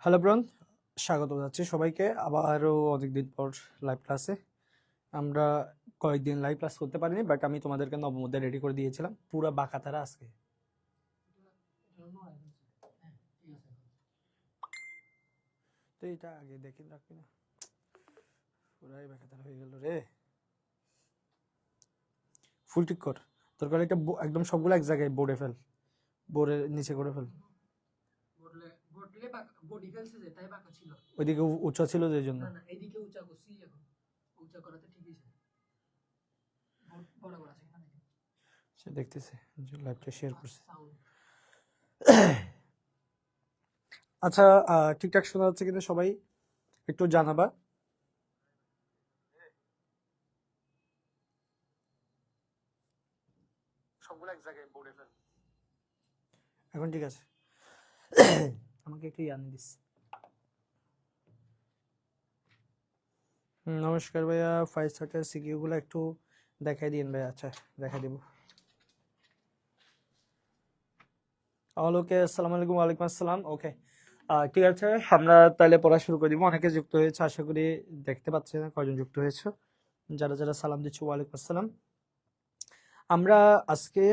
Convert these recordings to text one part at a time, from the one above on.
Hello ব্রন, স্বাগত জানাচ্ছি সবাইকে আবারও অনেকদিন পর লাইভ ক্লাসে। আমরা কয়েকদিন লাইভ ক্লাস করতে পারিনি, বাট আমি তোমাদেরকে নবম অধ্যায় রেডি করে দিয়েছিলাম পুরা বাঁকাতারা আজকে। তো এটা আগে দেখে রাখবি না, পুরাই বাঁকাতারা হয়ে গেল রে। ফুল ঠিক কর, তোর কালে এটা একদম সবগুলো এক জায়গায় বোর্ডে ফেল, বোর্ডের নিচে করে ফেল। ওইদিকে উঁচা ছিল যে জন্য এইদিকে উঁচা করছি, এখন উঁচা করাতে ঠিক আছে। বরাবর আছে এখানে সে দেখতেছে, লাইভটা শেয়ার করছে। আচ্ছা, ঠিকঠাক শোনা যাচ্ছে কিন্তু সবাই একটু জানাবা। সবগুলো এক জায়গায় বোর্ডে ফেল। এখন ঠিক আছে। আমাকে একটু জানিয়ে দিস। নমস্কার ভাইয়া, 5 সিকিউ গুলো একটু দেখাই দিন ভাইয়া। আচ্ছা, দেখাই দিব। ওকে, আসসালামু আলাইকুম। ওয়ালাইকুম আসসালাম। ওকে, ঠিক আছে, আমরা তাহলে পড়া শুরু করে দিব। অনেকে যুক্ত হয়েছে, আশা করি দেখতে পাচ্ছেন কয়জন যুক্ত হয়েছে। যারা যারা সালাম দিচ্ছ, ওয়ালাইকুম আসসালাম। আমরা আজকে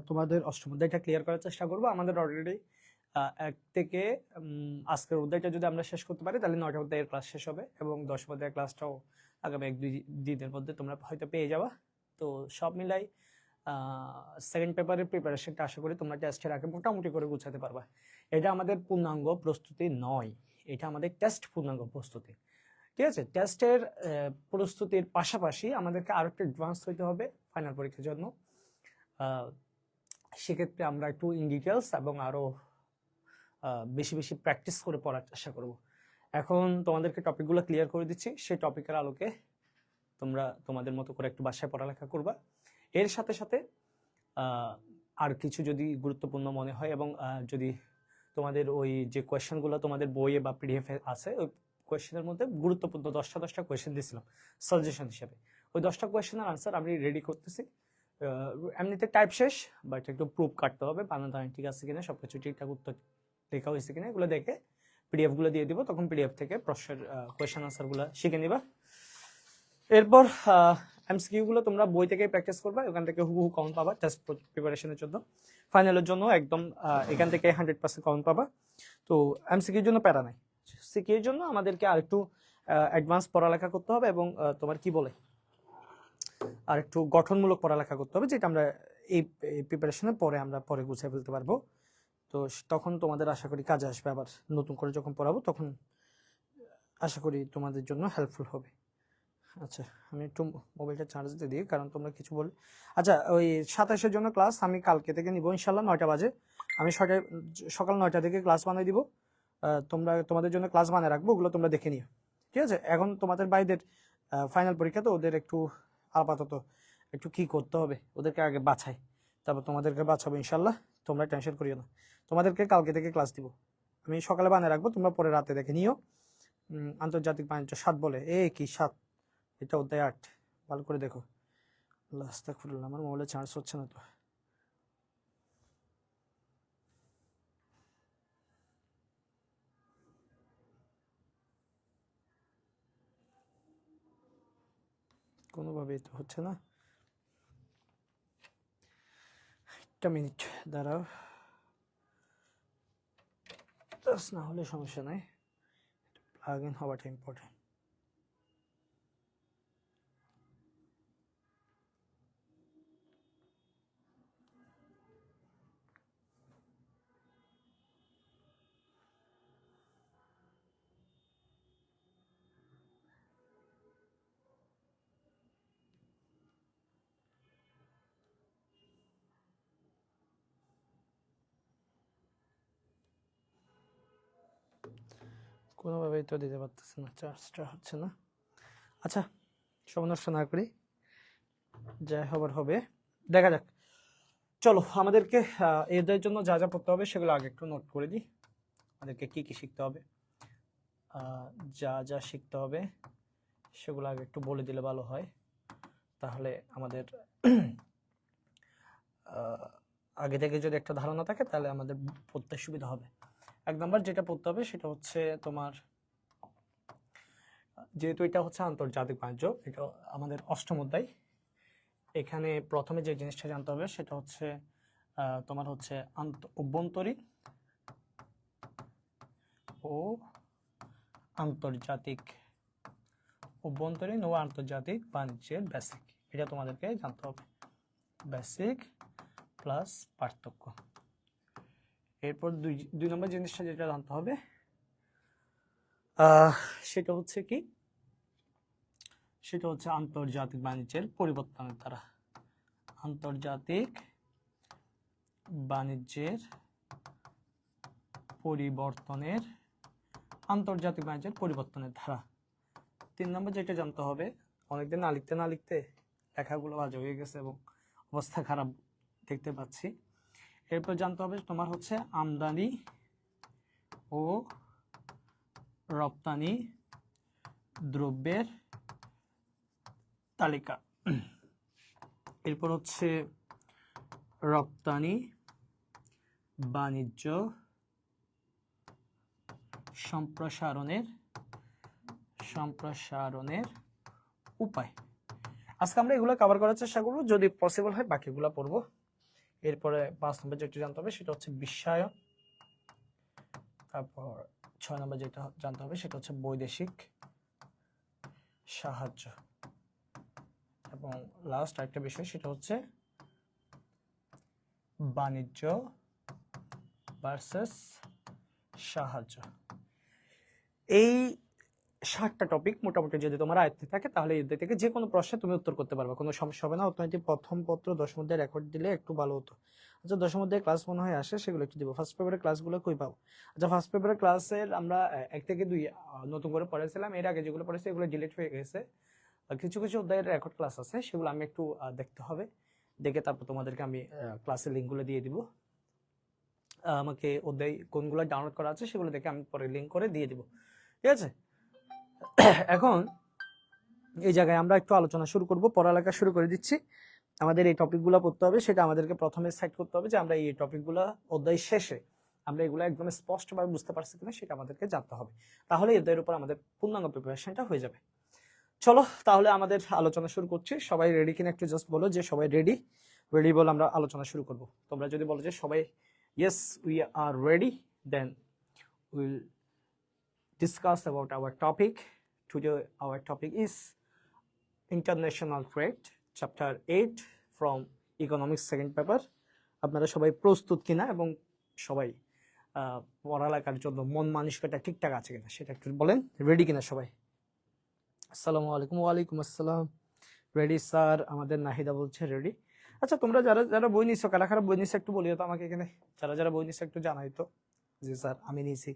তোমাদের অষ্টম অধ্যায়টা ক্লিয়ার করার চেষ্টা করব। আমাদের অলরেডি 1 থেকে আজকের অধ্যায়টা যদি আমরা শেষ করতে পারি তাহলে 9টা অধ্যায়ের ক্লাস শেষ হবে, এবং 10 অধ্যায়ের ক্লাসটাও আগামী 1-2 দিনের মধ্যে তোমরা হয়তো পেয়ে যাবা। তো সব মিলাই সেকেন্ড পেপারের প্রিপারেশনটা আশা করি তোমরা টেস্টের আগে মোটামুটি করে গুছাতে পারবা। এটা আমাদের পূর্ণাঙ্গ প্রস্তুতি নয়, এটা আমাদের টেস্ট পূর্ণাঙ্গ প্রস্তুতি। ঠিক আছে, টেস্টের প্রস্তুতির পাশাপাশি আমাদেরকে আরো একটু অ্যাডভান্স হইতে হবে ফাইনাল পরীক্ষার জন্য। সেক্ষেত্রে আমরা একটু ইন ডিটেলস এবং আরো বেশি বেশি প্র্যাকটিস করে পড়ার চেষ্টা করব। এখন তোমাদেরকে টপিকগুলো ক্লিয়ার করে দিচ্ছি, সেই টপিকের আলোকে তোমরা তোমাদের মতো করে একটু বাসায় পড়ালেখা করবা। এর সাথে সাথে আর কিছু যদি গুরুত্বপূর্ণ মনে হয়, এবং যদি তোমাদের ওই যে কোয়েশ্চেনগুলো তোমাদের বইয়ে বা পিডিএফ এ আছে, ওই কোয়েশ্চেনের মধ্যে গুরুত্বপূর্ণ 10টা কোয়েশ্চেন দিয়েছিলাম সাজেশন হিসেবে, ওই 10টা কোয়েশ্চেনের আনসার আমি রেডি করতেছি। এমনিতে টাইপ শেষ, বাট একটু প্রুফ কাটতে হবে, বানানটা ঠিক আছে কিনা, সবকিছু ঠিকঠাক উত্তর লেখা হয়েছে কিনা, এগুলো দেখে পিডিএফ গুলো দিয়ে দিব। তখন পিডিএফ থেকে প্রশ্নের কোয়েশ্চেন আনসার গুলো শিখে নিবা। এরপর এমসিকিউ গুলো তোমরা বই থেকে প্র্যাকটিস করবা, ওখান থেকে হুবহু কমন পাবা টেস্ট প্রিপারেশনের জন্য। ফাইনালের জন্য একদম এখান থেকে 100% কমন পাবা। তো এমসিকিউর জন্য প্যারা নাই, সিকিউর জন্য আমাদেরকে আর একটু অ্যাডভান্স পড়ালেখা করতে হবে, এবং তোমার কি বলে আর একটু গঠনমূলক পড়ালেখা করতে হবে, যেটা আমরা এই প্রিপারেশনের পরে আমরা পরে গুছিয়ে ফেলতে পারবো। তো তখন তোমাদের আশা করি কাজে আসবে। আবার নতুন করে যখন পড়াবো তখন আশা করি তোমাদের জন্য হেল্পফুল হবে। আচ্ছা, আমি একটু মোবাইলটা চার্জ দিয়ে দিই, কারণ তোমরা কিছু বল। আচ্ছা, ওই 27-এর জন্য ক্লাস আমি কালকে থেকে নিব ইনশাল্লাহ 9টা বাজে। আমি সকাল 9টা থেকে ক্লাস বানিয়ে দিব। তোমরা তোমাদের জন্য ক্লাস বানিয়ে রাখবো, ওগুলো তোমরা দেখে নিও। ঠিক আছে, এখন তোমাদের ভাইদের ফাইনাল পরীক্ষা, তো ওদের একটু আপাতত একটু কি করতে হবে, ওদেরকে আগে বাছাই, তারপর তোমাদেরকে বাছাবো ইনশাল্লাহ। তোমরা টেনশন করিও না, তোমাদেরকে কালকে থেকে ক্লাস দিব। আমি সকালে বানিয়ে রাখবো, তোমরা পরে রাতে দেখে নিও। আন্তর্জাতিক বাণিজ্য 7 বলে, কি 7? এটা অধ্যায় 8, ভালো করে দেখো। আল্লাহ আস্তাগফিরুল্লাহ, আমার মোবাইলে চার্জ হচ্ছে না তো। কোনোভাবেই তো হচ্ছে না। একটা মিনিট দাঁড়াও, না হলে সমস্যা নাই, প্লাগ ইন হওয়াটা ইম্পর্টেন্ট। কোনোভাবেই তো দিতে পারতেছে না, চার্জটা হচ্ছে না। আচ্ছা, সমস্যা না করি, যা হবার হবে, দেখা যাক। চলো, আমাদেরকে এদের জন্য যা যা পড়তে হবে সেগুলো আগে একটু নোট করে দিই। আমাদেরকে কি কি শিখতে হবে, যা যা শিখতে হবে সেগুলো আগে একটু বলে দিলে ভালো হয়, তাহলে আমাদের আগে থেকে যদি একটা ধারণা থাকে তাহলে আমাদের পড়তে সুবিধা হবে। 1 নম্বর যেটা পড়তে হবে সেটা হচ্ছে তোমার, যেহেতু এটা হচ্ছে আন্তর্জাতিক বাণিজ্য, এটা আমাদের অষ্টম অধ্যায়। এখানে প্রথমে যে জিনিসটা জানতে হবে সেটা হচ্ছে তোমার হচ্ছে অভ্যন্তরীণ ও আন্তর্জাতিক, অভ্যন্তরীণ ও আন্তর্জাতিক বাণিজ্যের বেসিক, এটা তোমাদেরকে জানতে হবে। বেসিক প্লাস পার্থক্য। এরপর দুই নম্বর জিনিসটা যেটা জানতে হবে সেটা হচ্ছে কি, সেটা হচ্ছে আন্তর্জাতিক বাণিজ্যের পরিবর্তনের দ্বারা, আন্তর্জাতিক বাণিজ্যের পরিবর্তনের, আন্তর্জাতিক বাণিজ্যের পরিবর্তনের ধারা। 3 নম্বর যেটা জানতে হবে, অনেকদিন না লিখতে লেখাগুলো বাজে হয়ে গেছে এবং অবস্থা খারাপ দেখতে পাচ্ছি। এরপর জানতে হবে তোমার হচ্ছে আমদানি ও রপ্তানি দ্রব্যের তালিকা। এরপর হচ্ছে রপ্তানি বাণিজ্য সম্প্রসারণের উপায়। আজকে আমরা এগুলো কভার করার চেষ্টা করবো, যদি পসিবল হয় বাকিগুলো পড়বো। এরপরে 5 নম্বর যেটা জানতে হবে সেটা হচ্ছে বিশ্বায়ন। তারপর 6 নম্বর যেটা জানতে হবে সেটা হচ্ছে বৈদেশিক সাহায্য। এবং লাস্ট একটা বিষয় সেটা হচ্ছে বাণিজ্য ভার্সেস সাহায্য। এই 7টা টপিক মোটামুটি যদি তোমার আয়ত্তে থাকে তাহলে এই থেকে যে কোনো প্রশ্নে তুমি উত্তর করতে পারবে, কোনো সমস্যা হবে না। অর্থনীতি প্রথম পত্র 10 মধ্যে রেকর্ড দিলে একটু ভালো হতো। আচ্ছা 10 মধ্যে ক্লাস মনে হয় আসে, সেগুলো একটু দিব। ফার্স্ট পেপারের ক্লাসগুলো কই পাবো? আচ্ছা ফার্স্ট পেপারের ক্লাসের আমরা 1 থেকে 2 নতুন করে পড়াইছিলাম, এর আগে যেগুলো পড়েছি এগুলো ডিলিট হয়ে গেছে। কিছু কিছু অধ্যায়ের রেকর্ড ক্লাস আছে, সেগুলো আমি একটু দেখতে হবে, দেখে তারপর তোমাদেরকে আমি ক্লাসের লিঙ্কগুলো দিয়ে দিব। আমাকে অধ্যায় কোনগুলো ডাউনলোড করা আছে সেগুলো দেখে আমি পরে লিঙ্ক করে দিয়ে দিব, ঠিক আছে? এখন এই জায়গায় আমরা একটু আলোচনা শুরু করব, পড়ালেখা শুরু করে দিচ্ছি। আমাদের এই টপিকগুলো পড়তে হবে, সেটা আমাদেরকে প্রথমে সেট করতে হবে যে আমরা এই টপিকগুলো অধ্যায় শেষে আমরা এগুলো একদম স্পষ্টভাবে বুঝতে পারছি কিনা সেটা আমাদেরকে জানতে হবে, তাহলে এদের উপর আমাদের পূর্ণাঙ্গ প্রিপারেশনটা হয়ে যাবে। চলো তাহলে আমাদের আলোচনা শুরু করছি। সবাই রেডি কিনা একটু জাস্ট বলো যে সবাই রেডি। রেডি বলে আমরা আলোচনা শুরু করব। তোমরা যদি বলো যে সবাই yes we are ready, then we'll discuss about our topic. Today our topic is international trade, chapter 8 from economics second paper. আপনারা সবাই প্রস্তুত কিনা এবং সবাই পড়ালেখার জন্য মন মানসিকতা ঠিকঠাক আছে কিনা সেটা একটু বলেন। রেডি কিনা সবাই? আসসালামু আলাইকুম। ওয়ালাইকুম আসসালাম। রেডি স্যার, আমাদের নাহিদা বলছে রেডি। আচ্ছা তোমরা যারা যারা বই নিছো, কারা কারা বই নিছো একটু বলিও তো আমাকে এখানে। যারা যারা বই নিছো একটু জানাই তো যে স্যার আমি নিয়েছি,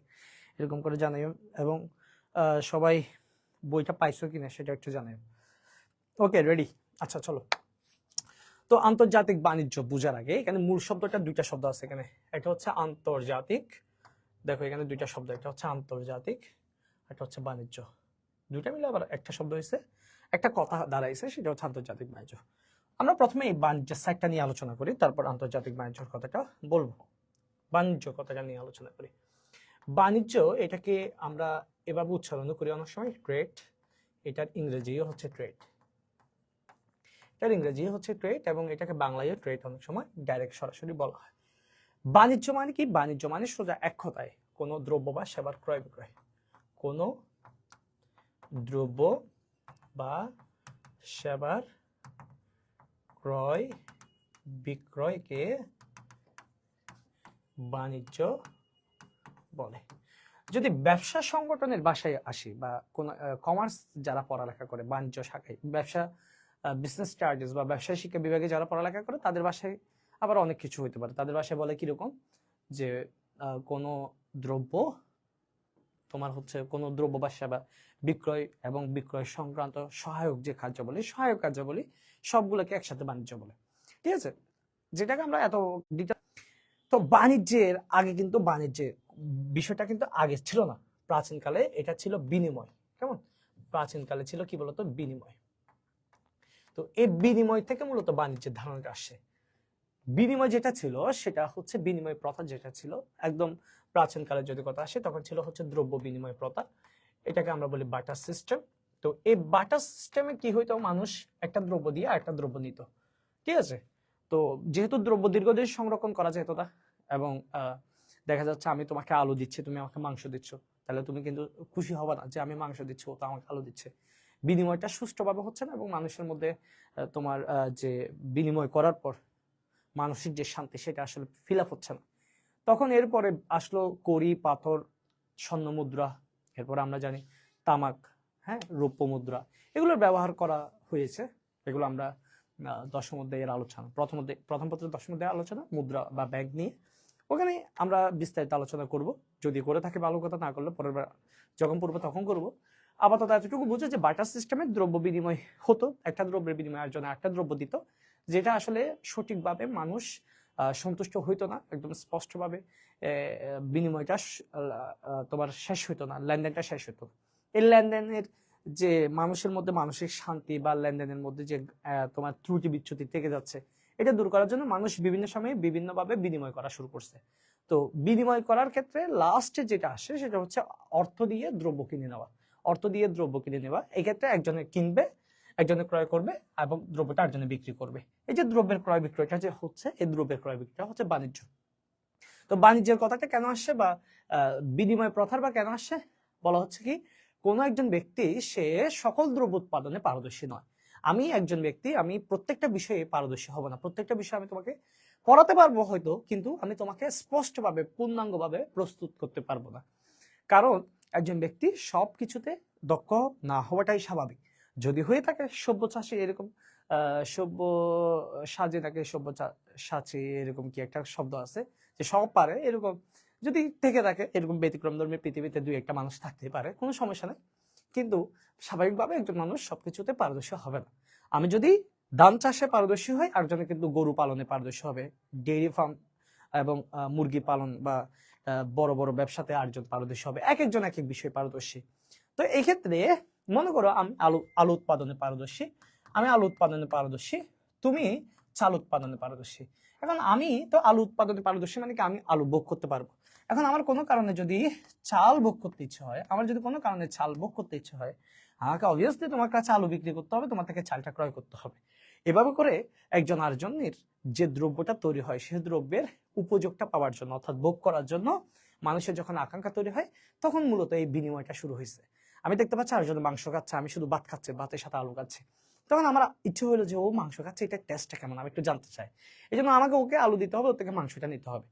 এরকম করে জানাইও। এবং সবাই বইটা পাইছো কিনা সেটা একটু জানাইও। Okay ready. আচ্ছা চলো। তো আন্তর্জাতিক বাণিজ্য বোঝার আগে এখানে মূল শব্দটা 2টা শব্দ আছে এখানে। একটা হচ্ছে আন্তর্জাতিক, দেখো এখানে 2টা শব্দ, একটা হচ্ছে আন্তর্জাতিক, একটা হচ্ছে বাণিজ্য। 2টা মিলে আবার একটা শব্দ হয়েছে, একটা কথা দাঁড়াইছে, সেটা হচ্ছে আন্তর্জাতিক বাণিজ্য। আমরা প্রথমে এই বাণিজ্যের সাইডটা নিয়ে আলোচনা করি, তারপর আন্তর্জাতিক বাণিজ্যের কথাটা বলবো। বাণিজ্য কথাটা নিয়ে আলোচনা করি। বাণিজ্য এটাকে আমরা এভাবে উচ্চারণ করি অনেক সময় ট্রেড, এটার ইংরেজিও হচ্ছে ট্রেড, এটার ইংরেজি হচ্ছে ট্রেড, এবং এটাকে বাংলায়ও ট্রেড অনেক সময় ডাইরেক্ট সরাসরি বলা হয়। বাণিজ্য মানে কি? বাণিজ্য মানে সোজা এক কথায় কোনো দ্রব্য বা সেবার ক্রয় বিক্রয়, কোনো দ্রব্য বা সেবার ক্রয় বিক্রয়কে বাণিজ্য বলে। যদি ব্যবসা সংগঠনের ভাষায় আসি বা কোন কমার্স যারা পড়ালেখা করে বাণিজ্য শাখায়, ব্যবসা বিজনেস স্টাডিজ বা ব্যবসায় শিক্ষা বিভাগে যারা পড়ালেখা করে তাদের ভাষায় আবার অনেক কিছু হইতে পারে। তাদের ভাষায় বলে কিরকম যে কোনো দ্রব্য, তোমার হচ্ছে কোনো দ্রব্য বা সেবা বিক্রয় এবং বিক্রয় সংক্রান্ত সহায়ক যে কার্যাবলী, সহায়ক কার্যাবলী সবগুলোকে একসাথে বাণিজ্য বলে, ঠিক আছে? যেটাকে আমরা এত ডিটেইল। তো বাণিজ্যের আগে কিন্তু বাণিজ্যের বিষয়টা কিন্তু আগে ছিল না। প্রাচীনকালে এটা ছিল বিনিময়। কেমন? প্রাচীনকালে ছিল কি বলতো? বিনিময়। তো এই বিনিময় থেকে মূলত বাণিজ্যের ধারণাটা আসে। বিনিময় যেটা ছিল সেটা হচ্ছে বিনিময় প্রথা যেটা ছিল একদম প্রাচীনকালে যদি কথা আসে তখন ছিল হচ্ছে দ্রব্য বিনিময় প্রথা, এটাকে আমরা বলি বার্টার সিস্টেম। তো এই বার্টার সিস্টেমে কি হইতো, মানুষ একটা দ্রব্য দিয়ে আরেকটা দ্রব্য নিত, ঠিক আছে। তো যেহেতু দ্রব্য দীর্ঘদিন সংরক্ষণ করা যেত না, এবং দেখা যাচ্ছে আমি তোমাকে আলু দিচ্ছি, তুমি আমাকে মাংস দিচ্ছ, তাহলে তুমি কিন্তু খুশি হবে না যে আমি মাংস দিচ্ছি, ও তো আমাকে আলু দিচ্ছে। বিনিময়টা সুষ্ঠুভাবে হচ্ছে না, এবং মানুষের মধ্যে তোমার যে বিনিময় করার পর মানসিক যে শান্তি সেটা আসলে ফিল আপ হচ্ছে না। তখন এরপরে আসলো কড়ি, পাথর, স্বর্ণ মুদ্রা, এরপর আমরা জানি তামাক, হ্যাঁ, রৌপ্য মুদ্রা, এগুলোর ব্যবহার করা হয়েছে। এগুলো আমরা দশম অধ্যায়ের আলোচনা, প্রথম পত্রের দশম অধ্যায়ের আলোচনা মুদ্রা বা ব্যাংক নিয়ে, ওখানে আমরা বিস্তারিত আলোচনা করব। যদি করে থাকে ভালো কথা, না করলে পরের বার যখন পড়বো তখন করব। আপাতত এতটুকু বুঝে যে বার্টার সিস্টেমে দ্রব্য বিনিময় হতো, একটা দ্রব্যের বিনিময়ে আর জন্য একটা দ্রব্য দিত, যেটা আসলে সঠিকভাবে মানুষ সন্তুষ্ট হইতো না, একদম স্পষ্টভাবে বিনিময়টা তোমার শেষ হইতো না, লেনদেনটা শেষ হইতো। এই লেনদেনের যে মানুষের মধ্যে মানসিক শান্তি বা লেনদেনের মধ্যে যে তোমার ত্রুটি বিচ্যুতি থেকে যাচ্ছে, এটা দূর করার জন্য মানুষ বিভিন্ন সময়ে বিভিন্নভাবে বিনিময় করা শুরু করছে। তো বিনিময় করার ক্ষেত্রে লাস্টে যেটা আসে সেটা হচ্ছে অর্থ দিয়ে দ্রব্য কিনে নেওয়া। অর্থ দিয়ে দ্রব্য কিনে নেওয়া, এই ক্ষেত্রে একজনে কিনবে, একজনে ক্রয় করবে, এবং দ্রব্যটা আরেকজনে বিক্রি করবে। এই যে দ্রব্যের ক্রয় বিক্রয়টা যে হচ্ছে, এই দ্রব্যের ক্রয় বিক্রয় হচ্ছে বাণিজ্য। তো বাণিজ্যের কথাটা কেন আসছে, বা বিনিময় প্রথার বা কেন আসছে, বলা হচ্ছে কি, কোনো একজন ব্যক্তি সে সকল দ্রব্য উৎপাদনে পারদর্শী নয়। আমি একজন ব্যক্তি, আমি প্রত্যেকটা বিষয়ে পারদর্শী হব না, প্রত্যেকটা বিষয়ে আমি তোমাকে পড়াতে পারবো হয়তো, কিন্তু আমি তোমাকে স্পষ্টভাবে পূর্ণাঙ্গভাবে প্রস্তুত করতে পারবো না। কারণ একজন ব্যক্তি সব কিছুতে দক্ষ না হওয়াটাই স্বাভাবিক। যদি হয়ে থাকে সব্য চাষি, এরকম সব্য সাজে থাকে, সব্য সাচে, এরকম কি একটা শব্দ আছে যে সব পারে, এরকম যদি থেকে থাকে, এরকম ব্যতিক্রমধর্মী পৃথিবীতে দুই একটা মানুষ থাকতেই পারে, কোনো সমস্যা নেই। কিন্তু স্বাভাবিকভাবে একজন মানুষ সবকিছুতে পারদর্শী হবে না। আমি যদি ধান চাষে পারদর্শী হই, আরেকজনে কিন্তু গরু পালনে পারদর্শী হবে, ডেইরি ফার্ম এবং মুরগি পালন বা বড় বড় ব্যবসাতে আরেকজন পারদর্শী হবে, এক একজন এক এক বিষয়ে পারদর্শী। তো এই ক্ষেত্রে মনে করো আমি আলু উৎপাদনে পারদর্শী, তুমি চাল উৎপাদনে পারদর্শী। এখন আমি তো আলু উৎপাদনে পারদর্শী, মানে কি আমি আলু ভোগ করতে পারবো। এখন আমার কোনো কারণে যদি চাল ভোগ করতে ইচ্ছে হয়, আমাকে অবভিয়াসলি তোমার কাছে আলু বিক্রি করতে হবে, তোমার থেকে চালটা ক্রয় করতে হবে। এভাবে করে একজন আরেকজনের যে দ্রব্যটা তৈরি হয়, সেই দ্রব্যের উপযোগটা পাওয়ার জন্য, অর্থাৎ ভোগ করার জন্য মানুষের যখন আকাঙ্ক্ষা তৈরি হয়, তখন মূলত এই বিনিময়টা শুরু হয়েছে। আমি দেখতে পাচ্ছি আরেকজন মাংস খাচ্ছে, আমি শুধু ভাত খাচ্ছি, ভাতের সাথে আলু খাচ্ছি, তখন আমার ইচ্ছে হলো যে ও মাংস খাচ্ছে, এটা টেস্টটা কেমন, আমি একটু জানতে চাই। এই জন্য আমাকে ওকে আলু দিতে হবে, ওর থেকে মাংসটা নিতে হবে।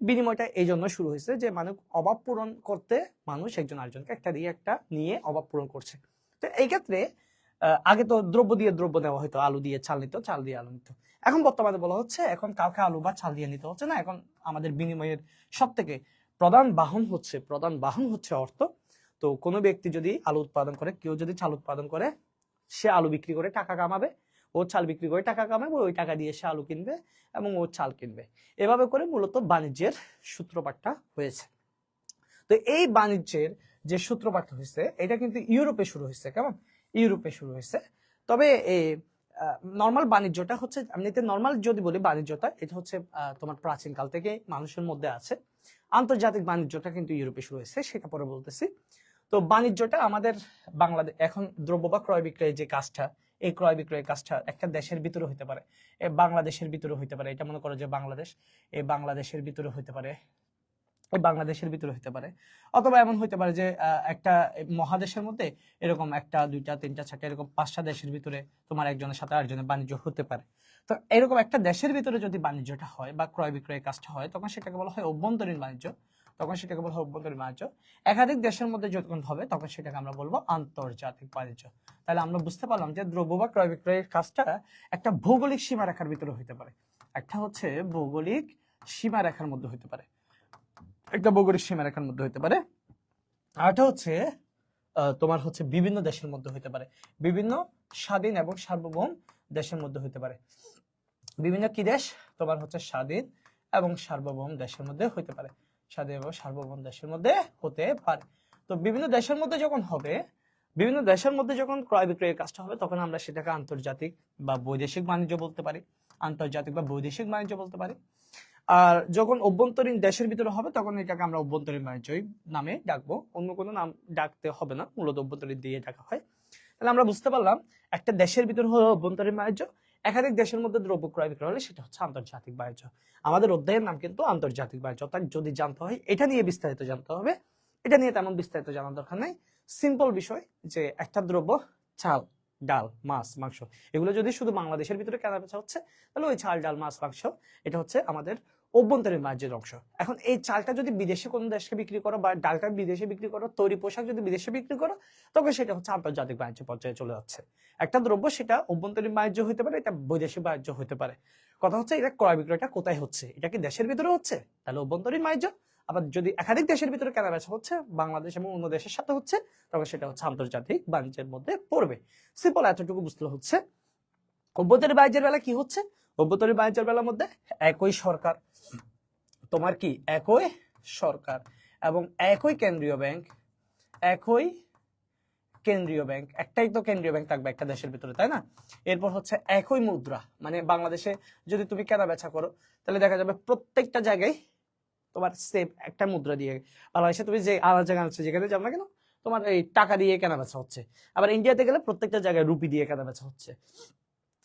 বিনিময়টা এই জন্য শুরু হয়েছে যে মানুষ অভাব পূরণ করতে, মানুষ একজন আরেকজনকে একটা দিয়ে একটা নিয়ে অভাব পূরণ করছে। তো এই ক্ষেত্রে আগে তো দ্রব্য দিয়ে দ্রব্য নেওয়া হয়তো, আলু দিয়ে চাল নিত, চাল দিয়ে আলু নিত। এখন বর্তমানে বলা হচ্ছে এখন কাউকে আলু বা চাল দিয়ে নিতে হচ্ছে না, এখন আমাদের বিনিময়ের সব থেকে প্রধান বাহন হচ্ছে অর্থ। তো কোনো ব্যক্তি যদি আলু উৎপাদন করে, কেউ যদি চাল উৎপাদন করে, সে আলু বিক্রি করে টাকা কামাবে, ও চাল বিক্রি করে টাকা কামাবে, ওই টাকা দিয়ে সে আলু কিনবে এবং ও চাল কিনবে। এভাবে করে মূলত বাণিজ্যের সূত্রপাতটা হয়েছে। তো এই বাণিজ্যের যে সূত্রপাত হয়েছে, এটা কিন্তু ইউরোপে শুরু হয়েছে। কেমন? ইউরোপে শুরু হয়েছে। তবে এই নর্মাল বাণিজ্যটা হচ্ছে, এমনিতে নর্মাল যদি বলি বাণিজ্যটা, এটা হচ্ছে তোমার প্রাচীন কাল থেকে মানুষের মধ্যে আছে। আন্তর্জাতিক বাণিজ্যটা কিন্তু ইউরোপে শুরু হয়েছে, সেটা পরে বলতেছি। তো বাণিজ্যটা আমাদের বাংলাদেশ, এখন দ্রব্য বা ক্রয় বিক্রয়ের যে কাজটা, এই ক্রয় বিক্রয়ের কাজটা একটা দেশের ভিতরে হতে পারে, বাংলাদেশের ভিতরে হতে পারে, এটা মনে করো যে বাংলাদেশ, এই বাংলাদেশের ভিতরে হতে পারে, অথবা এমন হইতে পারে যে একটা মহাদেশের মধ্যে এরকম একটা, দুইটা, তিনটা, চারটা, এরকম 5টা দেশের ভিতরে তোমার একজনের সাথে আরেকজনের বাণিজ্য হতে পারে। তো এরকম একটা দেশের ভিতরে যদি বাণিজ্যটা হয় বা ক্রয় বিক্রয়ের কাজটা হয়, তখন সেটাকে বলা হয় অভ্যন্তরীণ বাণিজ্য। একাধিক দেশের মধ্যে যখন হবে, তখন সেটাকে আমরা বলবো আন্তর্জাতিক বাণিজ্য। তাহলে আমরা বুঝতে পারলাম যে দ্রব্য বা ক্রয় বিক্রয়ের কাজটা একটা ভৌগোলিক সীমারেখার ভিতরে হইতে পারে, একটা হচ্ছে ভৌগোলিক সীমারেখার মধ্যে হইতে পারে, আরটা হচ্ছে তোমার হচ্ছে বিভিন্ন দেশের মধ্যে হইতে পারে, বিভিন্ন স্বাধীন এবং সার্বভৌম দেশের মধ্যে হইতে পারে। বিভিন্ন কি দেশ? তোমার হচ্ছে স্বাধীন এবং সার্বভৌম দেশের মধ্যে হইতে পারে, স্বাধীন এবং সার্বভৌম দেশের মধ্যে হতে পারে। তো বিভিন্ন দেশের মধ্যে যখন হবে, বিভিন্ন দেশের মধ্যে যখন ক্রয় বিক্রয়ের কাজটা হবে, তখন আমরা সেটাকে আন্তর্জাতিক বা বৈদেশিক বাণিজ্য বলতে পারি। আন্তর্জাতিক বা বৈদেশিক বাণিজ্য বলতে পারি। আর যখন অভ্যন্তরীণ দেশের ভিতরে হবে তখন এটাকে আমরা অভ্যন্তরীণ বাণিজ্য নামে ডাকবো, অন্য কোনো নাম ডাকতে হবে না, মূলত অভ্যন্তরীণ দিয়ে ডাকা হয়। তাহলে আমরা বুঝতে পারলাম একটা দেশের ভিতরে হলো অভ্যন্তরীণ বাণিজ্য, একাধিক দেশের মধ্যে দ্রব্য ক্রয় বিক্রয় হলে সেটা হচ্ছে আন্তর্জাতিক বাণিজ্য। আমাদের অধ্যায়ের নাম কিন্তু আন্তর্জাতিক বাণিজ্য। অর্থাৎ যদি জানতে হয় এটা নিয়ে বিস্তারিত জানতে হবে, এটা নিয়ে তেমন বিস্তারিত জানার দরকার নাই। সিম্পল বিষয় যে একটা দ্রব্য, চাল, ডাল, মাছ, মাংস, এগুলো যদি শুধু বাংলাদেশের ভিতরে কেনা বেচা হচ্ছে তাহলে ওই চাল, ডাল, মাছ, মাংস এটা হচ্ছে আমাদের অভ্যন্তরীণ বাণিজ্যের অংশ। এখন এই চালটা যদি বিদেশে কোনো দেশকে বিক্রি করো বা ডালটা বিদেশে বিক্রি করো, তৈরি পোশাক যদি বিদেশে বিক্রি করো, তখন সেটা হচ্ছে আন্তর্জাতিক বাণিজ্য পর্যায়ে চলে যাচ্ছে। একটা দ্রব্য সেটা অভ্যন্তরীণ বাণিজ্য হতে পারে, এটা বৈদেশিক বাণিজ্য হতে পারে। কথা হচ্ছে এটা ক্রয় বিক্রয়টা কোথায় হচ্ছে, এটা কি দেশের ভিতরে হচ্ছে তাহলে অভ্যন্তরীণ বাণিজ্য, আবার যদি একাধিক দেশের ভিতরে কেনা বেচা হচ্ছে বাংলাদেশ এবং অন্য দেশের সাথে হচ্ছে তখন সেটা হচ্ছে আন্তর্জাতিক বাণিজ্যের মধ্যে পড়বে। সিম্পল এতটুকু বুঝতে হচ্ছে। অভ্যন্তরীণ বাণিজ্যের বেলা কি হচ্ছে, অভ্যন্তরীণ বাণিজ্যের বেলার মধ্যে একই সরকার, তোমার কি একই সরকার এবং একই কেন্দ্রীয় ব্যাংক, একই কেন্দ্রীয় ব্যাংক, একটাই তো কেন্দ্রীয় ব্যাংক থাকবে একটা দেশের ভিতরে, তাই না? এরপর হচ্ছে একই মুদ্রা, মানে বাংলাদেশে যদি তুমি কেনা বেচা করো তাহলে দেখা যাবে প্রত্যেকটা জায়গায় তোমার সেম একটা মুদ্রা দিয়ে, বাংলাদেশে তুমি যে আলাদা জায়গা আছে যেখানে যাও না কেন তোমার এই টাকা দিয়ে কেনা বেচা হচ্ছে, আবার ইন্ডিয়াতে গেলে প্রত্যেকটা জায়গায় রুপি দিয়ে কেনা বেচা হচ্ছে।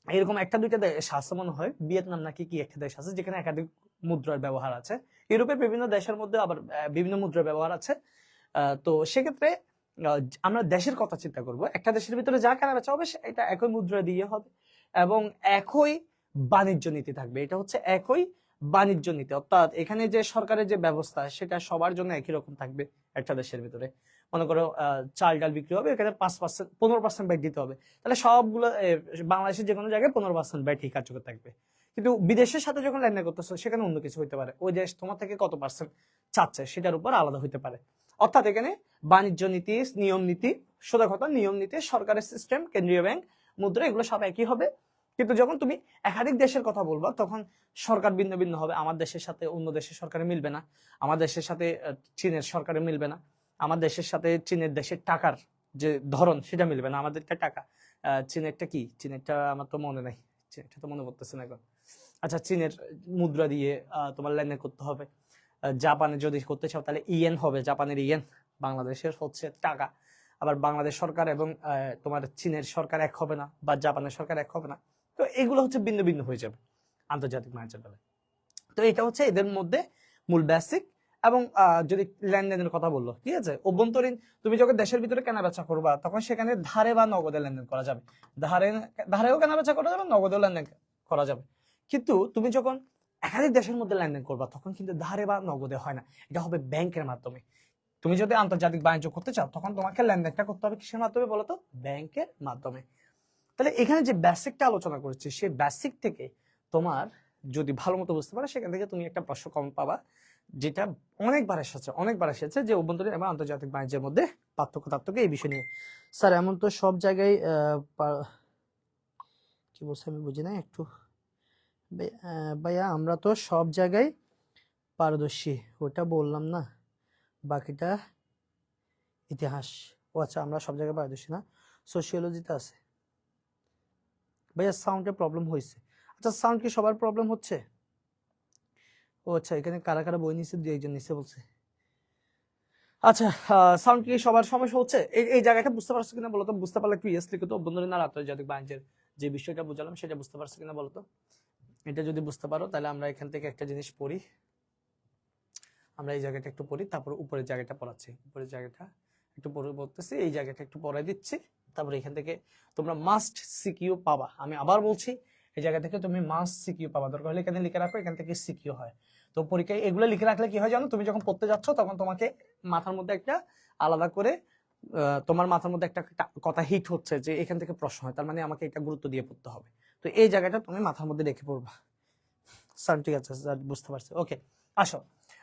এরকম একটা দুইটা দেশ আছে মনে হয়, ভিয়েতনাম নাকি কি একটা দেশ আছে যেখানে একাধিক মুদ্রার ব্যবহার আছে। ইউরোপের বিভিন্ন দেশের মধ্যে আবার বিভিন্ন মুদ্রার ব্যবহার আছে। তো সেক্ষেত্রে আমরা দেশের কথা চিন্তা করব, একটা দেশের ভিতরে যা কেনা বেচা হবে এটা একই মুদ্রা দিয়ে হবে এবং একই বাণিজ্য নীতি থাকবে। এটা হচ্ছে একই বাণিজ্য নীতি, অর্থাৎ এখানে যে সরকারের যে ব্যবস্থা সেটা সবার জন্য একই রকম থাকবে। একটা দেশের ভিতরে মনে করো চাল ডাল বিক্রি হবে, এখানে 5% 15% ব্যাট দিতে হবে, তাহলে সবগুলো বাংলাদেশের যে কোনো জায়গায় 15% ব্যাট কার্যকর থাকবে। কিন্তু বিদেশের সাথে যখন লেনদেন করতেছো সেখানে অন্য কিছু হতে পারে, ওই দেশ তোমার থেকে কত পার্সেন্ট চাচ্ছে সেটার উপর আলাদা হতে পারে। অর্থাৎ এখানে বাণিজ্য নীতি, নিয়ম নীতি, সোজা কথা নিয়ম নীতি, সরকারের সিস্টেম, কেন্দ্রীয় ব্যাংক, মুদ্রা, এগুলো সব একই হবে। কিন্তু যখন তুমি একাধিক দেশের কথা বলবা তখন সরকার ভিন্ন ভিন্ন হবে। আমার দেশের সাথে অন্য দেশের সরকারে মিলবে না, আমার দেশের সাথে চীনের সরকারে মিলবে না, আমার দেশের সাথে চীনের দেশের টাকার যে ধরন সেটা মিলবে না। আমাদেরটা টাকা, চীনেরটা কি, চীনেরটা আমার তো মনে নাই, চীনেরটা তো মনে পড়তেছে না এখন। আচ্ছা, চীনের মুদ্রা দিয়ে তোমার লেনদেন করতে হবে। জাপানে যদি করতে চাও তাহলে ইয়েন হবে, জাপানের ইয়েন। বাংলাদেশের হচ্ছে টাকা। আবার বাংলাদেশ সরকার এবং তোমার চীনের সরকার এক হবে না, বা জাপানের সরকার এক হবে না। তো এগুলো হচ্ছে ভিন্ন ভিন্ন হয়ে যাবে আন্তর্জাতিক বাণিজ্যের বেলায়। তো এটা হচ্ছে এদের মধ্যে মূল বেসিক। এবং যদি লেনদেনের কথা বললো, ঠিক আছে, অভ্যন্তরীণ তুমি যখন দেশের ভিতরে কেনা বেচা করবা তখন সেখানে ধারে বা নগদে লেনদেন করা যাবে। ধারেও কেনা বেচা করা যাবে, নগদেও লেনদেন করা যাবে। কিন্তু তুমি যখন একাধিক দেশের মধ্যে লেনদেন করবা তখন কিন্তু ধারে বা নগদে হয় না, এটা হবে ব্যাংকের মাধ্যমে। তুমি যদি আন্তর্জাতিক বাণিজ্য করতে চাও তখন তোমাকে লেনদেনটা করতে হবে কিসের মাধ্যমে বলো তো? ব্যাংকের মাধ্যমে। তাহলে এখানে যে বেসিকটা আলোচনা করেছি সেই বেসিক থেকে তোমার যদি ভালো মতো বুঝতে পারো সেখান থেকে তুমি একটা প্রশ্ন কম পাবা, যেটা অনেকবার এসেছে যে অভ্যন্তরীণ এবং আন্তর্জাতিক বাণিজ্যের মধ্যে পার্থক্য এই বিষয় নিয়ে। স্যার এমন তো সব জায়গায় কি বলছে আমি বুঝি না একটু। ভাইয়া আমরা তো সব জায়গায় পারদর্শী, ওটা বললাম না, বাকিটা ইতিহাস। ও আচ্ছা, আমরা সব জায়গায় পারদর্শী না, সোশিওলজিতে আছে। ভাইয়া সাউন্ডের প্রবলেম হয়েছে। আচ্ছা, সাউন্ড কি সবার প্রবলেম হচ্ছে? ও আচ্ছা, এখানে কারা কারা বই নিচ্ছে, দুই একজন নিচ্ছে বলছে। আচ্ছা, সাউন্ড কি সবার সমস্যা হচ্ছে? এই জায়গাটা বুঝতে পারছো কিনা বলতো? বুঝতে পারলে একটু ইয়েস লিখো তো। অভ্যন্তরীণ আর আন্তর্জাতিক বাণিজ্যের যে বিষয়টা বুঝালাম সেটা বুঝতে পারছো কিনা বলতো? এটা যদি বুঝতে পারো তাহলে আমরা এখান থেকে একটা জিনিস পড়ি। আমরা এই জায়গাটা একটু পড়ি, তারপর উপরের জায়গাটা পড়াচ্ছি। উপরের জায়গাটা একটু পড়ে বলতেছি, এই জায়গাটা একটু পড়াই দিচ্ছি। তারপরে এখান থেকে তোমরা মাস্ট সিকিউ পাবা। আমি আবার বলছি, এই জায়গা থেকে তুমি মাস্ট সিকিউ পাবা। দরকার হলে এখানে লিখে রাখো, এখান থেকে সিকিউ হয়। তো পরীক্ষায় এগুলো লিখে রাখলে কি হয় জানো? তুমি যখন পড়তে যাচ্ছ তখন তোমাকে মাথার মধ্যে একটা আলাদা করে তোমার মাথার মধ্যে একটা কথা হিট হচ্ছে যে এখান থেকে প্রশ্ন হয়, তার মানে আমাকে এটা গুরুত্ব দিয়ে পড়তে হবে। তো এই জায়গাটা তুমি মাথার মধ্যে রেখে পড়বা। স্যার ঠিক আছে, স্যার বুঝতে পারছি। ওকে, আসো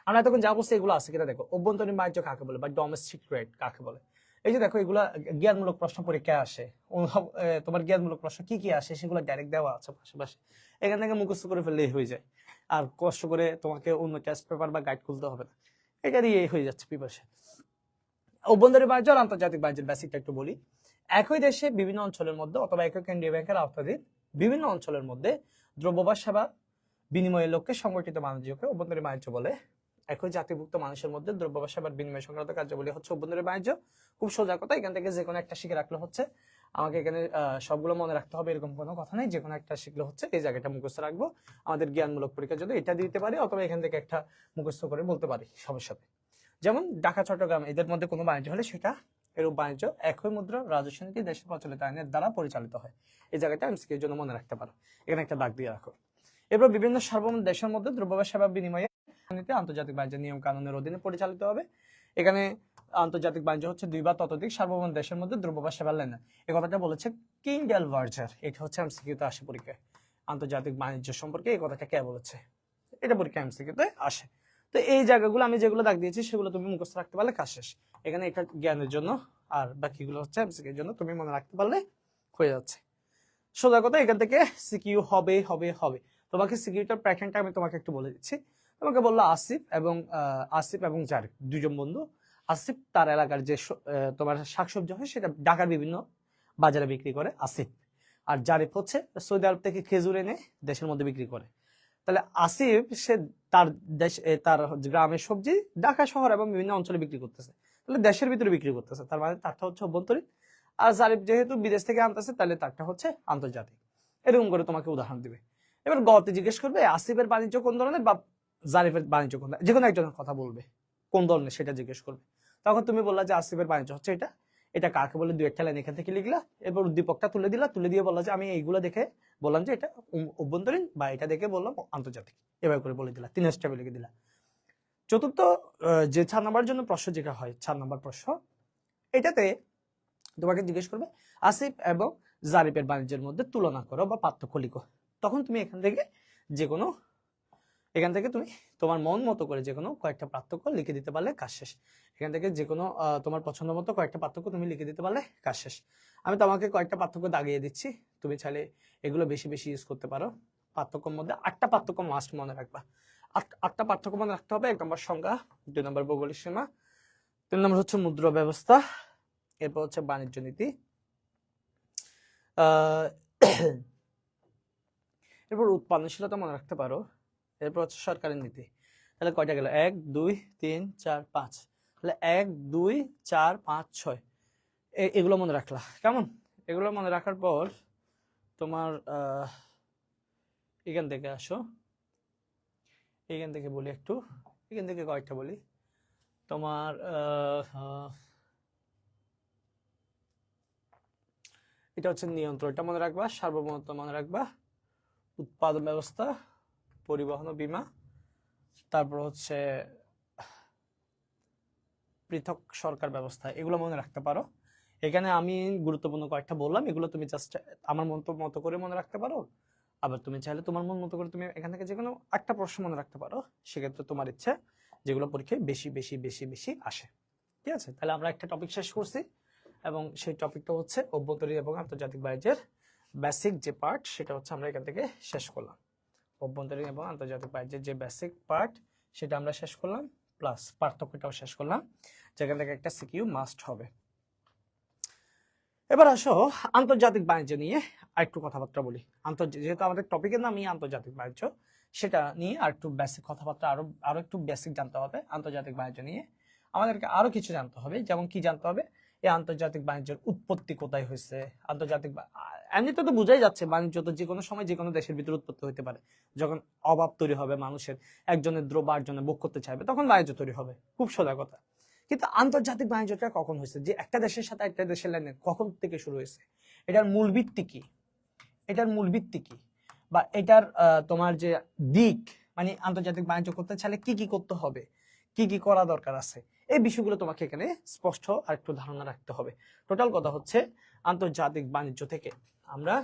আমরা এতক্ষণ যা বলছি এগুলো আছে কিনা দেখো। অভ্যন্তরীণ বাণিজ্য কাকে বলে বা ডোমেস্টিক ট্রেড কাকে বলে? এই যে দেখো, এগুলা জ্ঞানমূলক প্রশ্ন পরীক্ষায় আসে। তোমার জ্ঞানমূলক প্রশ্ন কি কি আসে সেগুলো ডাইরেক্ট দেওয়া আছে পাশাপাশি, এখান থেকে মুখস্থ করে ফেললেই হয়ে যায়। আর কষ্ট করে তোমাকে অন্য টেস্ট পেপার বা গাইড খুলতে হবে না, এটা দিয়ে হয়ে যাচ্ছে প্রিপারেশন। অভ্যন্তরীণ বাণিজ্য আর আন্তর্জাতিক বাণিজ্যের বেসিকটা একটু বলি। একই দেশে বিভিন্ন অঞ্চলের মধ্যে অথবা একই কেন্দ্রীয় ব্যাংকের আওতাধীন বিভিন্ন অঞ্চলের মধ্যে দ্রব্য বা সেবা বিনিময়ের লক্ষ্যে সংগঠিত বাণিজ্যকে অভ্যন্তরীণ বাণিজ্য বলে। একই জাতিভুক্ত মানুষের মধ্যে দ্রব্য বা সেবার বিনিময় সংক্রান্ত কার্যাবলী হচ্ছে অভ্যন্তরীণ বাণিজ্য। খুব সোজা কথা, এখান থেকে যে কোনো একটা শিখে রাখলে হচ্ছে। আমাকে এখানে সবগুলো মনে রাখতে হবে এরকম কোনো কথা নেই, যে কোনো একটা শিখলে হচ্ছে। এই জায়গাটা মুখস্থ রাখবো, আমাদের জ্ঞানমূলক পরীক্ষার জন্য এটা দিতে পারি, অথবা এখান থেকে একটা মুখস্থ করে বলতে পারি সমস্যা নেই। যেমন ঢাকা চট্টগ্রাম এদের মধ্যে কোনো বাণিজ্য হলে সেটা এরূপ বাণিজ্য একই মুদ্রা রাজস্ব নীতি দেশের প্রচলিত আইনের দ্বারা পরিচালিত হয়। এই জায়গাটা এমসিকিউ এর জন্য মনে রাখতে পারো, এখানে একটা দাগ দিয়ে রাখো। এরপর বিভিন্ন সার্বভৌম দেশের মধ্যে দ্রব্য বা সেবা বিনিময়ে নীতি আন্তর্জাতিক বাণিজ্যের নিয়ম কানুনের অধীনে পরিচালিত হবে। এখানে আন্তর্জাতিক বাণিজ্য হচ্ছে দুই বা ততোধিক সার্বভৌম দেশের মধ্যে দ্রব্য বা সেবা লেনদেন। এই কথাটা বলেছে কিন্ডাল ভার্জার, এটা হচ্ছে এমসিকিউতে আসে পরীক্ষায়। আন্তর্জাতিক বাণিজ্য সম্পর্কে এই কথাটা কে বলেছে, এটা পরীক্ষা এমসিকিউতে আসে। তো এই জায়গাগুলো আমি যেগুলো দাগ দিয়েছি সেগুলো তুমি মুখস্থ রাখতে পারলে কাজ শেষ। এখানে এটা জ্ঞানের জন্য, আর বাকিগুলো হচ্ছে এমসিকিউর জন্য, তুমি মনে রাখতে পারলে হয়ে যাচ্ছে। সোজা কথা, এখান থেকে সিকিউ হবে হবে হবে। তোমাকে সিকিউটার প্যাটার্নটা আমি তোমাকে একটু বলে দিচ্ছি। তোমাকে বললো আসিফ এবং জারিফ দুজন বন্ধু। আসিফ তার এলাকার যে তোমার শাকসবজি হয় সেটা ঢাকার বিভিন্ন বাজারে বিক্রি করে আসিফ, আর জারিফ হচ্ছে সৌদি আরব থেকে খেজুর এনে দেশের মধ্যে বিক্রি করে। তাহলে আসিফ সে তার গ্রামের সবজি ঢাকা শহর এবং বিভিন্ন অঞ্চলে বিক্রি করতেছে, তাহলে দেশের ভিতরে বিক্রি করতেছে, তার মানে তারটা হচ্ছে অভ্যন্তরীণ। আর জারিফ যেহেতু বিদেশ থেকে আনতেছে তাহলে তারটা হচ্ছে আন্তর্জাতিক। এরকম করে তোমাকে উদাহরণ দিবে। এবার গতে জিজ্ঞেস করবে আসিফের বাণিজ্য কোন ধরনের বা জারিফের বাণিজ্য কোন ধরনের, যে কোনো একজনের কথা বলবে কোন ধরনের সেটা জিজ্ঞেস করবে। তখন তুমি বললা যে আসিফের বাণিজ্য হচ্ছে এটা, এটা কাকে বলে দুই একটা লাইন এখান থেকে লিখলা। এরপর উদ্দীপকটা তুলে দিলা, তুলে দিয়ে বললা যে আমি এইগুলো দেখে বললাম যে এটা অভ্যন্তরীণ, বা এটা দেখে বললাম আন্তর্জাতিক। এভাবে করে বলে দিলা, 3 স্টেপে লিখে দিলা। চতুর্থ যে 4 নম্বরের জন্য প্রশ্ন যেটা হয়, 4 নম্বর প্রশ্ন, এটাতে তোমাকে জিজ্ঞেস করবে আসিফ এবং জারিফের বাণিজ্যের মধ্যে তুলনা করো বা পার্থক্য লিখো। তখন তুমি এখান থেকে তুমি তোমার মন মতো করে যে কোনো কয়েকটা পার্থক্য লিখে দিতে পারলে কাজ শেষ। এখান থেকে যে কোনো তোমার পছন্দ মতো কয়েকটা পার্থক্য তুমি লিখে দিতে পারলে কাজ শেষ। আমি তোমাকে কয়েকটা পার্থক্য দাগিয়ে দিচ্ছি, তুমি চাইলে এগুলো বেশি বেশি ইউজ করতে পারো। পার্থক্যের মধ্যে 8টা পার্থক্য মাস্ট মনে রাখবা। 8টা পার্থক্য মনে রাখতে হবে। 1 নম্বর সংজ্ঞা, 2 নম্বর ভৌগোলিক সীমা, 3 নম্বর হচ্ছে মুদ্রা ব্যবস্থা, এরপর হচ্ছে বাণিজ্য নীতি, এরপর উৎপাদনশীলতা মনে রাখতে পারো, এরপর হচ্ছে সরকারের নীতি। তাহলে কয়টা গেল? 1 2 3 4 5। তাহলে 1 2 4 5 6 এগুলো মনে রাখলা। কেমন? এগুলো মনে রাখার পর তোমার এখান থেকে আসো, এখান থেকে বলি একটু, এখান থেকে কয়েকটা বলি। তোমার এটা হচ্ছে নিয়ন্ত্রণ, এটা মনে রাখবা। সার্বভৌমত্ব মনে রাখবা, উৎপাদন ব্যবস্থা, পরিবহন ও বীমা, তারপর হচ্ছে পৃথক সরকার ব্যবস্থা। এগুলো মনে রাখতে পারো। এখানে আমি গুরুত্বপূর্ণ কয়েকটা বললাম, এগুলো তুমি জাস্ট আমার মতো করে মনে রাখতে পারো। আবার তুমি চাইলে তোমার মন মতো করে তুমি এখান থেকে যে কোনো একটা প্রশ্ন মনে রাখতে পারো, সেক্ষেত্রে তোমার ইচ্ছা, যেগুলো পরীক্ষায় বেশি বেশি বেশি বেশি আসে। ঠিক আছে, তাহলে আমরা একটা টপিক শেষ করছি, এবং সেই টপিকটা হচ্ছে অভ্যন্তরীণ এবং আন্তর্জাতিক বাণিজ্যের বেসিক যে পার্ট, সেটা হচ্ছে আমরা এখান থেকে শেষ করলাম। অভ্যন্তরীণ এবং আন্তর্জাতিক বাণিজ্যের যে বেসিক পার্ট সেটা আমরা শেষ করলাম, প্লাস পার্থক্যটাও শেষ করলাম, যেখান থেকে একটা সিকিউ মাস্ট হবে। এবার আসো আন্তর্জাতিক বাণিজ্য নিয়ে আরেকটু কথাবার্তা বলি। যেহেতু আমাদের টপিকের নামই আন্তর্জাতিক বাণিজ্য, সেটা নিয়ে আর একটু বেসিক কথাবার্তা, আরো একটু বেসিক জানতে হবে আন্তর্জাতিক বাণিজ্য নিয়ে। আমাদেরকে আরো কিছু জানতে হবে, যেমন কি জানতে হবে, এই আন্তর্জাতিক বাণিজ্যের উৎপত্তি কোথায় হয়েছে। এমনিতে তো বোঝাই যাচ্ছে বাণিজ্য তো যে কোনো সময় যে কোনো দেশের ভিতরে উৎপত্তি হতে পারে। যখন অভাব তৈরি হবে, মানুষের একজনের দ্রব্য আরেকজনে ভোগ করতে চাইবে, তখন বাণিজ্য তৈরি হবে, খুব সোজা কথা। কিন্তু আন্তর্জাতিক বাণিজ্যটা কখন হয়েছে, যে একটা দেশের সাথে একটা দেশের লেনদেন কখন থেকে শুরু হয়েছে, এটার মূল ভিত্তি কি, বা এটার তোমার যে দিক, মানে আন্তর্জাতিক বাণিজ্য করতে চাইলে কি কি করতে হবে, কি কি করা দরকার আছে, এই বিষয়গুলো তোমাকে এখানে স্পষ্ট আর একটু ধারণা রাখতে হবে। টোটাল কথা হচ্ছে আন্তর্জাতিক বাণিজ্য থেকে আমরা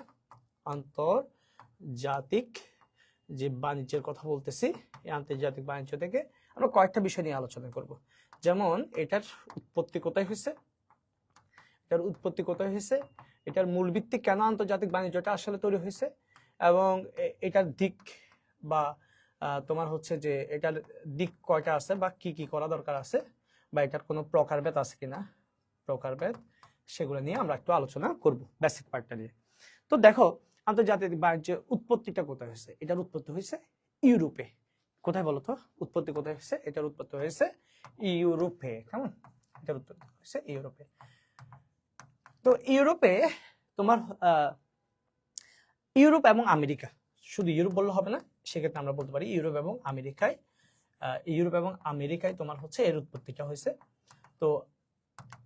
আন্তর্জাতিক যে বাণিজ্যের কথা বলতেছি, এই আন্তর্জাতিক বাণিজ্য থেকে আমরা কয়েকটা বিষয় নিয়ে আলোচনা করব। যেমন এটার উৎপত্তি কোথায় হয়েছে, এটার মূল ভিত্তি, কেন আন্তর্জাতিক বাণিজ্যটা আসলে তৈরি হয়েছে, এবং এটার দিক বা তোমার হচ্ছে যে এটার দিক কয়টা আছে বা কি কি করা দরকার আছে, বা এটার কোনো প্রকারভেদ আছে কিনা, সেগুলো নিয়ে আমরা একটু আলোচনা করব বেসিক পার্টটা নিয়ে। তো দেখো, আন্তর্জাতিক বাণিজ্যের উৎপত্তিটা কোথায় হয়েছে? এটার উৎপত্তি হয়েছে ইউরোপে। কোথায় বলো তো? উৎপত্তি কোথায় হয়েছে? এটার উৎপত্তি হয়েছে ইউরোপে। কেমন? এটার উৎপত্তি হয়েছে ইউরোপে। তো ইউরোপে তোমার ইউরোপ এবং আমেরিকা, শুধু ইউরোপ বললে হবে না, সেক্ষেত্রে আমরা বলতে পারি ইউরোপ এবং আমেরিকায় তোমার হচ্ছে এর উৎপত্তিটা হয়েছে। তো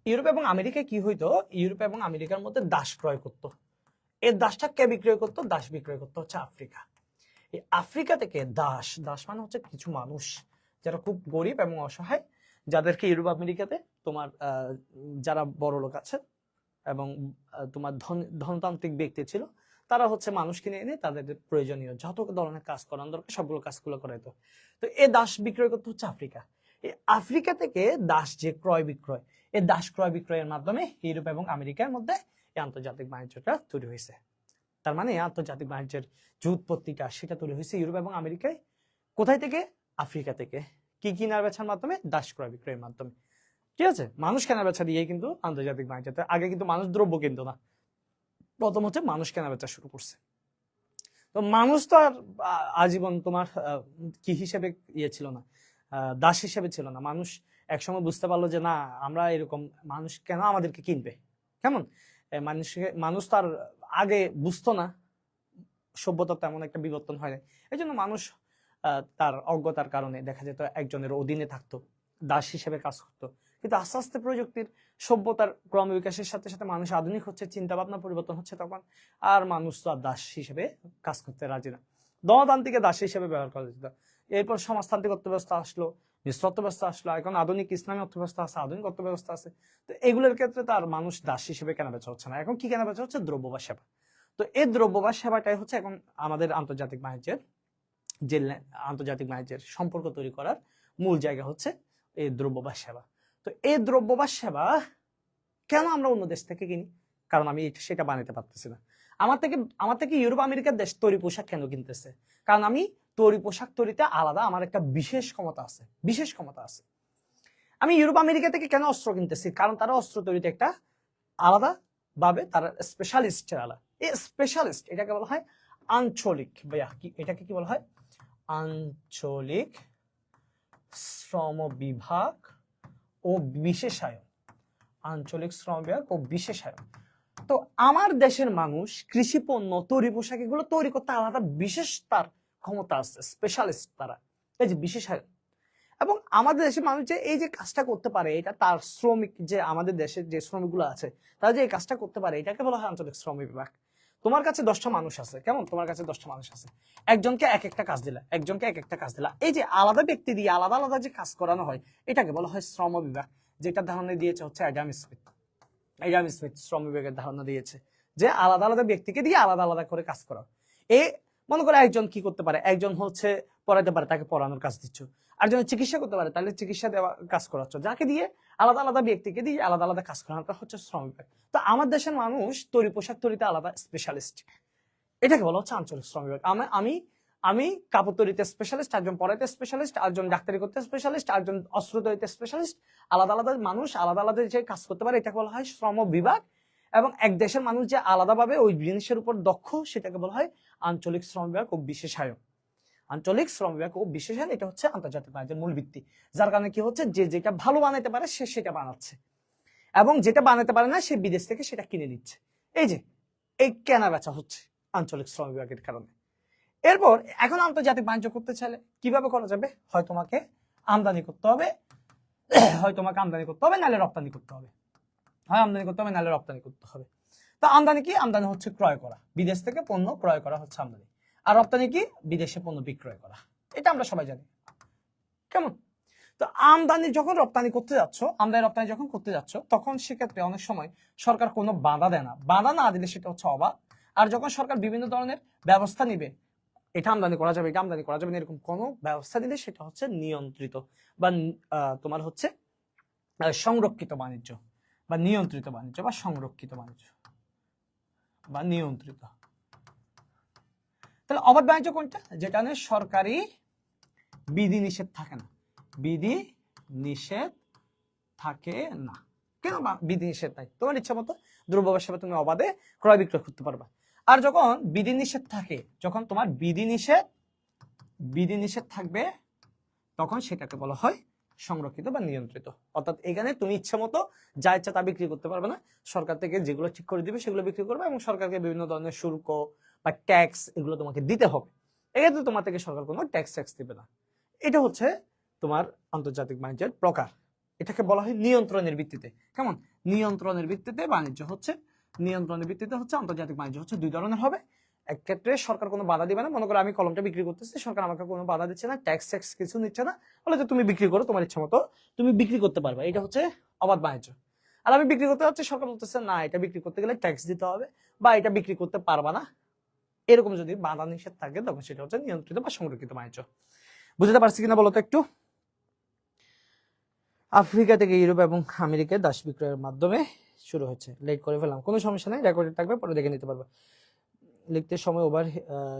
ইউরোপ এবং আমেরিকায় কি হইতো? ইউরোপ এবং আমেরিকার মধ্যে দাস ক্রয় করতো। এই দাসটা কে বিক্রয় করতো? দাস বিক্রয় করতো হচ্ছে আফ্রিকা। এই আফ্রিকা থেকে দাস মানে হচ্ছে কিছু মানুষ যারা খুব গরিব এবং অসহায়, যাদেরকে ইউরোপ আমেরিকাতে তোমার যারা বড় লোক আছে এবং তোমার ধনতান্ত্রিক ব্যক্তি ছিল, তারা হচ্ছে মানুষ কিনে এনে তাদের প্রয়োজনীয় যত ধরনের কাজ করানো দরকার সবগুলো কাজগুলো করাইতো। তো এই দাস বিক্রয় করতে হচ্ছে আফ্রিকা। এই আফ্রিকা থেকে দাস যে ক্রয় বিক্রয়, এই দাস ক্রয় বিক্রয়ের মাধ্যমে ইউরোপ এবং আমেরিকার মধ্যে এই আন্তর্জাতিক বাণিজ্যটা তৈরি হয়েছে। তার মানে আন্তর্জাতিক বাণিজ্যের যে উৎপত্তিটা সেটা তৈরি হয়েছে ইউরোপ এবং আমেরিকায়। কোথায় থেকে? আফ্রিকা থেকে। কি কেনার বেচার মাধ্যমে? দাস ক্রয় বিক্রয়ের মাধ্যমে। ঠিক আছে, মানুষ কেনা বেচা দিয়ে কিন্তু আন্তর্জাতিক বাণিজ্য। আগে কিন্তু মানুষ দ্রব্য কিনতো না, প্রথম হচ্ছে মানুষ কেনা বেচা শুরু করছে। তো মানুষ তো আর আজীবন তোমার কি হিসেবে ছিল না, দাস হিসেবে ছিল না। মানুষ একসময় বুঝতে পারলো যে না, আমরা এরকম, মানুষ কেন আমাদেরকে কিনবে? কেমন? মানুষ তো আর আগে বুঝতো না, সভ্যতা তেমন একটা বিবর্তন হয় না। এই জন্য মানুষ তার অজ্ঞতার কারণে দেখা যেত একজনের অধীনে থাকতো, দাস হিসেবে কাজ করতো। কিন্তু আস্তে আস্তে প্রযুক্তির সভ্যতার ক্রমবিকাশের সাথে সাথে মানুষ আধুনিক হচ্ছে, চিন্তা ভাবনা পরিবর্তন হচ্ছে, তখন আর মানুষ তো আর দাস হিসেবে কাজ করতে রাজি না, গণতান্ত্রিক দাস হিসেবে ব্যবহার করা যেত। এরপর সমাজতান্ত্রিক অর্থব্যবস্থা আসলো, মিশ্র অর্থব্যবস্থা আসলো, এখন আধুনিক ইসলামী অর্থব্যবস্থা আছে, আধুনিক অর্থব্যবস্থা আছে। তো এগুলোর ক্ষেত্রে তার মানুষ দাস হিসেবে কেনা বেচা হচ্ছে না, এখন কি কেনা বেচা হচ্ছে? দ্রব্য বা সেবা। তো এই দ্রব্য বা সেবাটাই হচ্ছে এখন আমাদের আন্তর্জাতিক বাণিজ্যের সম্পর্ক তৈরি করার মূল জায়গা হচ্ছে এই দ্রব্য বা সেবা। তো এই দ্রব্য বা সেবা কেন আমরা অন্য দেশ থেকে কিনি? কারণ আমি সেটা বানাতে পারতেছি না। আমার থেকে ইউরোপ আমেরিকার দেশ তৈরি পোশাক কেন কিনতেছে? কারণ আমি তৈরি পোশাক তৈরিতে আলাদা, আমার একটা বিশেষ ক্ষমতা আছে। আমি ইউরোপ আমেরিকা থেকে কেন অস্ত্র কিনতেছি? কারণ তারা অস্ত্র তৈরিতে একটা আলাদা ভাবে তারা স্পেশালিস্ট। এই স্পেশালিস্ট এটাকে বলা হয় আঞ্চলিক, এটাকে কি বলা হয়? আঞ্চলিক শ্রম বিভাগ ও বিশেষায়ন। আঞ্চলিক শ্রম বিভাগ ও বিশেষায়ন। তো আমার দেশের মানুষ কৃষি পণ্য, তৈরি পোশাক এগুলো তৈরি করতে আলাদা বিশেষ তার ক্ষমতা আছে, স্পেশালিস্ট তারা, এই যে বিশেষায়ন। এবং আমাদের দেশের মানুষ যে এই যে কাজটা করতে পারে, এটা তার শ্রমিক, যে আমাদের দেশের যে শ্রমিকগুলো আছে তারা যে এই কাজটা করতে পারে, এটাকে বলা হয় আঞ্চলিক শ্রম বিভাগ। তোমার কাছে 10টা মানুষ আছে, কেমন? তোমার কাছে 10টা মানুষ আছে, একজনকে এক একটা কাজ দিলা, এই যে আলাদা ব্যক্তি দিয়ে আলাদা আলাদা যে কাজ করানো হয়, এটাকে বলা হয় শ্রম বিভাগ। যেটা ধারণা দিয়েছে হচ্ছে অ্যাডাম স্মিথ শ্রম বিভাগের ধারণা দিয়েছে যে আলাদা আলাদা ব্যক্তিকে দিয়ে আলাদা আলাদা করে কাজ করা। মনে করে একজন কি করতে পারে? একজন হচ্ছে পড়াতে পারে, তাকে পড়ানোর কাজ দিচ্ছ। একজন চিকিৎসা করতে পারে, তাহলে চিকিৎসা দেওয়া কাজ করাচ্ছ। যাকে দিয়ে আলাদা আলাদা ব্যক্তিকে দিয়ে আলাদা আলাদা কাজ করানোটা হচ্ছে শ্রম বিভাগ। তো আমার দেশের মানুষ তৈরি পোশাক তৈরিতে আলাদা স্পেশালিস্ট, এটাকে বলা হচ্ছে আঞ্চলিক শ্রম বিভাগ। আমি কাপড় তৈরিতে স্পেশালিস্ট, একজন পড়াইতে স্পেশালিস্ট, একজন ডাক্তারি করতে স্পেশালিস্ট, একজন অস্ত্র তৈরিতে স্পেশালিস্ট। আলাদা আলাদা মানুষ আলাদা আলাদা যে কাজ করতে পারে, এটাকে বলা হয় শ্রম বিভাগ। এবং এক দেশের মানুষ যে আলাদাভাবে ওই জিনিসের উপর দক্ষ, সেটাকে বলা হয় আঞ্চলিক শ্রম বিভাগ ও বিশেষায়ন। আঞ্চলিক শ্রম বিভাগ ও বিশেষায়ন, এটা হচ্ছে আন্তর্জাতিক বাণিজ্যের মূল ভিত্তি। যার কারণে কি হচ্ছে, যে যেটা ভালো বানাইতে পারে সে সেটা বানাচ্ছে, এবং যেটা বানাতে পারে না সে বিদেশ থেকে সেটা কিনে নিচ্ছে। এই কেনা বেচা হচ্ছে আঞ্চলিক শ্রম বিভাগের কারণে। এরপর এখন আন্তর্জাতিক বাণিজ্য করতে চাইলে কিভাবে করা যাবে? হয় তোমাকে আমদানি করতে হবে, নাহলে রপ্তানি করতে হবে। তো আমদানি কি? আমদানি হচ্ছে ক্রয় করা, বিদেশ থেকে পণ্য ক্রয় করা হচ্ছে আমদানি। আর রপ্তানি কি? বিদেশে পণ্য বিক্রয় করা। এটা আমরা সবাই জানি, কেমন? তো আমদানি রপ্তানি যখন করতে যাচ্ছ, তখন সেক্ষেত্রে অনেক সময় সরকার কোনো বাধা দেয় না। বাধা না দিলে সেটা হচ্ছে অবাধ। আর যখন সরকার বিভিন্ন ধরনের ব্যবস্থা নিবে, এটা আমদানি করা যাবে, এটা আমদানি করা যাবে না, এরকম কোনো ব্যবস্থা দিলে সেটা হচ্ছে নিয়ন্ত্রিত বা তোমার হচ্ছে সংরক্ষিত বাণিজ্য বা নিয়ন্ত্রিত বাণিজ্য বা সংরক্ষিত বাণিজ্য বা নিয়ন্ত্রিত। তাহলে অবাধ বাণিজ্য কোনটা? যেটা নিয়ে সরকারি বিধি নিষেধ থাকে না। বিধি নিষেধ থাকে না। কেন বিধি নিষেধ নাই? তোমার ইচ্ছা মতো দ্রব্য বা সেবা তুমি অবাধে ক্রয় বিক্রয় করতে পারবা। আর যখন বিধিনিষেধ থাকে, যখন তোমার বিধিনিষেধ থাকবে, তখন সেটাকে বলা হয় সংরক্ষিত বা নিয়ন্ত্রিত। অর্থাৎ এখানে তুমি ইচ্ছা মতো যা ইচ্ছা তা বিক্রি করতে পারবে না, সরকার থেকে যেগুলো ঠিক করে দিবে সেগুলো বিক্রি করবে, এবং সরকারকে বিভিন্ন ধরনের শুল্ক বা ট্যাক্স এগুলো তোমাকে দিতে হবে। এক্ষেত্রে তোমার থেকে সরকার কোনো ট্যাক্স দিবে না। এটা হচ্ছে তোমার আন্তর্জাতিক বাণিজ্যের প্রকার। এটাকে বলা হয় নিয়ন্ত্রণের ভিত্তিতে। কেমন? নিয়ন্ত্রণের ভিত্তিতে বাণিজ্য হচ্ছে, নিয়ন্ত্রণের ভিত্তিতে হচ্ছে আন্তর্জাতিক বাণিজ্য হচ্ছে দুই ধরনের হবে। এক ক্ষেত্রে সরকার কোনো বাধা দিবে না, মনে করো আমি কলমটা বিক্রি করতেছি, সরকার আমাকে কোনো বাধা দিচ্ছে না, ট্যাক্স কিছু নিচ্ছে না, বলে যে তুমি বিক্রি করো, তোমার ইচ্ছা মতো তুমি বিক্রি করতে পারবে, এটা হচ্ছে অবাধ বাণিজ্য। আর আমি বিক্রি করতে যাচ্ছি, সরকার বলতেছে না এটা বিক্রি করতে গেলে ট্যাক্স দিতে হবে, বা এটা বিক্রি করতে পারবা না, এরকম যদি বাধা নিষেধ থাকে তখন সেটা হচ্ছে নিয়ন্ত্রিত বা সংরক্ষিত বাণিজ্য। বুঝতে পারছি কিনা বলতো একটু? আফ্রিকা থেকে ইউরোপ এবং আমেরিকায় দাস বিক্রয়ের মাধ্যমে শুরু হচ্ছে। লেট করে ফেললাম, কোনো সমস্যা নেই, রেকর্ডেড থাকবে, পরে দেখে নিতে পারবে। লিখতে সময় ওভার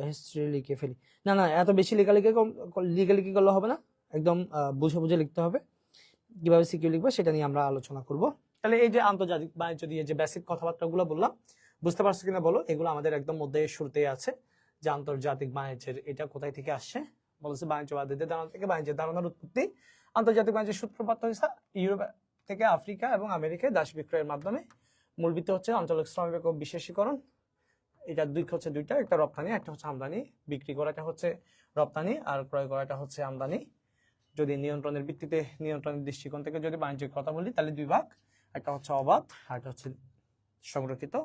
হিস্ট্রি লিখে ফেলি। না না, এত বেশি লেখালেখি করলে হবে না, একদম বুঝে বুঝে লিখতে হবে। কিভাবে সিকিউ লিখবো সেটা নিয়ে আমরা আলোচনা করব। তাহলে এই যে আন্তর্জাতিক বাণিজ্য দিয়ে যে বেসিক কথাবার্তাগুলো বললাম, বুঝতে পারছো কিনা বলো? এগুলো আমাদের একদম মধ্যে শুরুতেই আছে যে আন্তর্জাতিক বাণিজ্যের এটা কোথায় থেকে আসছে। বলছে বাণিজ্যবাদীদের ধারণা থেকে বাণিজ্যের ধারণার উৎপত্তি। আন্তর্জাতিক বাণিজ্যের সূত্রপাত হয়েছে ইউরোপ থেকে আফ্রিকা এবং আমেরিকায় দাস বিক্রয়ের মাধ্যমে। মূল ভিত্তি হচ্ছে আঞ্চলিক শ্রমিক ও বিশেষীকরণ। এটা হচ্ছে দুইটা, একটা রপ্তানি, একটা হচ্ছে আমদানি। বিক্রি করাটা হচ্ছে রপ্তানি আর ক্রয় করাটা হচ্ছে আমদানি। যদি নিয়ন্ত্রণের ভিত্তিতে, নিয়ন্ত্রণের দৃষ্টিকোণ থেকে যদি বাণিজ্যের কথা বলি, তাহলে দুই ভাগ, একটা হচ্ছে অবাধ আর একটা হচ্ছে সংরক্ষিত।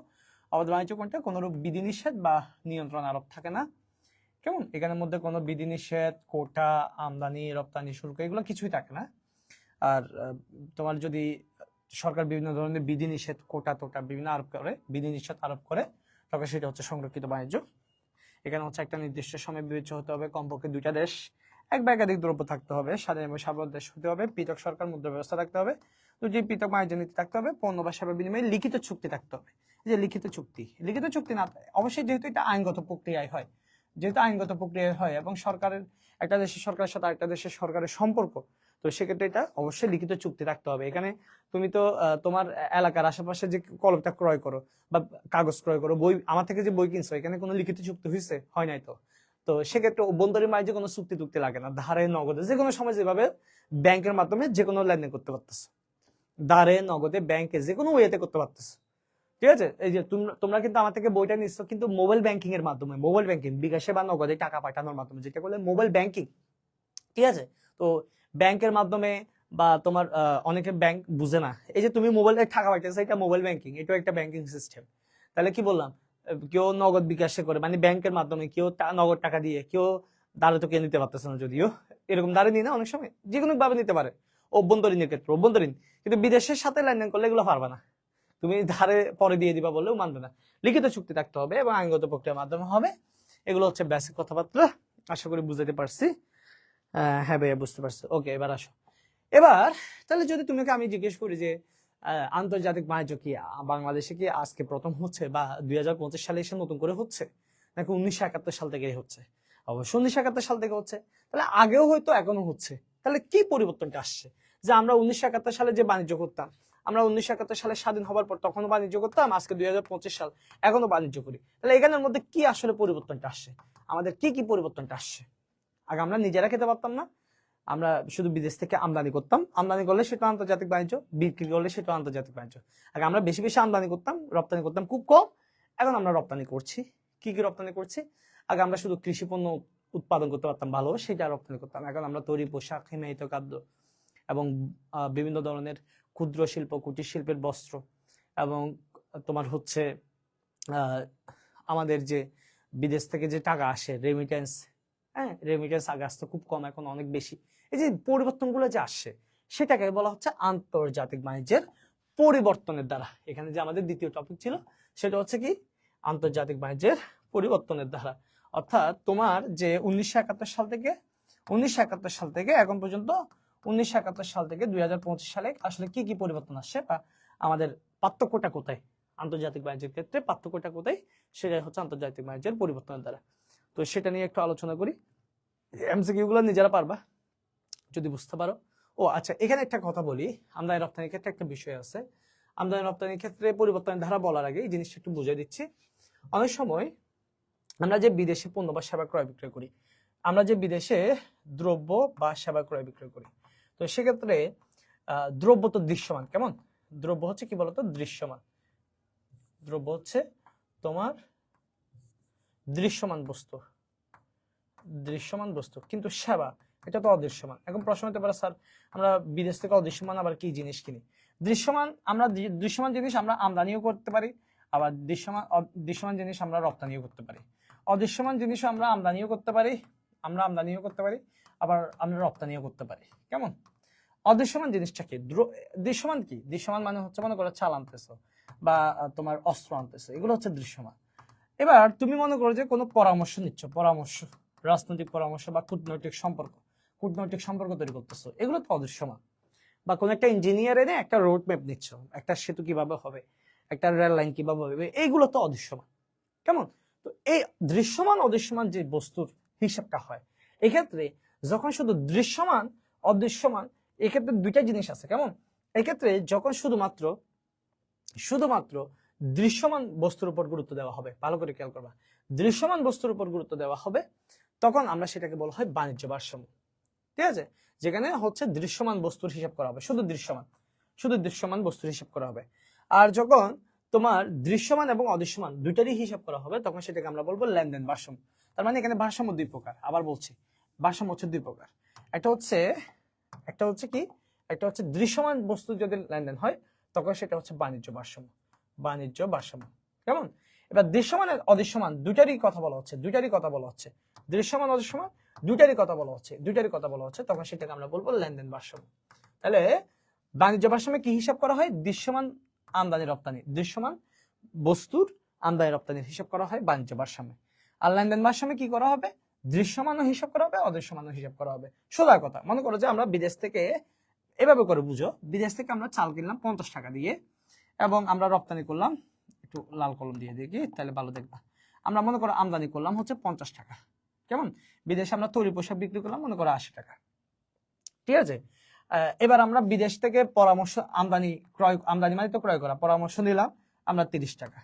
অবাধ বাণিজ্য কোনটা? কোনোরূপ বিধিনিষেধ বা নিয়ন্ত্রণ আরোপ থাকে না। কেমন? এখানের মধ্যে কোনো বিধিনিষেধ, কোটা, আমদানি, রপ্তানি, শুল্ক এগুলো কিছুই থাকে না। আর তোমার যদি সরকার বিভিন্ন ধরনের বিধিনিষেধ, কোটা টোটা বিভিন্ন আরোপ করে, বিধিনিষেধ আরোপ করে, তবে সেটা হচ্ছে সংরক্ষিত বাণিজ্য। এখানে হচ্ছে একটা নির্দিষ্ট সময় বিবেচ্য হতে হবে, কমপক্ষে দুইটা দেশ, এক বা একাধিক দ্রব্য থাকতে হবে, স্বাধীন এবং সার্বভৌম দেশ হতে হবে, পৃথক সরকার মুদ্রা ব্যবস্থা থাকতে হবে, দুটি পৃথক বাণিজ্য নীতি থাকতে হবে, পণ্য বা সেবা বিনিময়ে লিখিত চুক্তি থাকতে হবে। এই যে লিখিত চুক্তি না, অবশ্যই যেহেতু এটা আইনগত প্রক্রিয়ায় হয়, যেহেতু আইনগত প্রক্রিয়ায় হয় এবং সরকারের, একটা দেশের সরকারের সাথে আরেকটা দেশের সরকারের সম্পর্ক, তো সেক্ষেত্রে এটা অবশ্যই লিখিত চুক্তি রাখতে হবে। এখানে তুমি তো তোমার এলাকার আশেপাশে যে কলমটা ক্রয় করো বা কাগজ ক্রয় করো, বই আমার থেকে যে বই কিনছো, এখানে কোনো লিখিত চুক্তি হয়েছে? হয় নাই তো। তো সেক্ষেত্রে অভ্যন্তরীণ বাণিজ্যে কোনো চুক্তি লাগে না, ধারে নগদে যে কোনো সময় যেভাবে ব্যাংকের মাধ্যমে যে কোনো লেনদেন করতে পারতেছো, ধারে নগদে ব্যাংকে যে কোনো ওয়েতে করতে পারতেছো। ঠিক আছে? এই যে তোমরা কিন্তু আমার থেকে বইটা নিচ্ছ কিন্তু মোবাইল ব্যাংকিং এর মাধ্যমে, মোবাইল ব্যাংকিং, বিকাশে বা নগদে টাকা পাঠানোর মাধ্যমে, যেটা বলে মোবাইল ব্যাংকিং। ঠিক আছে? তো ব্যাংকের মাধ্যমে বা তোমার অনেকে ব্যাংক বুঝে না, এই যে তুমি মোবাইলে টাকা পাঠাচ্ছ, এটা মোবাইল ব্যাংকিং, এটাও একটা ব্যাংকিং সিস্টেম। তাহলে কি বললাম? কেউ নগদ বিকাশে করে, মানে ব্যাংকের মাধ্যমে, কেউ নগদ টাকা দিয়ে, কেউ দাঁড়ে তো কে নিতে পারতেছে না, যদিও এরকম দাঁড়ে নিয়ে না, অনেক সময় যে কোনো ভাবে নিতে পারে অভ্যন্তরীণের ক্ষেত্রে, অভ্যন্তরীণ। কিন্তু বিদেশের সাথে লেনদেন করলে এগুলো পারবে না, তুমি ধারে পরে দিয়ে দিবা বললেও মানবে না। লিখিত চুক্তি থাকতে হবে এবং আইনগত প্রক্রিয়ার মাধ্যমে হবে। এগুলো হচ্ছে বেসিক কথাবার্তা, আশা করি বুঝাতে পারছি। হ্যাঁ ভাইয়া, বুঝতে পারছি। ওকে, এবার আসো। এবার তাহলে যদি তোমাকে আমি জিজ্ঞেস করি যে আন্তর্জাতিক বাণিজ্য কি বাংলাদেশে কি আজকে প্রথম হচ্ছে, বা 2025 সালে এসে নতুন করে হচ্ছে, নাকি 1971 সাল থেকে হচ্ছে? অবশ্যই 1971 সাল থেকে হচ্ছে। তাহলে আগেও হয়তো এখনো হচ্ছে। তাহলে কি পরিবর্তনটা আসছে? যে আমরা 1971 সালে যে বাণিজ্য করতাম, আমরা 1971 সালে স্বাধীন হবার পর তখনও বাণিজ্য করতাম, আজকে 2025 সাল এখনো বাণিজ্য করি। তাহলে এখানের মধ্যে কি আসলে পরিবর্তনটা আসছে? আমাদের কি পরিবর্তনটা আসছে? আগে আমরা নিজেরা খেতে পারতাম না, আমরা শুধু বিদেশ থেকে আমদানি করতাম, আমদানি করলে সেটা আন্তর্জাতিক বাণিজ্য, বিক্রি করলে সেটা আন্তর্জাতিক বাণিজ্য। আগে আমরা বেশি আমদানি করতাম, রপ্তানি করতাম খুব কম, এখন আমরা রপ্তানি করছি। কি রপ্তানি করছি? আগে আমরা শুধু কৃষি পণ্য উৎপাদন করতে পারতাম ভালো, সেটা রপ্তানি করতাম। এখন আমরা তৈরি পোশাক, হিমায়িত খাদ্য এবং বিভিন্ন ধরনের ক্ষুদ্র শিল্প, কুটির শিল্পের বস্ত্র, এবং তোমার হচ্ছে আমাদের যে বিদেশ থেকে যে টাকা আসে, রেমিটেন্স, হ্যাঁ, রেমিটেন্স আগে আসতো খুব কম, এখন অনেক বেশি। এই যে পরিবর্তনগুলো যে আসছে, সেটাকে বলা হচ্ছে আন্তর্জাতিক বাণিজ্যের পরিবর্তনের দ্বারা। এখানে যে আমাদের দ্বিতীয় টপিক ছিল, সেটা হচ্ছে কি? আন্তর্জাতিক বাণিজ্যের পরিবর্তনের দ্বারা। অর্থাৎ তোমার যে 1971 সাল থেকে এখন পর্যন্ত, 1971 সাল থেকে 2025 সালে আসলে কি পরিবর্তন আসছে, বা আমাদের পার্থক্যটা কোথায়, আন্তর্জাতিক বাণিজ্যের ক্ষেত্রে পার্থক্যটা কোথায়, সেটাই হচ্ছে আন্তর্জাতিক বাণিজ্যের পরিবর্তনের দ্বারা। তো সেটা নিয়ে একটু আলোচনা করি। এমসিকিউ গুলো নিজেরা পারবা যদি বুঝতে পারো। ও আচ্ছা, এখানে একটা কথা বলি, আমদানি রপ্তানির ক্ষেত্রে একটা বিষয় আছে। আমদানি রপ্তানির ক্ষেত্রে পরিবর্তনের ধারা বলার আগে এই জিনিসটা একটু বুঝিয়ে দিচ্ছি। অনেক সময় আমরা যে বিদেশে পণ্য বা সেবা ক্রয় বিক্রয় করি, আমরা যে বিদেশে দ্রব্য বা সেবা ক্রয় বিক্রয় করি, তো সেক্ষেত্রে দ্রব্য তো দৃশ্যমান, কেমন? দ্রব্য হচ্ছে কি বলতো? দৃশ্যমান। দ্রব্য হচ্ছে তোমার দৃশ্যমান বস্তু, দৃশ্যমান বস্তু, কিন্তু সেবা এটা তো অদৃশ্যমান। এখন প্রশ্ন হতে পারে, স্যার আমরা বিদেশ থেকে অদৃশ্যমান আবার কি জিনিস কিনি? দৃশ্যমান, আমরা দৃশ্যমান জিনিস আমরা আমদানিও করতে পারি, আবার দৃশ্যমান জিনিস আমরা রপ্তানিও করতে পারি। অদৃশ্যমান জিনিস আমরা আমদানিও করতে পারি, আবার আমরা রপ্তানিও করতে পারি, কেমন? অদৃশ্যমান জিনিসটা কি? দৃশ্যমান কি? দৃশ্যমান মানে হচ্ছে, মনে করো চাল আনতেছো বা তোমার অস্ত্র আনতেছো, এগুলো হচ্ছে দৃশ্যমান। এবার তুমি মনে করো যে কোনো পরামর্শ নিচ্ছ, পরামর্শ, রাজনৈতিক পরামর্শ বা কূটনৈতিক সম্পর্ক তৈরি করতেছো, এগুলো তো অদৃশ্যমান। বা কোনো একটা ইঞ্জিনিয়ার এনে একটা রোড ম্যাপ নিচ্ছ, একটা সেতু কিভাবে হবে, একটা রেল লাইন কিভাবে হবে, এইগুলো তো অদৃশ্যমান, কেমন? তো এই দৃশ্যমান অদৃশ্যমান যে বস্তুর হিসাবটা হয়, এক্ষেত্রে যখন শুধু দৃশ্যমান অদৃশ্যমান, এক্ষেত্রে দুইটা জিনিস আছে, কেমন? এক্ষেত্রে যখন শুধুমাত্র দৃশ্যমান বস্তুর উপর গুরুত্ব দেওয়া হবে, ভালো করে খেয়াল করবা, দৃশ্যমান বস্তুর উপর গুরুত্ব দেওয়া হবে, তখন আমরা সেটাকে বলা হয় বাণিজ্য ভারসাম্য। ঠিক আছে? যেখানে হচ্ছে দৃশ্যমান বস্তুর হিসাব করা হবে, শুধু দৃশ্যমান বস্তুর হিসাব করা হবে। আর যখন তোমার দৃশ্যমান এবং অদৃশ্যমান দুইটারই হিসাব করা হবে, তখন সেটাকে আমরা বলবো লেনদেন ভারসাম্য। তার মানে এখানে ভারসাম্য দুই প্রকার, আবার বলছি ভারসাম্য হচ্ছে দুই প্রকার। একটা হচ্ছে কি, একটা হচ্ছে দৃশ্যমান বস্তু যদি লেনদেন হয়, তখন সেটা হচ্ছে বাণিজ্য ভারসাম্য, কেমন? এবার দৃশ্যমান অদৃশ্যমান দুইটারই কথা বলা হচ্ছে, দৃশ্যমান অদৃশ্যমান দুইটারই কথা বলা হচ্ছে, তখন সেটাকে আমরা বলবো লেনদেন ভারসাম্য। তাহলে বাণিজ্য ভারসাম্যে কি হিসাব করা হয়? দৃশ্যমান আমদানি রপ্তানি, দৃশ্যমান বস্তুর আমদানি রপ্তানির হিসাব করা হয় বাণিজ্য ভারসাম্যে। আর লেনদেন ভারসাম্যে কি করা হবে? দৃশ্যমানও হিসাব করা হবে, অদৃশ্যমানও হিসাব করা হবে। সোজা কথা, মনে করো যে আমরা বিদেশ থেকে, এভাবে করে বুঝো, বিদেশ থেকে আমরা চাল কিনলাম 50 টাকা দিয়ে, এবং আমরা রপ্তানি করলাম, একটু লাল কলম দিয়ে দেখি তাহলে ভালো দেখবা, আমরা মনে করো আমদানি করলাম হচ্ছে 50 টাকা, কেমন? বিদেশে আমরা তৈরি পোশাক বিক্রি করলাম মনে করো 80 টাকা, ঠিক আছে? এবার আমরা বিদেশ থেকে পরামর্শ আমদানি মানে তো ক্রয় করা, পরামর্শ নিলাম আমরা 30 টাকা,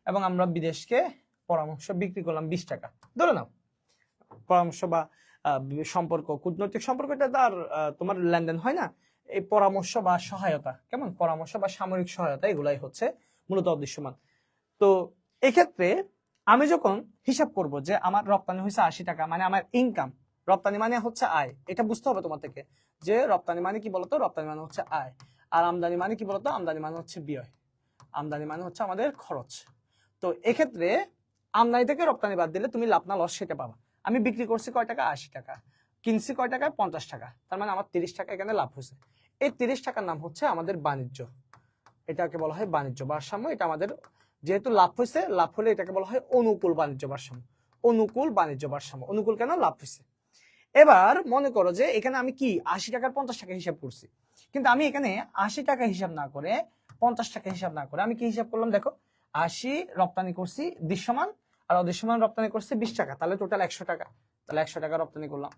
এবং আমরা বিদেশকে পরামর্শ বিক্রি করলাম 20 টাকা, ধরে নাও। পরামর্শ বা কূটনৈতিক সম্পর্ক, এটা তার তোমার লেনদেন হয় না, এই পরামর্শ বা সহায়তা, কেমন? পরামর্শ বা সামরিক সহায়তা, এগুলাই হচ্ছে মূলত অদৃশ্যমান। তো এক্ষেত্রে আমি যখন হিসাব করব যে আমার রপ্তানি হয়েছে 80 টাকা, মানে আমার ইনকাম, রপ্তানি মানে হচ্ছে আয়, এটা বুঝতে হবে তোমার থেকে, যে রপ্তানি মানে কি বলতো? রপ্তানি মানে হচ্ছে আয়। আর আমদানি মানে কি বলতো? আমদানি মানে হচ্ছে ব্যয়, আমদানি মানে হচ্ছে আমাদের খরচ। তো এক্ষেত্রে আমদানি থেকে রপ্তানি বাদ দিলে তুমি লাভ না লস সেটা পাবা। আমি বিক্রি করছি কয় টাকা? 80 টাকা। কিনছি কয় টাকায়? 50 টাকা। তার মানে আমার 30 টাকা এখানে লাভ হয়েছে। এই 30 টাকার নাম হচ্ছে আমাদের বাণিজ্য, এটাকে বলা হয় বাণিজ্য ভারসাম্য। এটা আমাদের যেহেতু লাভ হয়েছে, লাভ হলে এটাকে বলা হয় অনুকূল বাণিজ্য ভারসাম্য। অনুকূল বাণিজ্য ভারসাম্য, অনুকূল কেন? লাভ হয়েছে। এবার মনে করো যে এখানে আমি কি 80 টাকার 50 টাকা হিসাব করছি, কিন্তু আমি এখানে 80 টাকা হিসাব না করে, 50 টাকা হিসাব না করে আমি কি হিসাব করলাম? দেখো, 80 রপ্তানি করছি দৃশ্যমান, আর অদৃশ্যমান রপ্তানি করছি 20 টাকা, তাহলে টোটাল 100 টাকা। তাহলে 100 টাকা রপ্তানি করলাম,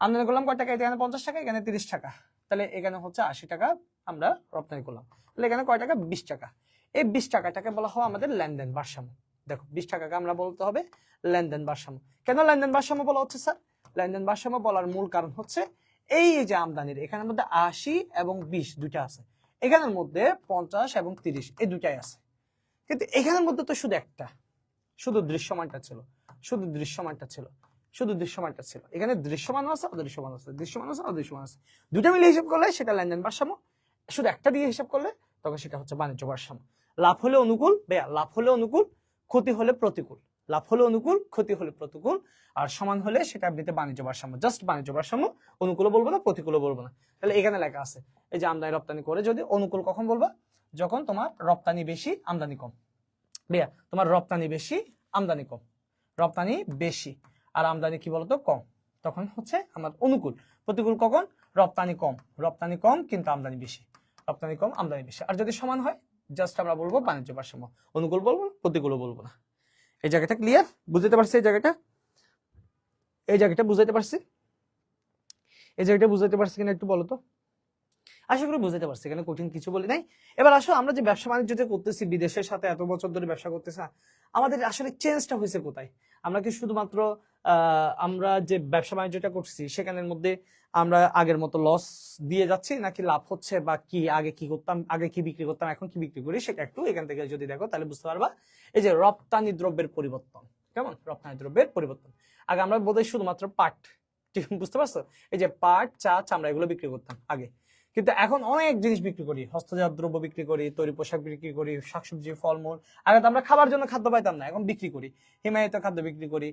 আমদানি করলাম কয় টাকা? এখানে 50 টাকা, এখানে 30 টাকা, তাহলে এখানে হচ্ছে 80 টাকা আমরা রপ্তানি করলাম, তাহলে এখানে কয় টাকা? 20 টাকা। এই 20 টাকাটাকে বলা হয় আমাদের লেনদেন ভারসাম্য। দেখো, 20 টাকাকে আমরা বলতে হবে লেনদেন ভারসাম্য। কেন লেনদেন ভারসাম্য বলা হচ্ছে স্যার? লেনদেন ভারসাম্য বলার মূল কারণ হচ্ছে এই যে আমদানির, এখানের মধ্যে 80 এবং 20 দুইটা আছে, এখানের মধ্যে 50 এবং 30 এই দুইটাই আছে, কিন্তু এখানের মধ্যে তো শুধু দৃশ্যমানটা ছিল, এখানে দৃশ্যমান আছে, অদৃশ্যমান আছে, দুইটা মিলে হিসাব করলে সেটা লেনদেন ভারসাম্য, শুধু একটা দিয়ে হিসাব করলে তখন সেটা হচ্ছে বাণিজ্য ভারসাম্য। লাভ হলে অনুকূল, লাভ হলে অনুকূল, ক্ষতি হলে প্রতিকূল, লাভ হলে অনুকূল, ক্ষতি হলে প্রতিকূল, আর সমান হলে সেটা এমনিতে বাণিজ্য ভারসাম্য, জাস্ট বাণিজ্য ভারসাম্য, অনুকূল বলবো না, প্রতিকূল বলবো না। তাহলে এখানে লেখা আছে, এই যে আমদানি রপ্তানি করে যদি অনুকূল কখন বলবা? যখন তোমার রপ্তানি বেশি আমদানি কম। তোমার রপ্তানি বেশি আমদানি কম, রপ্তানি বেশি আর আমদানি কি বলতো? কম, তখন হচ্ছে আমার অনুকূল। প্রতিকূল কখন? রপ্তানি কম কিন্তু আমদানি বেশি, রপ্তানি কম আমদানি বেশি। আর যদি সমান হয়, জাস্ট আমরা বলবো বাণিজ্য ভারসাম্য, অনুকূল বলবো না, প্রতিকূল বলবো না। এই জায়গাটা ক্লিয়ার? বুঝতে পারছি? এই জায়গাটা বুঝাইতে পারছি কিনা একটু বলো তো। আশা করি বুঝতে পারছি, এখানে কঠিন কিছু বলি নাই। এবার আসো আমরা যে ব্যবসা বাণিজ্য যে করতেছি, বিদেশের সাথে এত বছর ধরে ব্যবসা করতেছি না, আমাদের আসলে চেঞ্জটা হয়েছে কোথায়? আমরা কি শুধুমাত্র আমরা যে ব্যবসা বাণিজ্যটা করছি সেখানের মধ্যে আমরা আগের মতো লস দিয়ে যাচ্ছি, নাকি লাভ হচ্ছে, বা কি আগে কি করতাম, আগে কি বিক্রি করতাম, এখন কি বিক্রি করি, সেটা একটু এখান থেকে যদি দেখো তাহলে বুঝতে পারবা। এই যে রপ্তানি দ্রব্যের পরিবর্তন, কেমন রপ্তানি দ্রব্যের পরিবর্তন। আগে আমরা বোধহয় শুধুমাত্র পাট, ঠিক বুঝতে পারছো, এই যে পাট, চা, চামড়া এগুলো বিক্রি করতাম আগে, কিন্তু এখন অনেক জিনিস বিক্রি করি, হস্তজাত দ্রব্য বিক্রি করি, তৈরি পোশাক বিক্রি করি, শাকসবজি, ফলমূল। আগে তো আমরা খাবার জন্য খাদ্য পাইতাম না, এখন বিক্রি করি, হিমায়িত খাদ্য বিক্রি করি,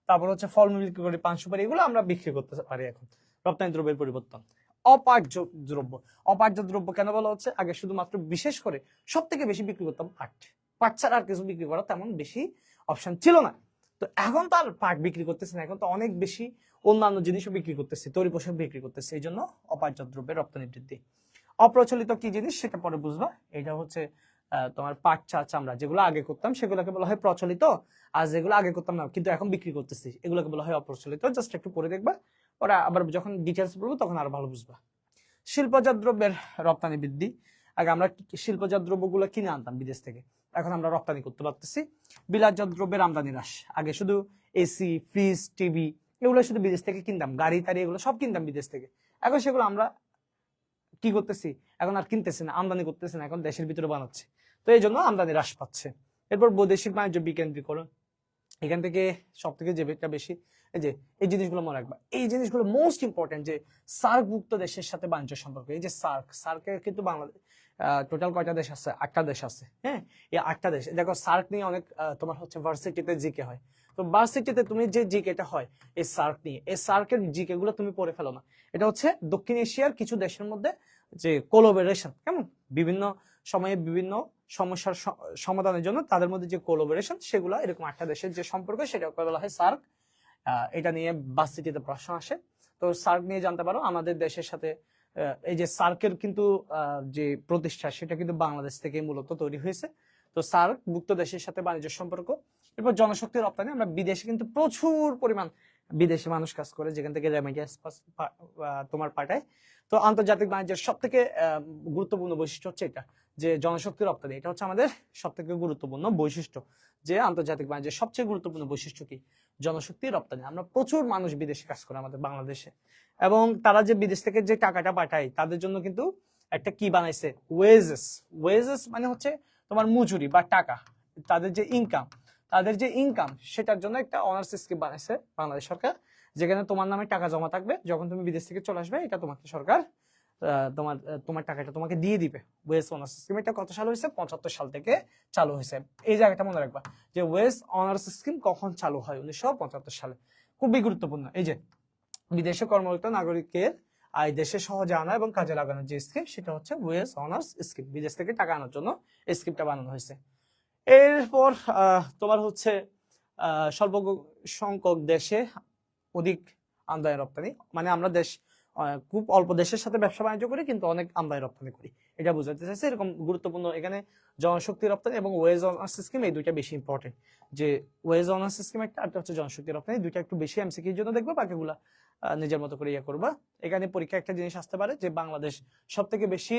তারপর হচ্ছে ফলমূল বিক্রি করি, পান সুপারি, এগুলো আমরা বিক্রি করতে পারি এখন। রপ্তানি দ্রব্যের পরিবর্তন। অপার্য দ্রব্য, অপার্য দ্রব্য কেন বলা হচ্ছে? আগে শুধুমাত্র বিশেষ করে সব থেকে বেশি বিক্রি করতাম পাট, পাট ছাড়া আর কিছু বিক্রি করা তেমন বেশি অপশন ছিল না। তো এখন তো আর পাট বিক্রি করতেছে না, এখন তো অনেক বেশি অন্যান্য জিনিসও বিক্রি করতেছে, তৈরি পোশাক বিক্রি করতেছে, এই জন্য অপার্য দ্রব্যের রপ্তানি বৃদ্ধি। অপ্রচলিত কি জিনিস সেটা পরে বুঝবা। এটা হচ্ছে তোমার পাট, চা, চামড়া, যেগুলো আগে করতাম সেগুলোকে বলা হয় প্রচলিত, আর যেগুলো আগে করতাম না কিন্তু এখন বিক্রি করতেছি এগুলোকে বলা হয় অপ্রচলিত। জাস্ট একটু পরে দেখবা, ওরা আবার যখন ডিটেলস বলবো তখন আরো ভালো বুঝবা। শিল্পজাত দ্রব্যের রপ্তানি বৃদ্ধি। আগে আমরা শিল্পজাত দ্রব্যগুলো কিনে আনতাম বিদেশ থেকে, এখন আমরা রপ্তানি করতে পারতেছি। বিলাসজাত দ্রব্যের আমদানি হ্রাস। আগে শুধু এসি, ফ্রিজ, টিভি এগুলো শুধু বিদেশ থেকে কিনতাম, গাড়ি টাড়ি এগুলো সব কিনতাম বিদেশ থেকে, এখন সেগুলো আমরা কি করতেছি? এখন আর কিনতেছি না, আমদানি করতেছি না, এখন দেশের ভিতরে বানাচ্ছে, তো এই জন্য আমদানি হ্রাস পাচ্ছে। এরপর বৈদেশিক বাণিজ্য বিকেন্দ্রীকরণ। এখান থেকে সব থেকে যেটা বেশি, এই যে এই জিনিসগুলো মনে রাখবা, এই জিনিসগুলো মোস্ট ইম্পর্টেন্ট, যে সার্কভুক্ত দেশের সাথে বাণিজ্য সম্পর্ক। এই যে সার্কের কিন্তু বাংলাদেশ টোটাল কয়টা দেশ আছে? 8টা দেশ আছে। হ্যাঁ, এই 8টা দেশ, দেখো সার্ক নিয়ে অনেক তোমার হচ্ছে ভার্সিটিতে জিকে হয়, তো ভার্সিটিতে তুমি যে জিকেটা হয় এই সার্ক নিয়ে, এই সার্কের জিকে গুলো তুমি পড়ে ফেলো না। এটা হচ্ছে দক্ষিণ এশিয়ার কিছু দেশের মধ্যে যে কোলাবোরেশন, কেমন বিভিন্ন সময়ে বিভিন্ন সমস্যার সমাধানের জন্য তাদের মধ্যে যে কোলাবোরেশন, সেগুলো এরকম 8টা দেশের যে সম্পর্ক সেটা বলা হয় সার্ক। এটা নিয়ে ভার্সিটিতে প্রশ্ন আসে, তো সার্ক নিয়ে জানতে পারো। আমাদের দেশের সাথে এই যে সার্কের কিন্তু যে প্রতিষ্ঠা সেটা কিন্তু বাংলাদেশ থেকে মূলত তৈরি হয়েছে। তো সার্ক ভুক্ত দেশের সাথে বাণিজ্য সম্পর্ক। এরপর জনশক্তি রপ্তানি। আমরা বিদেশে কিন্তু প্রচুর পরিমাণ বিদেশি মানুষ কাজ করে, যেখান থেকে রেমিটেন্স তোমার পাঠায়। তো আন্তর্জাতিক বাণিজ্যের সব থেকে গুরুত্বপূর্ণ বৈশিষ্ট্য হচ্ছে এটা, যে জনশক্তি রপ্তানি। এটা হচ্ছে আমাদের সব থেকে গুরুত্বপূর্ণ বৈশিষ্ট্য, যে আন্তর্জাতিক বাণিজ্যের সবচেয়ে গুরুত্বপূর্ণ বৈশিষ্ট্য কি? জনশক্তি রপ্তানি। আমরা প্রচুর মানুষ বিদেশে কাজ করে আমাদের বাংলাদেশে, এবং তারা যে বিদেশ থেকে যে টাকাটা পাঠায় তাদের জন্য কিন্তু একটা কি বানাইছে? ওয়েজেস। ওয়েজেস মানে হচ্ছে তোমার মজুরি বা টাকা, তাদের যে ইনকাম, তাদের যে ইনকাম সেটার জন্য একটা অনার্স স্কিম বানাইছে বাংলাদেশ সরকার, যেখানে তোমার নামে টাকা জমা থাকবে, যখন তুমি বিদেশ থেকে চলে আসবে এটা তোমাকে সরকার তোমার তোমার টাকাটা তোমাকে দিয়ে দিবে। ওয়েজ অনার্স স্কিম, এটা কত সাল হয়েছে? 75 সাল থেকে চালু হয়েছে। এই জায়গাটা মনে রাখবা যে ওয়েজ অনার্স স্কিম কখন চালু হয়? 1975 সালে। খুবই গুরুত্বপূর্ণ। এই যে বিদেশে কর্মরত নাগরিকের আয় দেশে সহজে আনা এবং কাজে লাগানোর যে স্কিম, সেটা হচ্ছে ওয়েজ অনার্স স্কিম। বিদেশ থেকে টাকা আনার জন্য এই স্কিমটা বানানো হয়েছে। এরপর তোমার হচ্ছে স্বল্প সংখ্যক দেশে অধিক আমদানি রপ্তানি। মানে আমরা দেশ খুব অল্প দেশের সাথে ব্যবসা বাণিজ্য করি কিন্তু অনেক আমদানি রপ্তানি করি, এটা বোঝাতে চাইছে। এরকম গুরুত্বপূর্ণ এখানে জনশক্তি রপ্তানি এবং ওয়েজ অনার্স স্কিম, এই দুইটা বেশি ইম্পর্টেন্ট। যে ওয়েজ অনার্স স্কিম একটা, আর হচ্ছে জনশক্তি রপ্তানি, দুইটা একটু বেশি এমসিকিউর জন্য দেখবে, বাকিগুলা নিজের মতো করে ইয়ে করবা। এখানে পরীক্ষা একটা জিনিস আসতে পারে যে বাংলাদেশ সব থেকে বেশি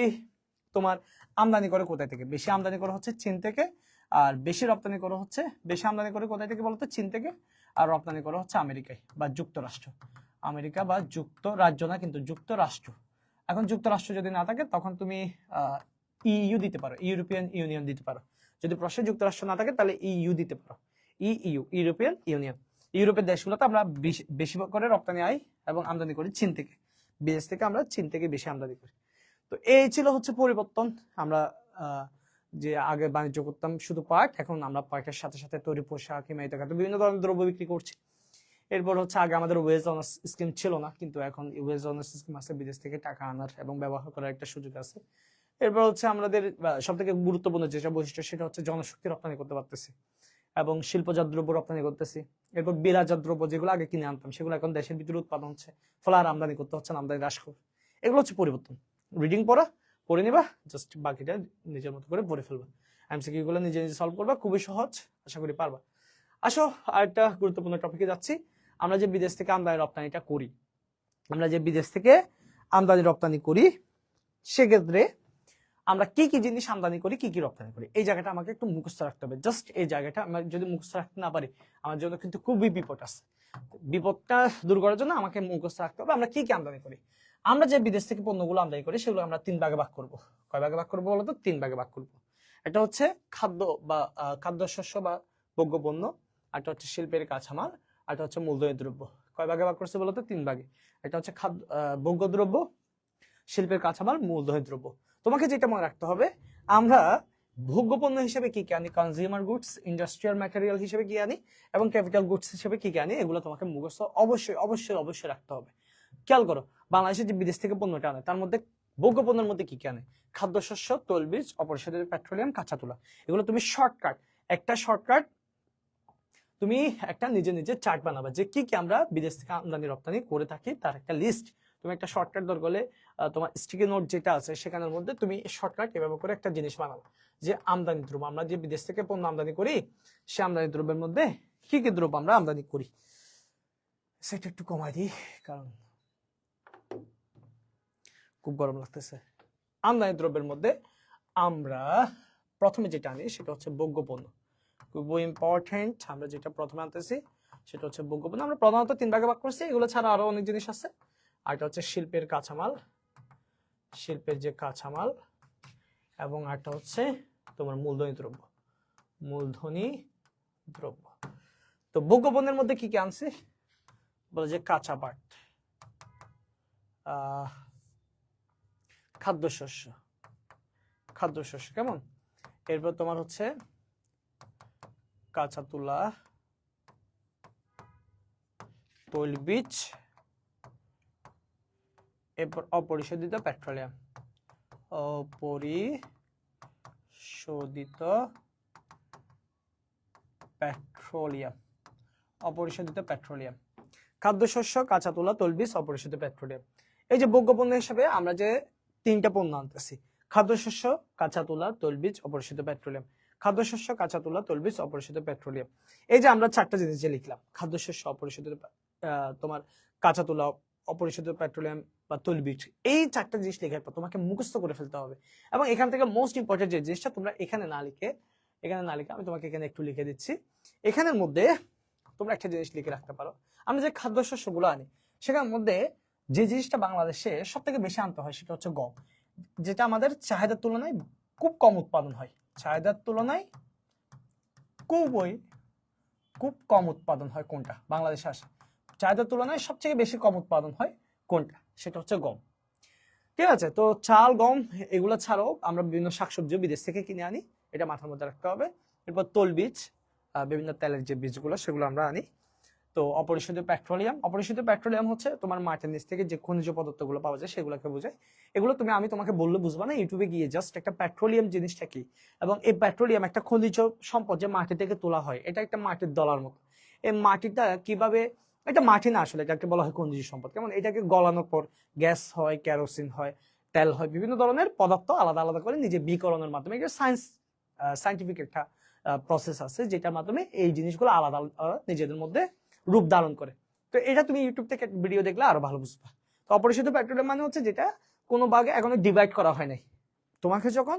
তোমার আমদানি করে কোথায় থেকে? বেশি আমদানি করা হচ্ছে চীন থেকে, আর বেশি রপ্তানি করা হচ্ছে, বেশি আমদানি করে কোথায় থেকে বলতো? চীন থেকে। আর রপ্তানি করা হচ্ছে আমেরিকায় বা যুক্তরাষ্ট্র। আমেরিকা বা যুক্তরাজ্য না, কিন্তু যুক্তরাষ্ট্র। এখন যুক্তরাষ্ট্র যদি না থাকে তখন তুমি ইইউ দিতে পারো, ইউরোপিয়ান ইউনিয়ন দিতে পারো। যদি প্রশ্নে যুক্তরাষ্ট্র না থাকে তাহলে ইইউ দিতে পারো, ইইউ, ইউরোপিয়ান ইউনিয়ন। ইউরোপের দেশগুলোতে আমরা বেশি করে রপ্তানি আয় এবং আমদানি করি চীন থেকে। বিদেশ থেকে আমরা চীন থেকে বেশি আমদানি করি। তো এই ছিল হচ্ছে পরিবর্তন। আমরা যে আগে বাণিজ্য করতাম শুধু পাট, এখন আমরা পাটের সাথে সাথে তৈরি পোশাক, হিমায়িত খাদ্য, বিভিন্ন ধরনের দ্রব্য বিক্রি করছি। এরপর হচ্ছে আগে আমাদের ওয়েজ অনার্স স্কিম ছিল না, কিন্তু এখন ওয়েজ অনার্স স্কিম আছে, বিদেশ থেকে টাকা আনার এবং ব্যবহার করার একটা সুযোগ আছে। এরপর হচ্ছে আমাদের সব থেকে গুরুত্বপূর্ণ যেটা বৈশিষ্ট্য, সেটা হচ্ছে জনশক্তি রপ্তানি করতে পারতেছি এবং শিল্পজাত দ্রব্য রপ্তানি করতেছি। এরপর বিলাসজাত দ্রব্য, যেগুলো আগে কিনে আনতাম সেগুলো এখন দেশের ভিতরে উৎপাদন হচ্ছে, ফলে আর আমদানি করতে হচ্ছে না, আমদানি হ্রাস করবে। এগুলো হচ্ছে পরিবর্তন। রিডিং পড়ে নিবা, জাস্ট বাকিটা নিজের মতো করে পড়ে ফেলবা। এমসিকিউ গুলো নিজে নিজে সলভ করবা, খুবই সহজ, আশা করি পারবা। আসো আরেকটা গুরুত্বপূর্ণ টপিকে যাচ্ছি। আমরা যে বিদেশ থেকে আমদানি রপ্তানিটা করি, আমরা যে বিদেশ থেকে আমদানি রপ্তানি করি সেক্ষেত্রে আমরা কি কি জিনিস আমদানি করি, কি কি রপ্তানি করি, এই জায়গাটা আমাকে একটু মুখস্থ রাখতে হবে। জাস্ট এই জায়গাটা আমরা যদি মুখস্থ রাখতে না পারি, আমার জন্য কিন্তু খুবই বিপদ আছে। বিপদটা দূর করার জন্য আমাকে মুখস্থ রাখতে হবে আমরা কি কি আমদানি করি। আমরা যে বিদেশ থেকে পণ্যগুলো আমদানি করি সেগুলো আমরা 3 ভাগে ভাগ করব। কয় ভাগে ভাগ করব বলতো? 3 ভাগে ভাগ করব। এটা হচ্ছে খাদ্য বা খাদ্যশস্য বা ভোগ্য পণ্য, আর এটা হচ্ছে শিল্পের কাঁচামাল, আর এটা হচ্ছে মূলধনী দ্রব্য। কয় ভাগে ভাগ করছে বলতো? 3 ভাগে। এটা হচ্ছে খাদ্য ভোগ্য দ্রব্য, শিল্পের কাঁচামাল, মূলধনী দ্রব্য। তোমাকে যেটা মনে রাখতে হবে, আমরা ভোগ্য পণ্য হিসেবে কি কি আনি, কনজিউমার গুডস, ইন্ডাস্ট্রিয়াল ম্যাটেরিয়াল হিসেবে কি আনি, এবং ক্যাপিটাল গুডস হিসেবে কি কি আনি, এগুলো তোমাকে মুখস্থ অবশ্যই অবশ্যই অবশ্যই রাখতে হবে। খেয়াল করো, বাংলাদেশে যে বিদেশ থেকে পণ্যটা আনে তার মধ্যে ভোগ্য পণ্যের মধ্যে কি কি আনে? খাদ্যশস্য, তৈলবীজ, অপরিশোধিত পেট্রোলিয়াম, কাঁচা তুলা। এগুলো তুমি শর্টকাট তুমি একটা নিজে নিজে চার্ট বানাবা যে কি কি আমরা বিদেশ থেকে আমদানি রপ্তানি করে থাকি, তার একটা লিস্ট। তুমি একটা শর্টকাট দরকার হলে তোমার স্টিকি নোট যেটা আছে সেখানের মধ্যে তুমি শর্টকাট এভাবে করে একটা জিনিস বানাবো যে আমদানি দ্রব্য, আমরা যে বিদেশ থেকে পণ্য আমদানি করি সে আমদানি দ্রব্যের মধ্যে কি কি দ্রব্য আমরা আমদানি করি। সেটা একটু কমাই দিই কারণ খুব গরম লাগতেছে। আমদানি দ্রব্যের মধ্যে আমরা প্রথমে যেটা আনি সেটা হচ্ছে ভোগ্য পণ্য। খুবই ইম্পর্টেন্ট, আমরা যেটা প্রথমে আনতেছি সেটা হচ্ছে ভোগ্য পণ্য। আমরা প্রধানত 3 ভাগে ভাগ করছি, এগুলো ছাড়া আরো অনেক জিনিস আছে। আর এটা হচ্ছে শিল্পের কাঁচামাল, শিল্পের যে কাঁচামাল, এবং আরটা হচ্ছে তোমার মূলধনী দ্রব্য, মূলধনী দ্রব্য। তো ভোগ্য পণ্যের মধ্যে কি কি আনছি বলে যে কাঁচা পাট, খাদ্যশস্য, কেমন, এরপর তোমার হচ্ছে কাঁচা তুলা, তৈলবীজ, এরপর অপরিশোধিত পেট্রোলিয়াম, অপরিশোধিত পেট্রোলিয়াম, খাদ্যশস্য, কাঁচা তুলা, তৈলবীজ, অপরিশোধিত পেট্রোলিয়াম। এই যে ভোগ্য পণ্য হিসেবে আমরা যে 3টা পণ্য আনতেছি, খাদ্যশস্য, কাঁচা তুলা, তৈলবীজ, অপরিশোধিত পেট্রোলিয়াম, খাদ্যশস্য, কাঁচা তুলা, তৈলবীজ, অপরিশোধিত পেট্রোলিয়াম। এই যে আমরা 4টা জিনিস যে লিখলাম, খাদ্যশস্য, অপরিশোধিত তোমার কাঁচা তুলা, অপরিশোধিত পেট্রোলিয়াম বা তৈলবীজ, এই 4টা জিনিস লেখার পর তোমাকে মুখস্থ করে ফেলতে হবে। এবং এখান থেকে মোস্ট ইম্পর্টেন্ট যে জিনিসটা তোমরা এখানে না লিখে আমি তোমাকে এখানে একটু লিখে দিচ্ছি। এখানের মধ্যে তোমরা একটা জিনিস লিখে রাখতে পারো, আমরা যে খাদ্যশস্যগুলো আনি সেখানের মধ্যে যে জিনিসটা বাংলাদেশে সব থেকে বেশি আনতে হয় সেটা হচ্ছে গম, যেটা আমাদের চাহিদার তুলনায় খুব কম উৎপাদন হয়। চাহিদার তুলনায় খুব কম উৎপাদন হয় কোনটা? বাংলাদেশে আসে চাহিদার তুলনায় সবচেয়ে বেশি কম উৎপাদন হয় কোনটা? সেটা হচ্ছে গম। ঠিক আছে, তো চাল, গম এগুলো ছাড়াও আমরা বিভিন্ন শাকসবজিও বিদেশ থেকে কিনে আনি, এটা মাথার মধ্যে রাখতে হবে। এরপর তৈলবীজ, বিভিন্ন তেলের যে বীজগুলো সেগুলো আমরা আনি। তো অপরিশোধিত পেট্রোলিয়াম হচ্ছে তোমার মাটির নিচ থেকে যে খনিজ পদার্থগুলো পাওয়া যায় সেগুলোকে বোঝায়। এগুলো আমি তোমাকে বললে বুঝবা না, ইউটিউবে গিয়ে জাস্ট একটা পেট্রোলিয়াম জিনিসটা কি, এবং এই পেট্রোলিয়াম একটা খনিজ সম্পদ যে মাটি থেকে তোলা হয়, এটা একটা মাটির দলার মতো। এই মাটিটা কিভাবে, এটা মাটি না আসলে, এটাকে বলা হয় খনিজ সম্পদ। কেমন, এটাকে গলানোর পর গ্যাস হয়, কেরোসিন হয়, তেল হয়, বিভিন্ন ধরনের পদার্থ আলাদা আলাদা করে নিজে বিকরণের মাধ্যমে, এটা সায়েন্টিফিক একটা প্রসেস আছে যেটার মাধ্যমে এই জিনিসগুলো আলাদা আলাদা নিজেদের মধ্যে রূপ ধারণ করে। তো এটা তুমি ইউটিউব থেকে ভিডিও দেখলে আরো ভালো বুঝবা। তো অপরিশোধিত পেট্রোলিয়াম মানে হচ্ছে যেটা কোনো ভাগে এখনো ডিভাইড করা হয় নাই। তোমাকে যখন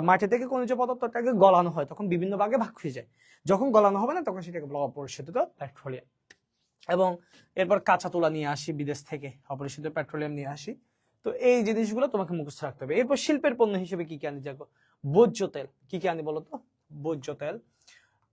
মাটি থেকে খনিজ পদার্থটাকে গলানো হয় তখন বিভিন্ন ভাগে ভাগ হয়ে যায়, যখন গলানো হবে না তখন সেটাকে বলা অপরিশোধিত পেট্রোলিয়াম। এবং এরপর কাঁচা তুলা নিয়ে আসি বিদেশ থেকে, অপরিশোধিত পেট্রোলিয়াম নিয়ে আসি। তো এই জিনিসগুলো তোমাকে মুখস্থ রাখতে হবে। এরপর শিল্পের পণ্য হিসেবে কি কি আনি দেখো, ভোজ্য তেল, কি কি আনি বলো তো? ভোজ্য তেল,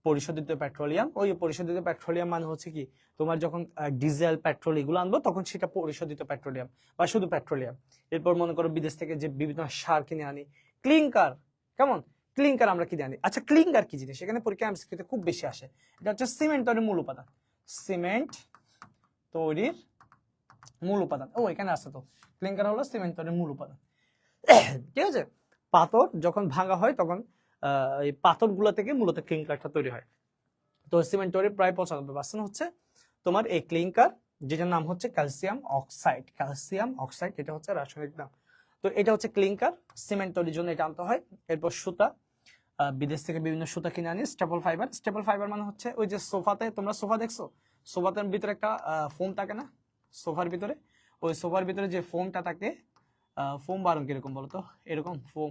পরিশোধিত পেট্রোলিয়াম। ওই পরিশোধিত পেট্রোলিয়াম মানে হচ্ছে কি, তোমার যখন ডিজেল, পেট্রোল এগুলো আনবো তখন সেটা পরিশোধিত পেট্রোলিয়াম বা শুধু পেট্রোলিয়াম। এরপর মনে করো বিদেশ থেকে যে বিভিন্ন সার কিনে আনি, ক্লিংকার, কেমন, ক্লিংকার আমরা কিনে আনি। আচ্ছা, ক্লিংকার কি জিনিস? এখানে পরীক্ষা এমসিকিউতে খুব বেশি আসে। এটা হচ্ছে সিমেন্ট তৈরির মূল উপাদান, সিমেন্ট তৈরির মূল উপাদান। ও এখানে আছে তো, ক্লিংকার হলো সিমেন্ট তৈরির মূল উপাদান। ঠিক আছে, পাথর যখন ভাঙা হয় তখন এই পাথরগুলো থেকে মূলত ক্লিংকারটা তৈরি হয়। তো সিমেন্ট তৈরির প্রায় 95% হচ্ছে তোমার এই ক্লিংকার, যেটার নাম হচ্ছে ক্যালসিয়াম অক্সাইড, এটা হচ্ছে রাসায়নিক নাম। তো এটা হচ্ছে ক্লিংকার, সিমেন্ট তৈরির জন্য এটা আনতে হয়। এরপর সুতা, বিদেশ থেকে বিভিন্ন সুতা কিনে আনি। স্টেপল ফাইবার মানে হচ্ছে ওই যে সোফাতে, তোমরা সোফা দেখছো, সোফার ভিতরে একটা ফোম থাকে না, সোফার ভিতরে, ওই সোফার ভিতরে যে ফোমটা থাকে ফোম বানান কিরকম বলতো, এরকম ফোম।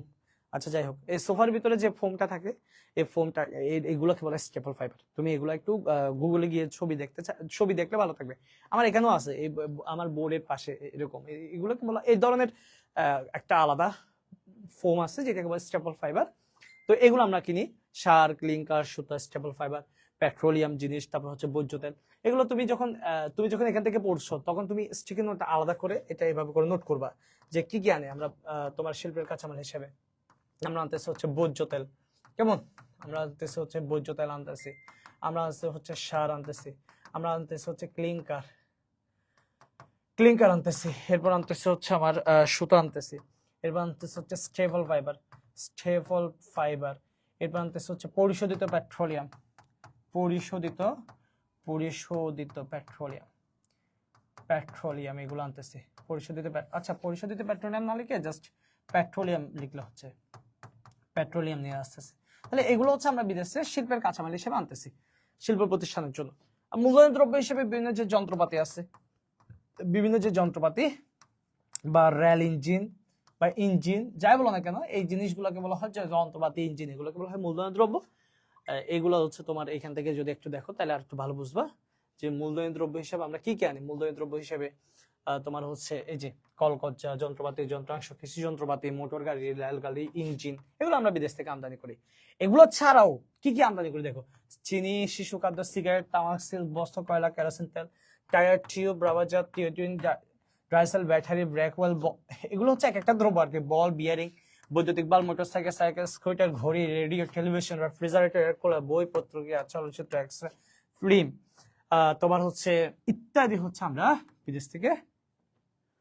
আচ্ছা যাই হোক, এই সোফার ভিতরে যে ফোমটা থাকে, এই ফোমটা এইগুলোকে বলে স্টেপল ফাইবার। তুমি এগুলো একটু গুগলে গিয়ে ছবি ছবি দেখলে ভালো থাকবে। আমার এখানেও আছে, এই আমার বোর্ডের পাশে এরকম এগুলোকে বলা, এই ধরনের একটা আলাদা ফোম আছে যেটাকে বলে স্টেপল ফাইবার। তো এগুলো আমরা কিনি, সার, ক্লিংকার, সুতা, স্টেপল ফাইবার, পেট্রোলিয়াম জিনিস, তারপর হচ্ছে বর্জ্য তেল। এগুলো তুমি যখন এখান থেকে পড়ছো তখন তুমি স্টিকি নোট আলাদা করে এটা এভাবে করে নোট করবা যে কি কি আনে আমরা তোমার শিল্পের কাঁচামাল হিসেবে। আমরা আনতেছি হচ্ছে বর্জ্য তেল, কেমন, আমরা আনতেছি হচ্ছে বর্জ্য তেল আনতেছি, আমরা আনতেছি হচ্ছে সার আনতেছি, আমরা আনতেছি হচ্ছে ক্লিংকার আনতেছি, এরপর আনতেছি হচ্ছে আমার সুতো আনতেছি, এরপর আনতেছি হচ্ছে স্টেপল ফাইবার, এরপর আনতেছি হচ্ছে পরিশোধিত পেট্রোলিয়াম এগুলো আনতেছি। আচ্ছা পরিশোধিত পেট্রোলিয়াম না লিখে জাস্ট পেট্রোলিয়াম লিখলে হচ্ছে, পেট্রোলিয়াম নিয়ে আসতেছি। তাহলে এগুলো হচ্ছে আমরা বিদেশে শিল্পের কাঁচামাল হিসেবে আনতেছি শিল্প প্রতিষ্ঠানের জন্য। আর মূল্যায়ন দ্রব্য হিসেবে বিভিন্ন যে যন্ত্রপাতি বা রেল ইঞ্জিন বা ইঞ্জিন যাই বলো না কেন, এই জিনিসগুলোকে বলা হয় যে যন্ত্রপাতি, ইঞ্জিন, এগুলোকে বলা হয় মূল্যায়ন দ্রব্য। এগুলো হচ্ছে তোমার এখান থেকে যদি একটু দেখো তাহলে আর একটু ভালো বুঝবা যে মূল্যায়ন দ্রব্য হিসেবে আমরা কি কি আনি। মূল্যায়ন দ্রব্য হিসেবে তোমার হচ্ছে এই যে কলকজ্জা, যন্ত্রপাতি, যন্ত্রাংশ, কৃষি যন্ত্রপাতি, মোটর গাড়ি, রেল গাড়ি, ইঞ্জিন, এগুলো আমরা বিদেশ থেকে আমদানি করি। এগুলো ছাড়াও কি কি আমদানি করি দেখো, চিনি, শিশু খাদ্য, সিগারেট, তামাক, সিল্ক, বস্ত্র, কয়লা, কেরোসিন তেল, টায়ার, টিউব, রাবার জার, টিউটিন, ড্রাইসেল, ব্যাটারি, ব্রেকওয়েল, এগুলো হচ্ছে এক একটা দ্রব্য আর কি। বল, বিয়ারিং, বৈদ্যুতিক বাল্ব, মোটরসাইকেল, স্কুটার, ঘড়ি, radio, television, refrigerator, air cooler, বই, পত্রিকা, চলচ্চিত্র, এক্সরে ফিল্ম, তোমার হচ্ছে ইত্যাদি হচ্ছে আমরা বিদেশ থেকে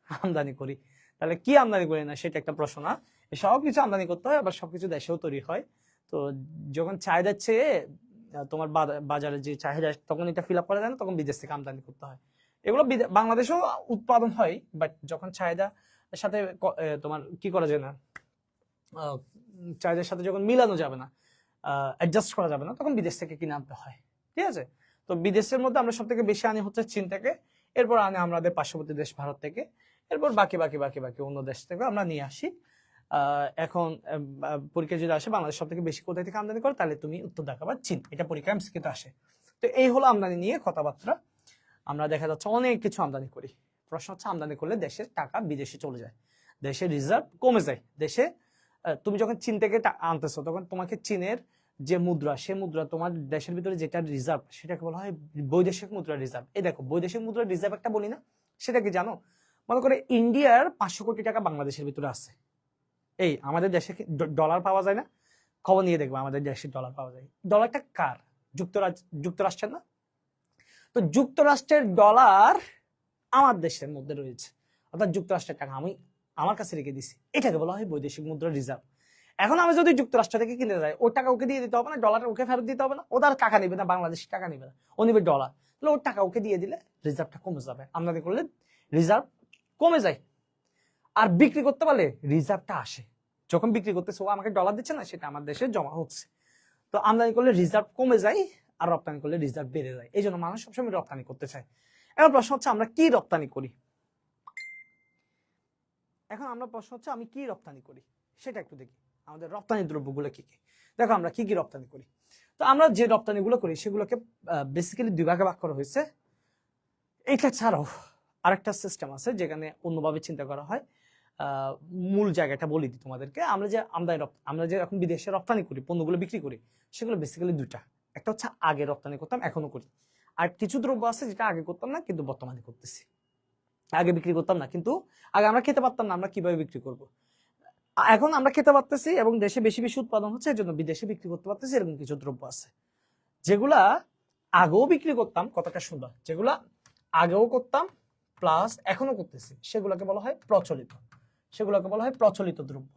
আমদানি করি। তাহলে কি আমদানি করি না সেটা একটা প্রশ্ন না, সব কিছু আমদানি করতে হয়, আবার সবকিছু দেশেও তৈরি হয়। তো যখন চাহিদার চেয়ে তোমার বাজারে যে চাহিদা তখন এটা ফিল আপ করা যায় না, তখন বিদেশ থেকে আমদানি করতে হয়। এগুলো বাংলাদেশেও উৎপাদন হয়, বাট যখন চাহিদার সাথে তোমার কি করা যায় না, চাহিদার সাথে যখন মিলানো যাবে না, অ্যাডজাস্ট করা যাবে না, তখন বিদেশ থেকে কিনে আনতে হয়। ঠিক আছে, তো বিদেশের মধ্যে আমরা সব থেকে বেশি আনি হচ্ছে চীন থেকে, এরপর আনি আমাদের পার্শ্ববর্তী দেশ ভারত থেকে, এরপর বাকি অন্য দেশ থেকে আমরা নিয়ে আসি। এখন পরীক্ষা যদি আসে বাংলাদেশ সব থেকে বেশি কোথায় থেকে আমদানি করে, তাহলে তুমি উত্তর দেখাবা চীন। এটা পরীক্ষা এমসিকিউতে আসে। তো এই হলো আমদানি নিয়ে কথাবার্তা। আমরা দেখা যাচ্ছে অনেক কিছু আমদানি করি। প্রশ্ন হচ্ছে আমদানি করলে দেশের টাকা বিদেশে চলে যায়, দেশের রিজার্ভ কমে যায়। দেশে তুমি যখন চীন থেকে আনতেছো তখন তোমাকে চীনের যে মুদ্রা, সে মুদ্রা তোমার দেশের ভিতরে যেটা রিজার্ভ সেটাকে বলা হয় বৈদেশিক মুদ্রা রিজার্ভ। এই দেখো বৈদেশিক মুদ্রা রিজার্ভ একটা বলি না, সেটা কি জানো? মনে করে ইন্ডিয়ার 500 কোটি টাকা বাংলাদেশের ভিতরে আছে। এই আমাদের দেশে ডলার পাওয়া যায় না? খবর নিয়ে দেখবো আমাদের দেশে ডলার পাওয়া যায়। ডলারটা কার? যুক্তরাষ্ট্রের না? তো যুক্তরাষ্ট্রের ডলার আমার দেশের মধ্যে রয়েছে, অর্থাৎ যুক্তরাষ্ট্রের টাকা আমি আমার কাছে রেখে দিছি, এটাকে বলা হয় বৈদেশিক মুদ্রা রিজার্ভ। এখন আমি যদি যুক্তরাষ্ট্র থেকে কিনতে যাই, ওর টাকা ওকে দিয়ে দিতে হবে না? ডলার ওকে ফেরত দিতে হবে না? ও তার টাকা নিবে না, বাংলাদেশের টাকা নিবে না, ও নিবে ডলার। তাহলে ওর টাকা ওকে দিয়ে দিলে রিজার্ভটা কমে যাবে, আমদানি করলে রিজার্ভ কমে যায়। আর বিক্রি করতে পারলে রিজার্ভটা আসে। যখন বিক্রি করতেছে ও আমাকে ডলার দিচ্ছে না, সেটা আমার দেশে জমা হচ্ছে। তো আমদানি করলে রিজার্ভ কমে যায়, আর রপ্তানি করলে রিজার্ভ বেড়ে যায়। এই জন্য মানুষ সবসময় রপ্তানি করতে চায়। এখন প্রশ্ন হচ্ছে আমরা কি রপ্তানি করি? আমি কি রপ্তানি করি সেটা একটু দেখি। আমাদের রপ্তানি দ্রব্যগুলো কি কি? দেখো আমরা কি কি রপ্তানি করি। তো আমরা যে রপ্তানিগুলো করি সেগুলোকে বেসিক্যালি দুই ভাগে ভাগ করা হয়েছে। এটা ছাড়াও আরেকটা সিস্টেম আছে যেখানে অন্যভাবে চিন্তা করা হয়। মূল জায়গাটা বলি দিই তোমাদেরকে। আমরা যে এখন বিদেশে রপ্তানি করি, পণ্যগুলো বিক্রি করি, সেগুলো বেসিক্যালি দুইটা। একটা হচ্ছে আগে রপ্তানি করতাম, এখনো করি। আর কিছু দ্রব্য আছে যেটা আগে করতাম না কিন্তু বর্তমানে করতেছি। আগে বিক্রি করতাম না, কিন্তু আগে আমরা খেতে পারতাম না, আমরা কিভাবে বিক্রি করব। এখন আমরা খেতে পারতেছি এবং দেশে বেশি বেশি উৎপাদন হচ্ছে, এর জন্য বিদেশে বিক্রি করতে পারতেছি। এরকম কিছু দ্রব্য আছে যেগুলা আগেও বিক্রি করতাম, কথাটা সুন্দর, যেগুলা আগেও করতাম প্লাস এখনো করতেছি, সেগুলোকে বলা হয় প্রচলিত দ্রব্য।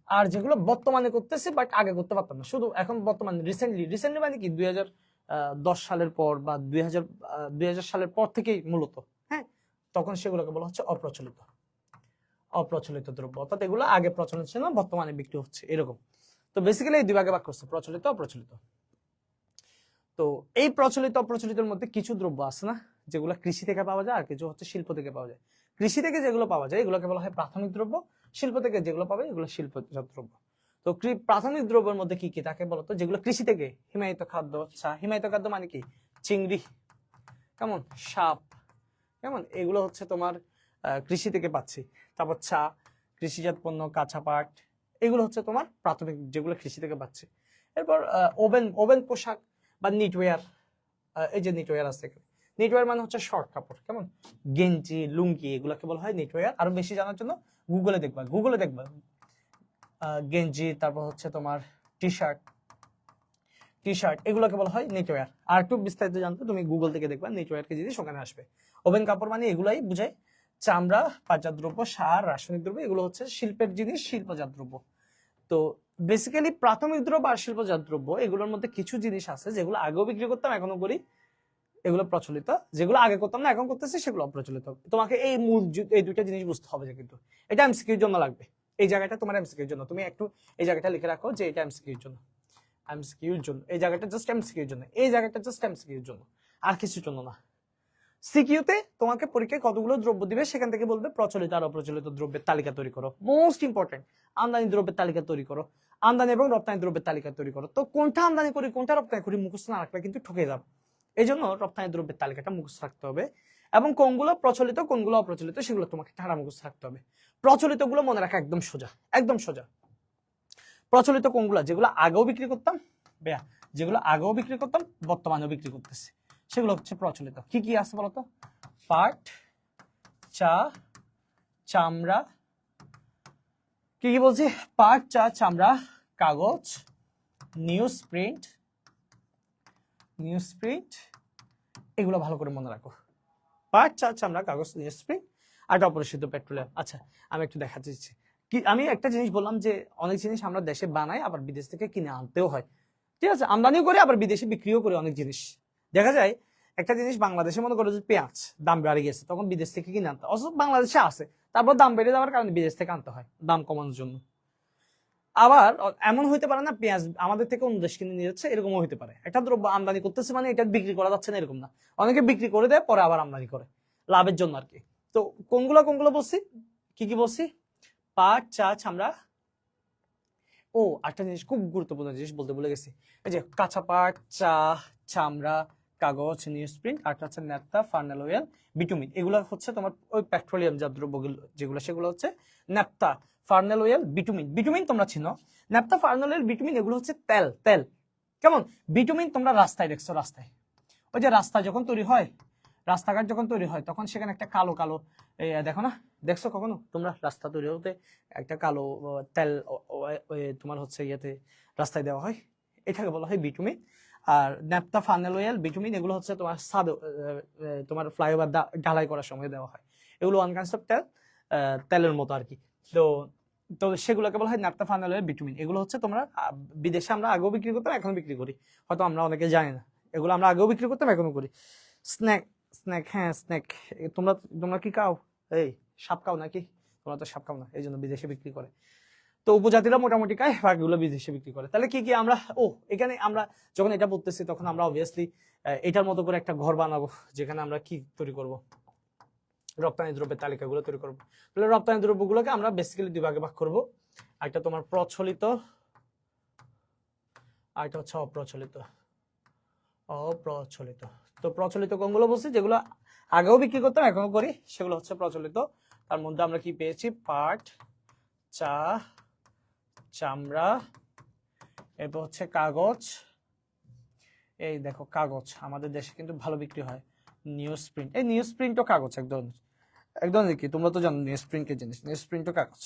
আর যেগুলো বর্তমানে করতেছি বাট আগে করতে পারতাম না, শুধু এখন বর্তমানে রিসেন্টলি মানে কি 2010 সালের পর বা 2000 সালের পর থেকেই মূলত, হ্যাঁ, তখন সেগুলোকে বলা হচ্ছে অপ্রচলিত দ্রব্য। অর্থাৎ এগুলো আগে প্রচলিত ছিল না, বর্তমানে বিক্রি হচ্ছে, এরকম। তো বেসিক্যালি এই দুই ভাগে ভাগ করছে, প্রচলিত অপ্রচলিত। তো এই প্রচলিত অপ্রচলিতের মধ্যে কিছু দ্রব্য আছে না যেগুলো কৃষি থেকে পাওয়া যায়, আর কিছু হচ্ছে শিল্প থেকে পাওয়া যায়। কৃষি থেকে যেগুলো পাওয়া যায় এগুলোকে বলা হয় প্রাথমিক দ্রব্য, শিল্প থেকে যেগুলো পাবে এগুলো শিল্পজাত দ্রব্য। তো প্রাথমিক দ্রব্যের মধ্যে কি কি থাকে বলতো? যেগুলো কৃষি থেকে, হিমায়িত খাদ্য, চা, হিমায়িত খাদ্য মানে কি? চিংড়ি, কেমন, সাপ, কেমন, এগুলো হচ্ছে তোমার কৃষি থেকে পাচ্ছি। তারপর চা, কৃষিজাত পণ্য, কাঁচা পাট, এগুলো হচ্ছে তোমার প্রাথমিক যেগুলো কৃষি থেকে পাচ্ছি। এরপর ওভেন পোশাক বা নিটওয়্যার, এই যে নিটওয়্যার আছে, নিটওয়্যার মানে হচ্ছে শর্ট কাপড়, কেমন, গেঞ্জি, লুঙ্গি, এগুলোকে বলা হয় নিটওয়্যার। আরো বেশি জানার জন্য গুগলে দেখবা গেঞ্জি, তারপর হচ্ছে তোমার টি শার্ট, এগুলোকে বলা হয় নিটওয়্যার। আর একটু বিস্তারিত জানতে তুমি গুগল থেকে দেখবা নিটওয়্যার কি জিনিস, ওখানে আসবে। ওভেন কাপড় মানে এগুলাই বুঝায়, চামড়া, পাটজাত দ্রব্য, সার, রাসায়নিক দ্রব্য, এগুলো হচ্ছে শিল্পের জিনিস, শিল্পজাত দ্রব্য। তো বেসিক্যালি প্রাথমিক দ্রব্য আর শিল্পজাত দ্রব্য এগুলোর মধ্যে কিছু জিনিস আছে যেগুলো আগেও বিক্রি করতাম, এখনো করি, এগুলো প্রচলিত। যেগুলো আগে করতাম না, এখন করতেছি, সেগুলো অপ্রচলিত। তোমাকে এই এই দুইটা জিনিস বুঝতে হবে। যে কিন্তু এটা এমসিকিউর জন্য লাগবে, এই জায়গাটা তোমার এমসিকিউর জন্য, তুমি একটু এই জায়গাটা লিখে রাখো যে এটা এমসিকিউর জন্য, এই জায়গাটা জাস্ট এমসিকিউর জন্য, এই জায়গাটা জাস্ট এমসিকিউর জন্য, আর কিছুর জন্য না। সিকিউতে তোমাকে পরীক্ষায় কতগুলো দ্রব্য দিবে, সেখান থেকে বলবে প্রচলিত আর অপ্রচলিত দ্রব্যের তালিকা তৈরি করো। মোস্ট ইম্পর্টেন্ট, আমদানি দ্রব্যের তালিকা তৈরি করো, আমদানি এবং রপ্তানি দ্রব্যের তালিকা তৈরি করো। তো কোনটা আমদানি করি কোনটা রপ্তানি করি মুখস্থ না রাখলে কিন্তু ঠকে যাবে। এই জন্য রপ্তানি দ্রব্যের তালিকাটা মুখস্থ রাখতে হবে, এবং কোনগুলো প্রচলিত কোনগুলো অপ্রচলিত সেগুলো তোমাকে ঠাড়া মুখস্থ রাখতে হবে। প্রচলিত গুলো মনে রাখা একদম সোজা, একদম সোজা। প্রচলিত কোনগুলো? যেগুলো আগেও বিক্রি করতাম, যেগুলো আগেও বিক্রি করতাম, বর্তমানেও বিক্রি করতেছি, সেগুলো হচ্ছে প্রচলিত। কি কি আছে বলতো? পাট, চা, চামড়া, কি কি বলছি? পাট, চা, চামড়া, কাগজ, নিউজ প্রিন্ট, এগুলো ভালো করে মনে রাখো। পাট, চা, চামড়া, কাগজ, নিউজ প্রিন্ট, আর অপরিশোধিত পেট্রোলিয়াম। আচ্ছা, আমি একটু দেখাতে দিচ্ছি। আমি একটা জিনিস বললাম যে অনেক জিনিস আমরা দেশে বানাই, আবার বিদেশ থেকে কিনে আনতেও হয়। ঠিক আছে, আমদানিও করি, আবার বিদেশে বিক্রিও করি। অনেক জিনিস দেখা যায়, একটা জিনিস বাংলাদেশে মনে করো যে পেঁয়াজ দাম বেড়ে গেছে, তখন বিদেশ থেকে কিনে আনতে, অথচ বাংলাদেশে আছে, তারপর দাম বেড়ে যাওয়ার কারণে বিদেশ থেকে আনতে হয় দাম কমানোর জন্য। আবার এমন হইতে পারে না পেঁয়াজ আমাদের থেকে অন্য দেশ কিনে নিয়ে যাচ্ছে, এরকমও হইতে পারে। একটা দ্রব্য আমদানি করতেছে মানে এটা বিক্রি করা যাচ্ছে না এরকম না, অনেকে বিক্রি করে দেয়, পরে আবার আমদানি করে লাভের জন্য আর কি। তো কোনগুলো বলছি, কি কি বলছি? পাট, চা, চামড়া, ও একটা জিনিস খুব গুরুত্বপূর্ণ জিনিস বলতে ভুলে গেছি, এই যে কাঁচা পাট, চা, চামড়া, কাগজ, নিউজ প্রিন্ট, আর হচ্ছে ন্যাপথা, ফার্নেল অয়েল, বিটুমিন, এগুলো হচ্ছে তোমার ওই পেট্রোলিয়াম জাত দ্রব্যগুলো যেগুলো, সেগুলো হচ্ছে ন্যাপথা, ফার্নেল অয়েল, বিটুমিন তোমরা চিনো। ন্যাপথা, ফার্নেল অয়েল, বিটুমিন এগুলো হচ্ছে তেল, কেমন। বিটুমিন তোমরা রাস্তায় দেখছো, রাস্তায় ওই যে রাস্তা যখন তৈরি হয়, রাস্তাঘাট যখন তৈরি হয়, তখন সেখানে একটা কালো কালো দেখো না, দেখছো কখনো তোমরা রাস্তা তৈরি হতে একটা কালো তেল তোমার হচ্ছে ইয়েতে রাস্তায় দেওয়া হয়, এটাকে বলা হয় বিটুমিন। আর ন্যাপথা, ফার্নেল অয়েল, বিটুমিন এগুলো হচ্ছে তোমার তোমার ফ্লাইওভার ঢালাই করার সময় দেওয়া হয়। এগুলো ওয়ান কাইন্ডস অফ তেলের মতো আর কি। তো তো সেগুলোকে বলা হয় ন্যাপথা, ফার্নেল অয়েল, বিটুমিন। এগুলো হচ্ছে তোমরা বিদেশে আমরা আগেও বিক্রি করতাম, এখনো বিক্রি করি, হয়তো আমরা অনেকে জানি না। এগুলো আমরা আগেও বিক্রি করতাম, এখনো করি। স্ন্যাক, হ্যাঁ স্ন্যাক, তোমরা কি খাও? এই সাপ খাও নাকি? তোমরা তো সাপ খাও না, এই জন্য বিদেশে বিক্রি করে। তো উপজাতিরা মোটামুটি খায়, বাকিগুলো বিদেশে বিক্রি করে। তাহলে কি কি আমরা এখানে আমরা যখন এটা বলতেছি, তখন আমরা অবভিয়াসলি এটার মতো করে একটা ঘর বানাবো, যেখানে আমরা কি তৈরি করব? রপ্তানি দ্রব্যের তালিকাগুলো তৈরি করবো। তাহলে রপ্তানি দ্রব্যগুলোকে আমরা বেসিক্যালি দুই ভাগে ভাগ করবো, একটা তোমার প্রচলিত, আর একটা হচ্ছে অপ্রচলিত। তো প্রচলিত কোনগুলো বলছি? যেগুলো আগেও বিক্রি করতাম, এখনো করি, সেগুলো হচ্ছে প্রচলিত। তার মধ্যে আমরা কি পেয়েছি? পাট, চা, চামড়া, এরপর হচ্ছে কাগজ। এই দেখো কাগজ আমাদের দেশে কিন্তু ভালো বিক্রি হয়। নিউজ প্রিন্ট, এই নিউজ প্রিন্টও কাগজ একদম কি, তোমরা তো জানো নিউজ প্রিন্ট কি জিনিস, নিউজ প্রিন্টও কাগজ।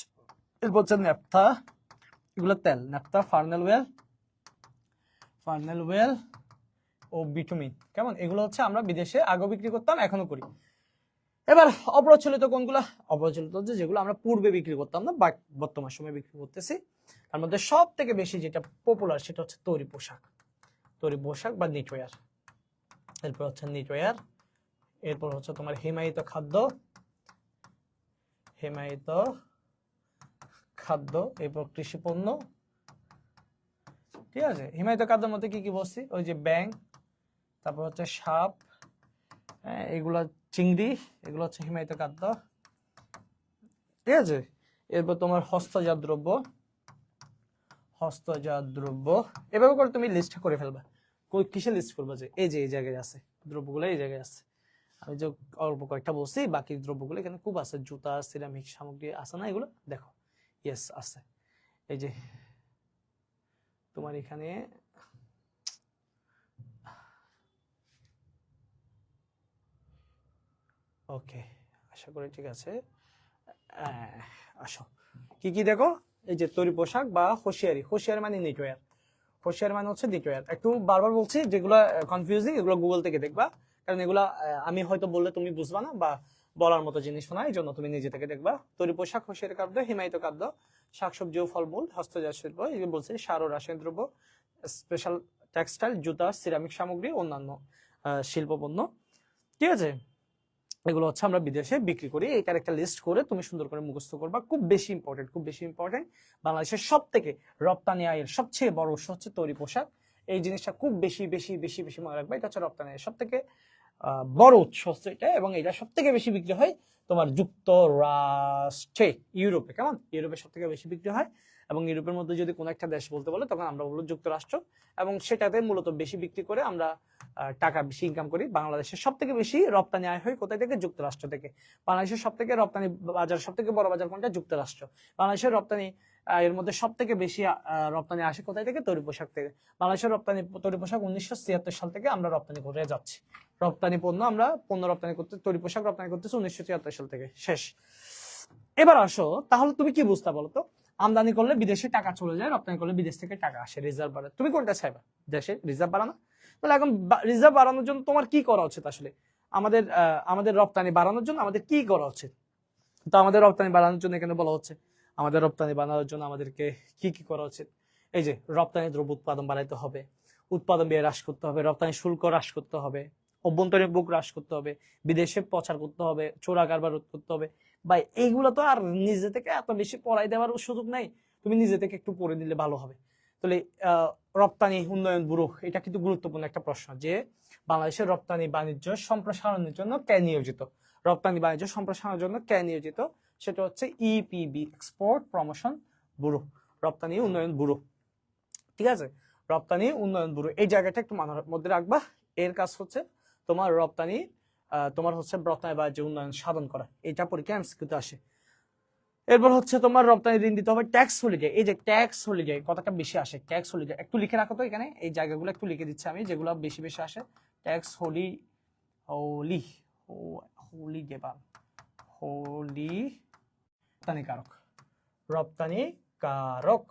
এরপর হচ্ছে ন্যাপথা, এগুলো তেল, ন্যাপথা, ফার্নেল অয়েল ও বিটুমিন, কেমন। এগুলো হচ্ছে আমরা বিদেশে আগেও বিক্রি করতাম, এখনো করি। এবার অপ্রচলিত কোনগুলা? অপ্রচলিত যেগুলো আমরা পূর্বে বিক্রি করতাম না, বাট বর্তমান সময়ে বিক্রি করতেছি। তার মধ্যে সব থেকে বেশি যেটা পপুলার সেটা হচ্ছে তৈরি পোশাক বা নিটওয়্যার। এরপর হচ্ছে নিটওয়্যার, এরপর হচ্ছে তোমার হিমায়িত খাদ্য, এরপর কৃষি পণ্য। ঠিক আছে, হিমায়িত খাদ্যের মধ্যে কি কি বলছি? ওই যে ব্যাঙ, তারপর হচ্ছে সাপ, এগুলা চিংড়ি, এগুলো হচ্ছে হিমায়িত খাদ্য। ঠিক আছে। এরপর তোমার হস্তজাত দ্রব্য, হস্তজাত দ্রব্য এভাবে করে তুমি লিস্ট করে ফেলবা। কিসে লিস্ট করবা, যে এই যে এই জায়গায় আছে দ্রব্যগুলো, এই জায়গায় আছে। আমি যে অল্প কয়েকটা বলছি, বাকি দ্রব্যগুলো এখানে খুব আছে, জুতা, সিরামিক সামগ্রী আছে না, এগুলো দেখো, ইয়েস আছে। এই যে তোমার এখানে ওকে, আশা করি ঠিক আছে। আসো, কি কি দেখো, এই যে তৈরি পোশাক বা হোশিয়ারি, হোশিয়ারি মানে নেটওয়্যার, হোশিয়ারি মানে হচ্ছে নেটওয়্যার। একটু বারবার বলছি, যেগুলো কনফিউজিং এগুলো গুগল থেকে দেখবা, কারণ এগুলা আমি হয়তো বললে তুমি বুঝবা না বা বলার মতো জিনিস না, এই জন্য তুমি নিজে থেকে দেখবা। তৈরি পোশাক, হোশিয়ারি খাদ্য, হিমায়িত খাদ্য, শাকসবজি ও ফলমূল, হস্তজাত শিল্প, এগুলো বলছে সার ও রাসায়নিক দ্রব্য, স্পেশাল টেক্সটাইল, জুতা, সিরামিক সামগ্রী, অন্যান্য শিল্প পণ্য। ঠিক আছে, এগুলো হচ্ছে আমরা বিদেশে বিক্রি করি। এটার একটা লিস্ট করে তুমি সুন্দর করে মুখস্থ করবা, খুব বেশি ইম্পর্টেন্ট, খুব বেশি ইম্পর্টেন্ট। বাংলাদেশের সব থেকে রপ্তানি আয়ের সবচেয়ে বড় উৎস হচ্ছে তৈরি পোশাক। এই জিনিসটা খুব বেশি বেশি বেশি বেশি মনে রাখবা, এটা হচ্ছে রপ্তানি আয়ের সব থেকে বড় উৎস হচ্ছে এটা, এবং এটা সব থেকে বেশি বিক্রি হয় তোমার যুক্তরাষ্ট্রে, ইউরোপে। কেমন, ইউরোপে সব থেকে বেশি বিক্রি হয়, এবং ইউরোপের মধ্যে যদি কোনো একটা দেশ বলতে বলে তখন আমরা বলবো যুক্তরাষ্ট্র, এবং সেটাতে মূলত বেশি বিক্রি করে আমরা টাকা বেশি ইনকাম করি। বাংলাদেশের সব থেকে বেশি রপ্তানি আয় হয় কোথায় থেকে, যুক্তরাষ্ট্র থেকে। বাংলাদেশের সব থেকে রপ্তানি বাজার, সব থেকে বড় বাজার কোনটা, যুক্তরাষ্ট্র। বাংলাদেশের রপ্তানি এর মধ্যে সব থেকে বেশি রপ্তানি আসে কোথায় থেকে, তৈরি পোশাক থেকে। বাংলাদেশের রপ্তানি তৈরি পোশাক 1976 সাল থেকে আমরা রপ্তানি করে যাচ্ছি। রপ্তানি পণ্য, আমরা পণ্য রপ্তানি করতে, তৈরি পোশাক রপ্তানি করতেছি 1976 সাল থেকে, শেষ। এবার আসো, তাহলে তুমি কি বুঝতে বলো তো, আমদানি করলে বিদেশে টাকা চলে যায়, রপ্তানি করলে বিদেশ থেকে টাকা আসে, রিজার্ভ বাড়ে, তুমি কোনটা চাইবা, দেশে রিজার্ভ বাড়ানো? তাহলে এখন রিজার্ভ বাড়ানোর জন্য তোমার কি করা উচিত আসলে? আমাদের রপ্তানি বাড়ানোর জন্য আমাদের কি করা উচিত? তো আমাদের রপ্তানি বাড়ানোর জন্য এখানে বলা হচ্ছে, আমাদের রপ্তানি বাড়ানোর জন্য আমাদেরকে কি কি করা উচিত। এই যে রপ্তানি দ্রব্য উৎপাদন বাড়াইতে হবে, উৎপাদন ব্যয় হ্রাস করতে হবে, রপ্তানি শুল্ক হ্রাস করতে হবে, অভ্যন্তরীণ বুক হ্রাস করতে হবে, বিদেশে প্রচার করতে হবে, চোরা কারবার রোধ করতে হবে। ভাই এইগুলো তো আর নিজে থেকে এত বেশি পড়াই দেওয়ার সুযোগ নাই, তুমি নিজে থেকে একটু পড়ে নিলে ভালো হবে। তাহলে রপ্তানি উন্নয়ন ব্যুরো, এটা কিন্তু গুরুত্বপূর্ণ একটা প্রশ্ন, যে বাংলাদেশের রপ্তানি বাণিজ্য সম্প্রসারণের জন্য কে নিয়োজিত, রপ্তানি বাণিজ্য সম্প্রসারণের জন্য কে নিয়োজিত, সেটা হচ্ছে ইপিবি, এক্সপোর্ট প্রমোশন ব্যুরো, রপ্তানি উন্নয়ন ব্যুরো। ঠিক আছে, রপ্তানি উন্নয়ন ব্যুরো, এই জায়গাটা একটু মাথার মধ্যে রাখবা। এর কাজ হচ্ছে তোমার রপ্তানি, তোমার হচ্ছে রপ্তানি বাণিজ্য উন্নয়ন সাধন করা, এটা পরীক্ষা এমসিকিউতে আসে। এরপর হচ্ছে তোমার রপ্তানি ঋণ দিতে হবে, ট্যাক্স হলিডে, এই যে ট্যাক্স হলিডে কথাটা বেশি আসে, ট্যাক্স হলিডে একটু লিখে রাখো তো, এখানে এই জায়গাগুলো একটু লিখে দিচ্ছি আমি, যেগুলো বেশি বেশি আসে। ট্যাক্স হোলি হলিডে বা হোলি, রপ্তানিকারক, রপ্তানিকারক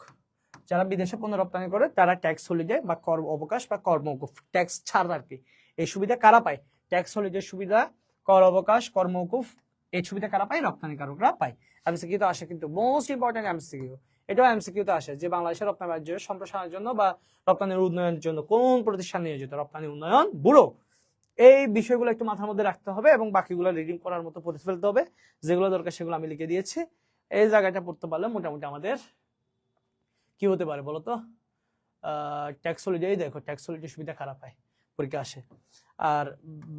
যারা বিদেশে পণ্য রপ্তানি করে তারা ট্যাক্স হলিডে বা কর অবকাশ বা কর্মকুফ, ট্যাক্স ছাড় আর কি, এই সুবিধা কারা পায়? ট্যাক্স হলিডে সুবিধা, কর অবকাশ, কর্মকুফ, এই সুবিধা কারা পায়? রপ্তানিকারকরা পায়। এমসিকিউ তো আসে, কিন্তু মোস্ট ইম্পর্টেন্ট এমসিকিউ, এটাও এমসিকিউ তো আসে, যে বাংলাদেশের রপ্তানি বাণিজ্য সম্প্রসারণের জন্য বা রপ্তানির উন্নয়নের জন্য কোন প্রতিষ্ঠান নিয়োজিত, রপ্তানি উন্নয়ন ব্যুরো। এই বিষয়গুলো একটু মাথার মধ্যে রাখতে হবে, এবং বাকিগুলো রিডিং করার মতো পড়ে ফেলতে হবে, যেগুলো দরকার সেগুলো আমি লিখে দিয়েছি। এই জায়গাটা পড়তে পারলে মোটামুটি আমাদের কি হতে পারে বলতো, ট্যাক্স হলিডে, দেখো ট্যাক্স হলিডে সুবিধা খারাপ হয়, পরীক্ষা আসে। আর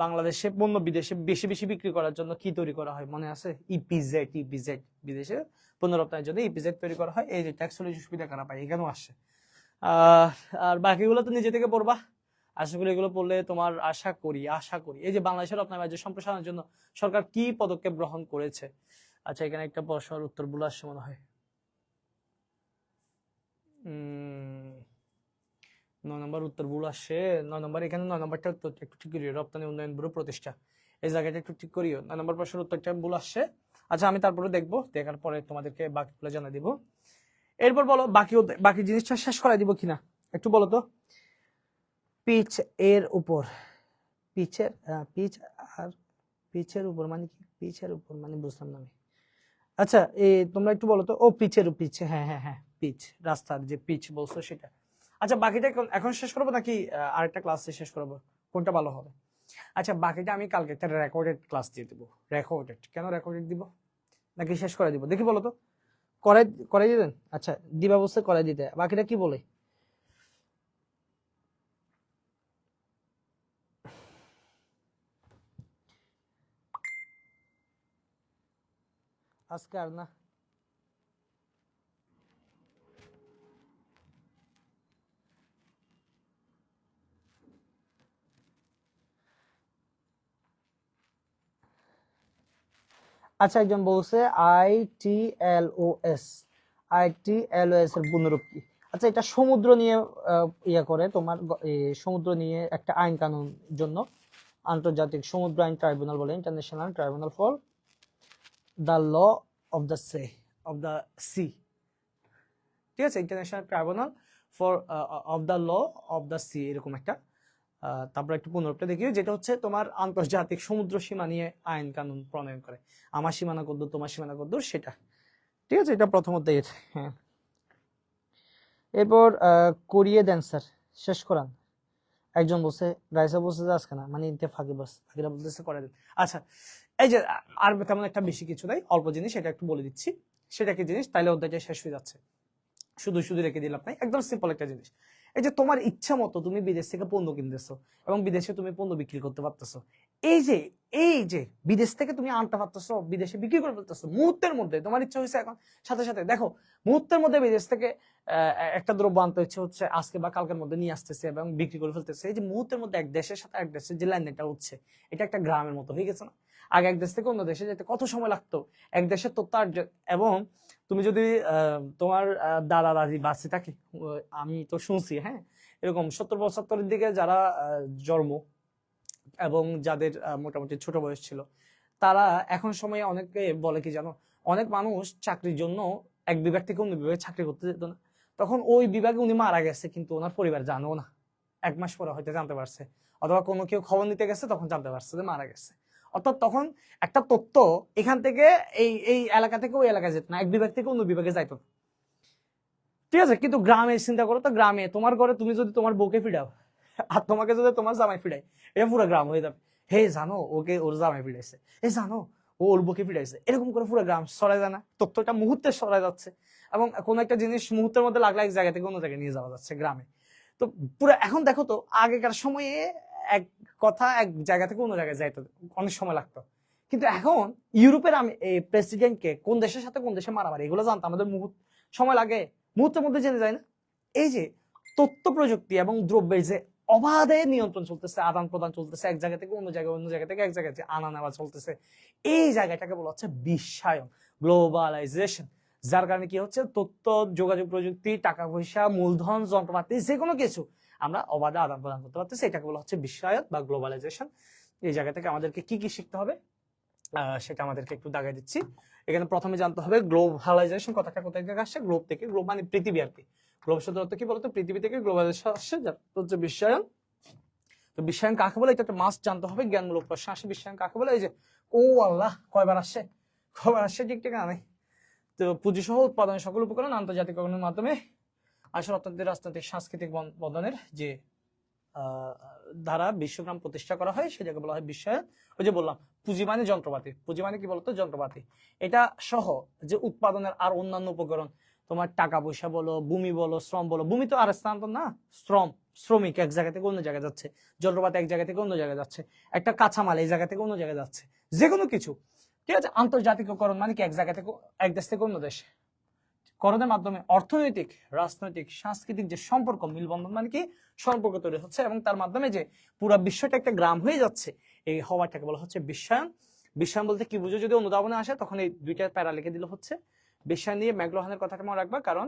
বাংলাদেশে পণ্য বিদেশে বেশি বেশি বিক্রি করার জন্য কি তৈরি করা হয় মনে আছে, ইপিজেড, ইপিজেড বিদেশে পণ্য রপ্তানির জন্য ইপিজেড তৈরি করা হয়, এই যে ট্যাক্স হলিডে সুবিধা খারাপ হয়, এখানেও আসে। আর বাকিগুলো তো নিজে থেকে পড়বা, আশা করি এগুলো পড়লে তোমার, আশা করি এই যে বাংলাদেশের রপ্তানি বাণিজ্য সম্প্রসারণের জন্য সরকার কি পদক্ষেপ গ্রহণ করেছে। আচ্ছা, এখানে একটা প্রশ্নের উত্তর ভুল আসছে মনে হয়। 9 নম্বর উত্তর ভুল আসছে, 9 নম্বর, এখানে 9 নম্বরটা উত্তর একটু ঠিক করিও, রপ্তানি উন্নয়ন ব্যুরো প্রতিষ্ঠা, এই জায়গাটা একটু ঠিক করিও, 9 নম্বর প্রশ্নের উত্তরটা ভুল আসছে। আচ্ছা, আমি তারপরে দেখবো, দেখার পরে তোমাদেরকে বাকিগুলো জানা দিব। এরপর বলো বাকি জিনিসটা শেষ করাই দিব কিনা একটু বলো তো। পিচ এর উপর, পিচের পিচ আর পিচের উপর মানে কি, পিচের উপর মানে বুঝলাম না আমি। আচ্ছা, তোমরা একটু বলো তো, ও পিচের পিচ, হ্যাঁ হ্যাঁ হ্যাঁ, পিচ, রাস্তার যে পিচ বলছো সেটা। আচ্ছা, বাকিটা এখন শেষ করবো নাকি আরেকটা ক্লাসে শেষ করবো, কোনটা ভালো হবে? আচ্ছা, বাকিটা আমি কালকে একটা রেকর্ডেড ক্লাস দিয়ে দেবো। রেকর্ডেড কেন রেকর্ডেড দিব, নাকি শেষ করে দিব দেখি বলো তো, করাই দিবেন? আচ্ছা, দিবা বলছে করাই দিতে, বাকিটা কি বলে? আজকে আর না। আচ্ছা, একজন বলছে ITLOS এর পুনরূপ কি? আচ্ছা, এটা সমুদ্র নিয়ে ইয়া করে তোমার সমুদ্র নিয়ে একটা আইন কানুন জন্য আন্তর্জাতিক সমুদ্র আইন ট্রাইব্যুনাল বলে, international tribunal for the law of the sea. ঠিক আছে, international tribunal for of the law of the sea, এরকম একটা। তারপর একটু পুনরূপটা দেখি, যেটা হচ্ছে তোমার আন্তর্জাতিক সমুদ্র সীমা নিয়ে আইন কানুন প্রণয়ন করে। আমার সীমানা কদ্দূর, তোমার সীমানা কদ্দূর, সেটা। ঠিক আছে, এটা প্রথমত। হ্যাঁ, এরপর করিয়ে দেন স্যার, শেষ করান। একজন বলছে, রাইসা বলছে যে আজকে না, মানে ইনতে ফাঁকিরা বলতেছে করে দেন। আচ্ছা, এই যে আর তেমন একটা বেশি কিছু নাই, অল্প জিনিস, এটা একটু বলে দিচ্ছি। সেটা কি জিনিস, তাইলে অধ্যায়টা শেষ হয়ে যাচ্ছে। শুধু শুধু রেখে দিলাম নাই, একদম সিম্পল একটা জিনিস। এই যে তোমার ইচ্ছা মতো তুমি বিদেশ থেকে পণ্য কিনতেছো এবং বিদেশে তুমি পণ্য বিক্রি করতে পারতেছো। এই যে বিদেশ থেকে তুমি আনতে পারতেছো, বিদেশে বিক্রি করে ফেলতেছো মুহূর্তের মধ্যে। তোমার ইচ্ছা হয়েছে এখন, সাথে সাথে দেখো, মুহূর্তের মধ্যে বিদেশ থেকে একটা দ্রব্য আনতে ইচ্ছে হচ্ছে, আজকে বা কালকের মধ্যে নিয়ে আসতেছে এবং বিক্রি করে ফেলতেছে। এই যে মুহূর্তের মধ্যে এক দেশের সাথে এক দেশের যে লেনদেনটা হচ্ছে, এটা একটা গ্রামের মতো হয়ে গেছে না? আগে এক দেশ থেকে অন্য দেশে যেতে কত সময় লাগতো, এক দেশের তথ্য এবং তুমি যদি তোমার দাদা দাদি বাঁচে থাকে, আমি তো শুনছি, হ্যাঁ, এরকম 70-75-এর দিকে যারা জন্ম এবং যাদের মোটামুটি ছোট বয়স ছিল, তারা এখন সময়ে অনেকে বলে কি জানো, অনেক মানুষ চাকরির জন্য এক বিভাগ থেকে অন্য বিভাগে চাকরি করতে যেত না, তখন ওই বিভাগে উনি মারা গেছে, কিন্তু ওনার পরিবার জানো না। 1 মাস পরে হয়তো জানতে পারছে, অথবা কোনো কেউ খবর নিতে গেছে, তখন জানতে পারছে যে মারা গেছে। অর্থাৎ তখন একটা তথ্য এখান থেকে এই এই এলাকা থেকে ওই এলাকায় যেত না, এক বিভাগ থেকে অন্য বিভাগে যাইতো। ঠিক আছে, কিন্তু গ্রামে চিন্তা করো তো, গ্রামে তোমার ঘরে তুমি যদি তোমার বউকে ফিরাও আর তোমাকে যদি তোমার জামাই ফিরাই, এটা পুরো গ্রাম হয়ে যাবে। হে জানো, ওকে ওর জামাই ফিরাইছে, এ জানো ও ওর বউকে ফিরাইছে, এরকম করে পুরো গ্রাম সরাই যায় না? তথ্যটা মুহূর্তে সরাই যাচ্ছে, এবং কোনো একটা জিনিস মুহূর্তের মধ্যে লাগলে এক জায়গা থেকে অন্য জায়গায় নিয়ে যাওয়া যাচ্ছে গ্রামে। তো পুরো এখন দেখো তো, আগেকার সময়ে এক কথা এক জায়গা থেকে অন্য জায়গায় যাইতো, অনেক সময় লাগতো। কিন্তু এখন ইউরোপের প্রেসিডেন্টকে কোন দেশের সাথে কোন দেশে মারামারি, এগুলো জানতে আমাদের সময় লাগে, মুহূর্তের মধ্যে জেনে যায় না? এই যে তথ্য প্রযুক্তি এবং দ্রব্যের যে অবাধে নিয়ন্ত্রণ চলতেছে, আদান প্রদান চলতেছে, এক জায়গা থেকে অন্য জায়গায়, অন্য জায়গা থেকে এক জায়গায় যে আনা নেওয়া চলতেছে, এই জায়গাটাকে বলা হচ্ছে বিশ্বায়ন, গ্লোবালাইজেশন। যার কারণে কি হচ্ছে, তথ্য যোগাযোগ প্রযুক্তি, টাকা পয়সা, মূলধন, যন্ত্রপাতি, যে কোনো কিছু আমরা অবাধে আদান প্রদান করতে পারতেছি, এটাকে বলা হচ্ছে বিশ্বায়ন বা গ্লোবালাইজেশন। এই জায়গা থেকে আমাদেরকে কি কি শিখতে হবে সেটা আমাদেরকে একটু দাগাই দিচ্ছি। এখানে প্রথমে জানতে হবে গ্লোবালাইজেশন কথাটা কোথায় থেকে আসছে। গ্লোব থেকে, গ্লোব মানে পৃথিবী আর কি। গ্লোব শব্দের অর্থ কি বলতো, পৃথিবী থেকে গ্লোবালাইজেশন আসছে, যার হচ্ছে বিশ্বায়ন। তো বিশ্বায়ন কাকে বলে, এটা একটা মাস্ট জানতে হবে, জ্ঞানমূলক প্রশ্ন আসে। বিশ্বায়ন কাকে বলে? এই যে, ও আল্লাহ, কয়বার আসছে ঠিক ঠিক নাই। তো পুঁজি সহ উৎপাদনের সকল উপকরণ আন্তর্জাতিকরণের মাধ্যমে আসলে অর্থনৈতিক, রাজনৈতিক, সাংস্কৃতিক বন্ধনের যে দ্বারা বিশ্বগ্রাম প্রতিষ্ঠা করা হয়, সেটাকে বলা হয় বিশ্বায়ন। ওই যে বললাম, পুঁজি মানে যন্ত্রপাতি, পুঁজি মানে কি বলতো, যন্ত্রপাতি। এটা সহ যে উৎপাদনের আর অন্যান্য উপকরণ, তোমার টাকা পয়সা বলো, ভূমি বলো, শ্রম বলো, ভূমি তো আর স্থানান্তর না, শ্রমিক এক জায়গা থেকে অন্য জায়গায় যাচ্ছে, যন্ত্রপাতি এক জায়গা থেকে অন্য জায়গায় যাচ্ছে, একটা কাঁচামাল এই জায়গা থেকে অন্য জায়গায় যাচ্ছে, যে কোনো কিছু। ঠিক আছে, আন্তর্জাতিককরণ মানে কি, এক জায়গা থেকে, এক দেশ থেকে অন্য দেশে করণের মাধ্যমে অর্থনৈতিক, রাজনৈতিক, সাংস্কৃতিক যে সম্পর্ক, মিলবন্ধন মানে কি, সম্পর্ক তৈরি হচ্ছে, এবং তার মাধ্যমে যে পুরো বিশ্বটা একটা গ্রাম হয়ে যাচ্ছে, এই হওয়াটাকে বলা হচ্ছে বিশ্বায়ন। বিশ্বায়ন বলতে কি বুঝো, যদি অনুধাবনে আসে তখন এই দুইটা প্যারা লিখে দিলে হচ্ছে। বিশ্বায়ন নিয়ে ম্যাকলোহানের কথাটা মনে রাখবা, কারণ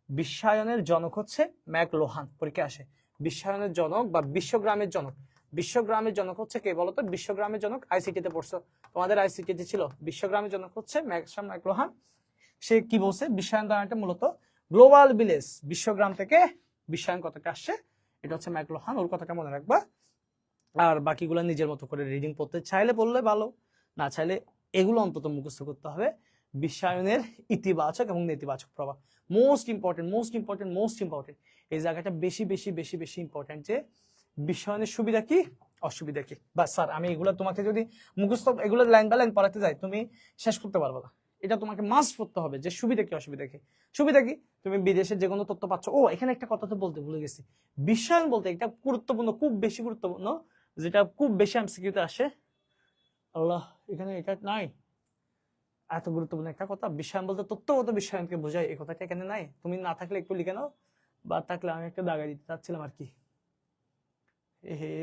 বিশ্বায়নের জনক হচ্ছে ম্যাকলোহান, পরীক্ষা আসে। বিশ্বায়নের জনক বা বিশ্বগ্রামের জনক, বিশ্বগ্রামের জনক হচ্ছে কে বলতো? বিশ্বগ্রামের জনক আইসিটিতে পড়ছো, তোমাদের আইসিটিতে ছিল, বিশ্বগ্রামের জনক হচ্ছে ম্যাকলোহান। সে কি বলছে, বিশ্বায়ন ধারণাটা মূলত গ্লোবাল ভিলেজ, বিশ্বগ্রাম থেকে বিশ্বায়ন কথাটা আসছে, এটা হচ্ছে ম্যাকলোহান, ওর কথাটা মনে রাখবা। আর বাকিগুলো নিজের মতো করে রিডিং পড়তে চাইলে পড়লে ভালো, না চাইলে এগুলো অন্তত মুখস্থ করতে হবে। বিশ্বায়নের ইতিবাচক এবং নেতিবাচক প্রভাব, মোস্ট ইম্পর্টেন্ট এই জায়গাটা বেশি বেশি বেশি বেশি ইম্পর্টেন্ট, যে বিশ্বায়নের সুবিধা কি, অসুবিধা কি। বা স্যার, আমি এগুলো তোমাকে যদি মুখস্থ এগুলো লাইন বাই লাইন পড়াতে যাই, তুমি শেষ করতে পারবে না। এটা তোমাকে মাস্ট পড়তে হবে, যে সুবিধা কি, অসুবিধা কি। সুবিধা কি, তুমি বিদেশের যে কোনো তথ্য পাচ্ছ। ও, এখানে একটা কথা তো বলতে ভুলে গেছি, বিশ্বায়ন বলতে এটা গুরুত্বপূর্ণ, খুব বেশি গুরুত্বপূর্ণ, যেটা খুব বেশি এমসিকিউতে আসে। আল্লাহ, এখানে এটা নাই, এত গুরুত্বপূর্ণ একটা কথা। বিশ্বায়ন বলতে তথ্যগত বিশ্বায়নকে বোঝায়, এই কথাটা এখানে নাই। তুমি না থাকলে একটু লিখে নাও, বা থাকলে আমি একটা দাগা দিতে চাচ্ছিলাম আর কি। এহে,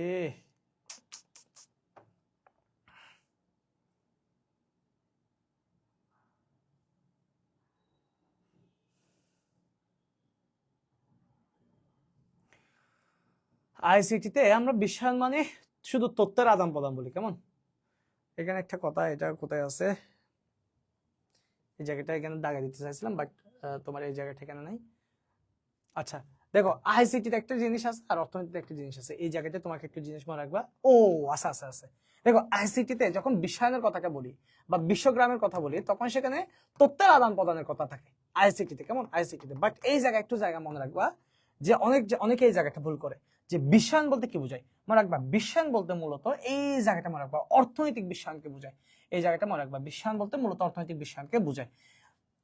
আইসিটিতে আমরা বিশ্বায়ন মানে শুধু তথ্যের আদান প্রদান বলি, কেমন? এখানে একটা কথা, এটা কোথায় আছে, এই জায়গাটা এখানে দাগা দিতে চাইছিলাম, বাট তোমার এই জায়গাটা এখানে নাই। আচ্ছা দেখো, আইসিটিতে একটা জিনিস আছে আর অর্থনীতিতে একটা জিনিস আছে, এই জায়গাটা তোমাকে একটু জিনিস মনে রাখবা। ও আচ্ছা আচ্ছা আছে। দেখো আইসিটিতে যখন বিশ্বায়নের কথাটা বলি বা বিশ্বগ্রামের কথা বলি, তখন সেখানে তথ্যের আদান প্রদানের কথা থাকে আইসিটিতে, কেমন? আইসিটিতে। বাট এই জায়গায় একটু জায়গা মনে রাখবা যে অনেকে এই জায়গাটা ভুল করে, যে বিশ্বায়ন বলতে কি বোঝায়। মনে রাখবা বিশ্বায়ন বলতে মূলত এই জায়গাটা মনে রাখবা অর্থনৈতিক বিশ্বায়নকে বোঝায়। এই জায়গাটা মনে রাখবা, বিশ্বায়ন বলতে মূলত অর্থনৈতিক বিশ্বায়নকে বোঝায়।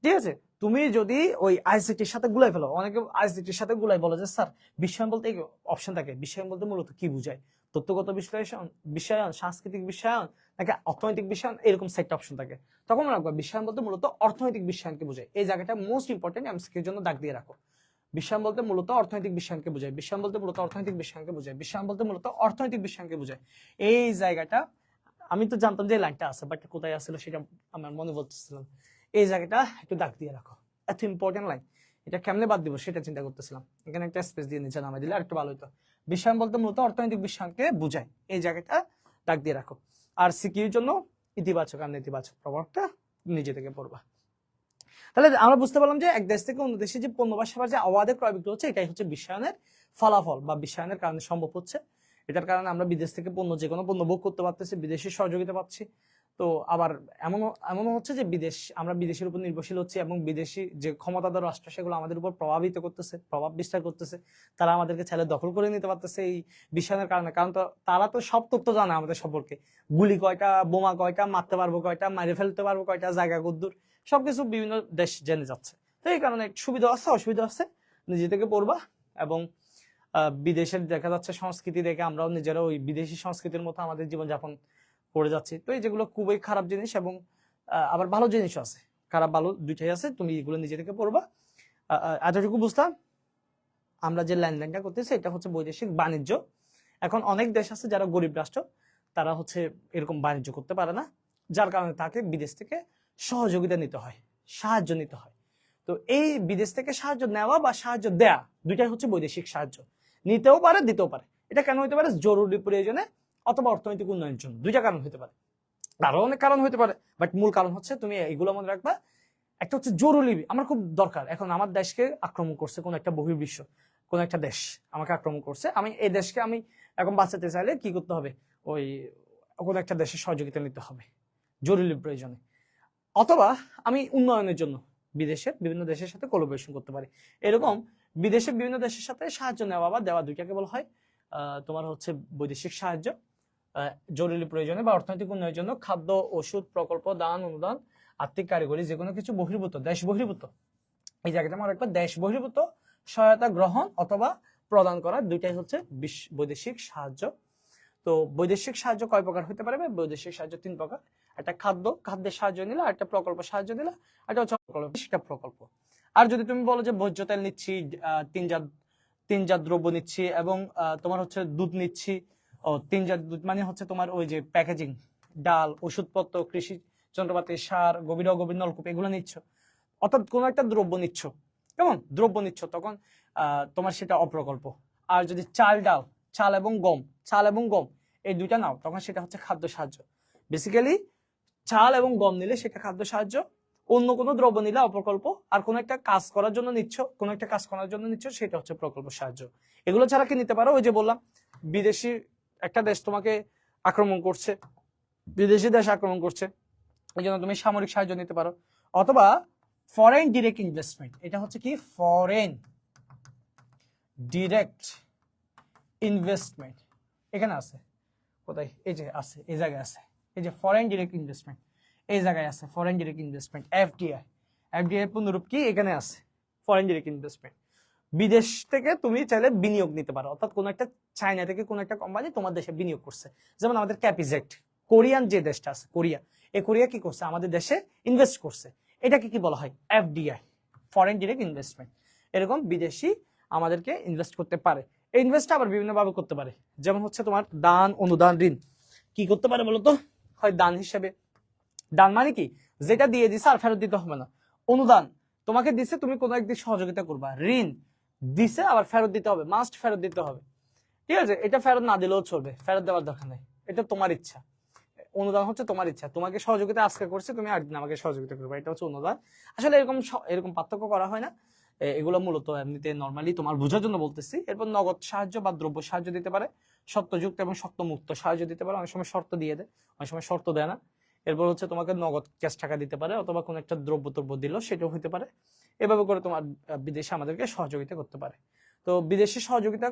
ঠিক আছে? তুমি যদি ওই আইসিটির সাথে গুলাই ফেলো, অনেকে আইসিটির সাথে গুলাই বলে যে স্যার বিশ্বায়ন বলতে অপশন থাকে, বিশ্বায়ন বলতে মূলত কি বোঝায়, তথ্যগত বিশ্লেষণ, বিশ্বায়ন, সাংস্কৃতিক বিশ্বায়ন নাকি অর্থনৈতিক বিশ্বায়ন, এরকম সেট অপশন থাকে। তখন মনে রাখবা বিশ্বায়ন বলতে মূলত অর্থনৈতিক বিশ্বায়নকে বোঝায়। এই জায়গাটা মোস্ট ইম্পর্টেন্ট, এমসিকিউর জন্য দাগ দিয়ে রাখো। বিশ্বায়ন বলতে মূলত অর্থনৈতিক বিশ্বায়নকে বোঝায়, বিশ্বায়ন বলতে মূলত অর্থনৈতিক বিশ্বায়নকে বোঝায়, বিশ্বায়ন বলতে মূলত অর্থনৈতিক বিশ্বায়নকে বোঝায়। এই জায়গাটা আমি তো জানতাম যে লাইনটা আছে, বাট কোথায় আসলে সেটা আমার মনে বলতেছিলাম। এই জায়গাটা একটু দাগ দিয়ে রাখো, এত ইম্পর্টেন্ট লাইন। এটা কেমনে বাদ দিব সেটা চিন্তা করতেছিলাম, এখানে একটা স্পেস দিয়ে নিচে নামাই দিলে আর একটু ভালো হতো। বিশ্বায়ন বলতে মূলত অর্থনৈতিক বিশ্বায়নকে বোঝায়, এই জায়গাটা দাগ দিয়ে রাখো। আর সিকিউর জন্য ইতিবাচক আর নেতিবাচক প্রভাবটা নিজে থেকে পড়বা। তাহলে আমরা বুঝতে পারলাম যে এক দেশ থেকে অন্য দেশে যে পণ্য বা সেবার যে অবাধে ক্রয় বিক্রি হচ্ছে, এটাই হচ্ছে বিশ্বায়নের ফলাফল বা বিশ্বায়নের কারণে সম্ভব হচ্ছে। এটার কারণে আমরা বিদেশ থেকে যে কোনো পণ্য ভোগ করতে পারতেছি, বিদেশি সহযোগিতা পাচ্ছি। তো আবার এমনও হচ্ছে যে আমরা বিদেশের উপর নির্ভরশীল হচ্ছি, এবং বিদেশি যে ক্ষমতাধর রাষ্ট্র সেগুলো আমাদের উপর প্রভাবিত করতেছে, প্রভাব বিস্তার করতেছে। তারা আমাদেরকে ছেলে দখল করে নিতে পারতেছে এই বিশ্বায়নের কারণে। কারণ তারা তো সব তথ্য জানে আমাদের সম্পর্কে, গুলি কয়টা, বোমা কয়টা, মারতে পারবো কয়টা, মারে ফেলতে পারবো কয়টা, জায়গা কদ্দুর, সবকিছু বিভিন্ন দেশ জেনে যাচ্ছে। তো এই কারণে সুবিধা আছে, অসুবিধা আছে, নিজে থেকে পড়বা। এবং বিদেশের দেখা যাচ্ছে সংস্কৃতি দেখে আমরাও নিজেরা ওই বিদেশি সংস্কৃতির মতো আমাদের জীবনযাপন করে যাচ্ছি। তো এই যেগুলো খুবই খারাপ জিনিস, এবং আবার ভালো জিনিসও আছে, খারাপ ভালো দুইটাই আছে। তুমি এগুলো নিজে থেকে পড়বা। এতটুকু বুঝলাম। আমরা যে লেনদেনটা করতেছি এটা হচ্ছে বৈদেশিক বাণিজ্য। এখন অনেক দেশ আছে যারা গরিব রাষ্ট্র, তারা হচ্ছে এরকম বাণিজ্য করতে পারে না, যার কারণে তাকে বিদেশ থেকে সহযোগিতা নিতে হয়, সাহায্য নিতে হয়। তো এই বিদেশ থেকে সাহায্য নেওয়া বা সাহায্য দেয়া দুইটাই হচ্ছে বৈদেশিক সাহায্য। নিতেও পারে, দিতেও পারে। এটা কেন হতে পারে? জরুরি প্রয়োজনে অথবা অর্থনৈতিক উন্নয়নের জন্য। দুইটা কারণ হতে পারে, আরো অনেক কারণ হতে পারে, বাট মূল কারণ হচ্ছে তুমি এগুলো মনে রাখবা। একটা হচ্ছে জরুরি, আমার খুব দরকার, এখন আমার দেশকে আক্রমণ করছে কোন একটা বহির্বিশ্ব, কোন একটা দেশ আমাকে আক্রমণ করছে, আমি এই দেশকে আমি এখন বাঁচাতে চাইলে কি করতে হবে? ওই কোন একটা দেশের সহযোগিতা নিতে হবে জরুরি প্রয়োজনে। অথবা আমি উন্নয়নের জন্য বিভিন্ন দেশের সাথে কোলাবোরেশন করতে পারি। এরকম বিদেশের বিভিন্ন দেশের সাথে সাহায্য নেওয়া বা দেওয়া দুইটাকে বলা হয় তোমার হচ্ছে বৈদেশিক সাহায্য। জরুরি প্রয়োজনে বা অর্থনৈতিক উন্নয়নের জন্য খাদ্য, ওষুধ, প্রকল্প, দান, অনুদান, আর্থিক, কারিগরি, যে কোনো কিছু বহির্ভূত, দেশ বহির্ভূত, এই জায়গাটা আমার একটা দেশ বহির্ভূত সহায়তা গ্রহণ অথবা প্রদান করা, দুইটাই হচ্ছে বৈদেশিক সাহায্য। তো বৈদেশিক সাহায্য কয় প্রকার হতে পারে? বৈদেশিক সাহায্য 3 প্রকার। একটা খাদ্যের সাহায্য নিলা, একটা প্রকল্প সাহায্য নিলা, একটা হচ্ছে প্রকল্প। আর যদি তুমি বলো যে ভোজ্য তেল নিচ্ছি, তিনজাত দ্রব্য নিচ্ছি, এবং তোমার হচ্ছে দুধ নিচ্ছি, তিনজাত দুধ মানে হচ্ছে তোমার ওই যে প্যাকেজিং, ডাল, ওষুধপত্র, কৃষি যন্ত্রপাতি, সার, গভীর অগভীর নলকূপ, এগুলো নিচ্ছ, অর্থাৎ কোনো একটা দ্রব্য নিচ্ছ, কেমন দ্রব্য নিচ্ছ, তখন তোমার সেটা অপ্রকল্প। আর যদি চাল এবং গম এই দুইটা নাও, তখন সেটা হচ্ছে খাদ্য সাহায্য। বেসিক্যালি চাল এবং গম নিলে সেটা খাদ্য সাহায্য, অন্য কোনো দ্রব্য নিলে অপ্রকল্প, আর কোনো একটা কাজ করার জন্য নিচ্ছ সেটা হচ্ছে প্রকল্প সাহায্য। এগুলো ছাড়া কি নিতে পারো? ওই যে বললাম, বিদেশি একটা দেশ তোমাকে আক্রমণ করছে, বিদেশি দেশ আক্রমণ করছে, এই জন্য তুমি সামরিক সাহায্য নিতে পারো। অথবা ফরেন ডিরেক্ট ইনভেস্টমেন্ট, এটা হচ্ছে কি ফরেন ডিরেক্ট ইনভেস্টমেন্ট, এখানে আছে কোথায়? এই যে আছে, এই জায়গায় আছে, এই যে ফরেন ডিরেক্ট ইনভেস্টমেন্ট, এই জায়গায় আছে ফরেন ডিরেক্ট ইনভেস্টমেন্ট, এফডিআই পুনরূপ কি এখানে আছে, ফরেন ডিরেক্ট ইনভেস্টমেন্ট। বিদেশ থেকে তুমি চাইলে বিনিয়োগ নিতে পারো, অর্থাৎ কোন একটা চায়না থেকে কোন একটা কোম্পানি তোমার দেশে বিনিয়োগ করছে, যেমন আমাদের ক্যাপিজেট, কোরিয়ান যে দেশটা আছে কোরিয়া কি করছে? আমাদের দেশে ইনভেস্ট করছে, এটাকে কি বলা হয়? FDI, foreign direct investment. এরকম বিদেশি আমাদেরকে ইনভেস্ট করতে পারে। এই ইনভেস্ট আবার বিভিন্ন ভাবে করতে পারে, যেমন হচ্ছে তোমার দান, অনুদান, ঋণ। কি করতে পারে বলতো? হয় দান হিসেবে, দান মানে কি? যেটা দিয়ে দিছে আর ফেরত দিতে হবে না। অনুদান, তোমাকে দিছে, তুমি কোনো একদিন সহযোগিতা করবা। ঋণ দিছে, আবার ফেরত দিতে হবে, মাস্ট ফেরত দিতে হবে। ঠিক আছে, এটা ফেরত না দিলেও চলবে, ফেরত দেওয়ার দরকার নেই, এটা তোমার ইচ্ছা। অনুদান হচ্ছে তোমার ইচ্ছা, তোমাকে সহযোগিতা আজকে করছে, তুমি আরেকদিন আমাকে সহযোগিতা করবে, এটা হচ্ছে অনুদান। আসলে এরকম পার্থক্য করা হয় না, এগুলো মূলত এমনিতে নর্মালি তোমার বোঝার জন্য বলতেছি। এরপর নগদ সাহায্য বা দ্রব্য সাহায্য দিতে পারে, শর্তযুক্ত এবং শর্তমুক্ত সাহায্য দিতে পারে, অনেক সময় শর্ত দিয়ে দেয়, অনেক সময় শর্ত দেয় না। এরপর হচ্ছে তোমাকে নগদ ক্যাশ টাকা দিতে পারে, অথবা কোনো একটা দ্রব্য দিল, সেটাও হতে পারে। এভাবে করে তোমার বিদেশে আমাদেরকে সহযোগিতা করতে পারে। তো বিদেশে সহযোগিতা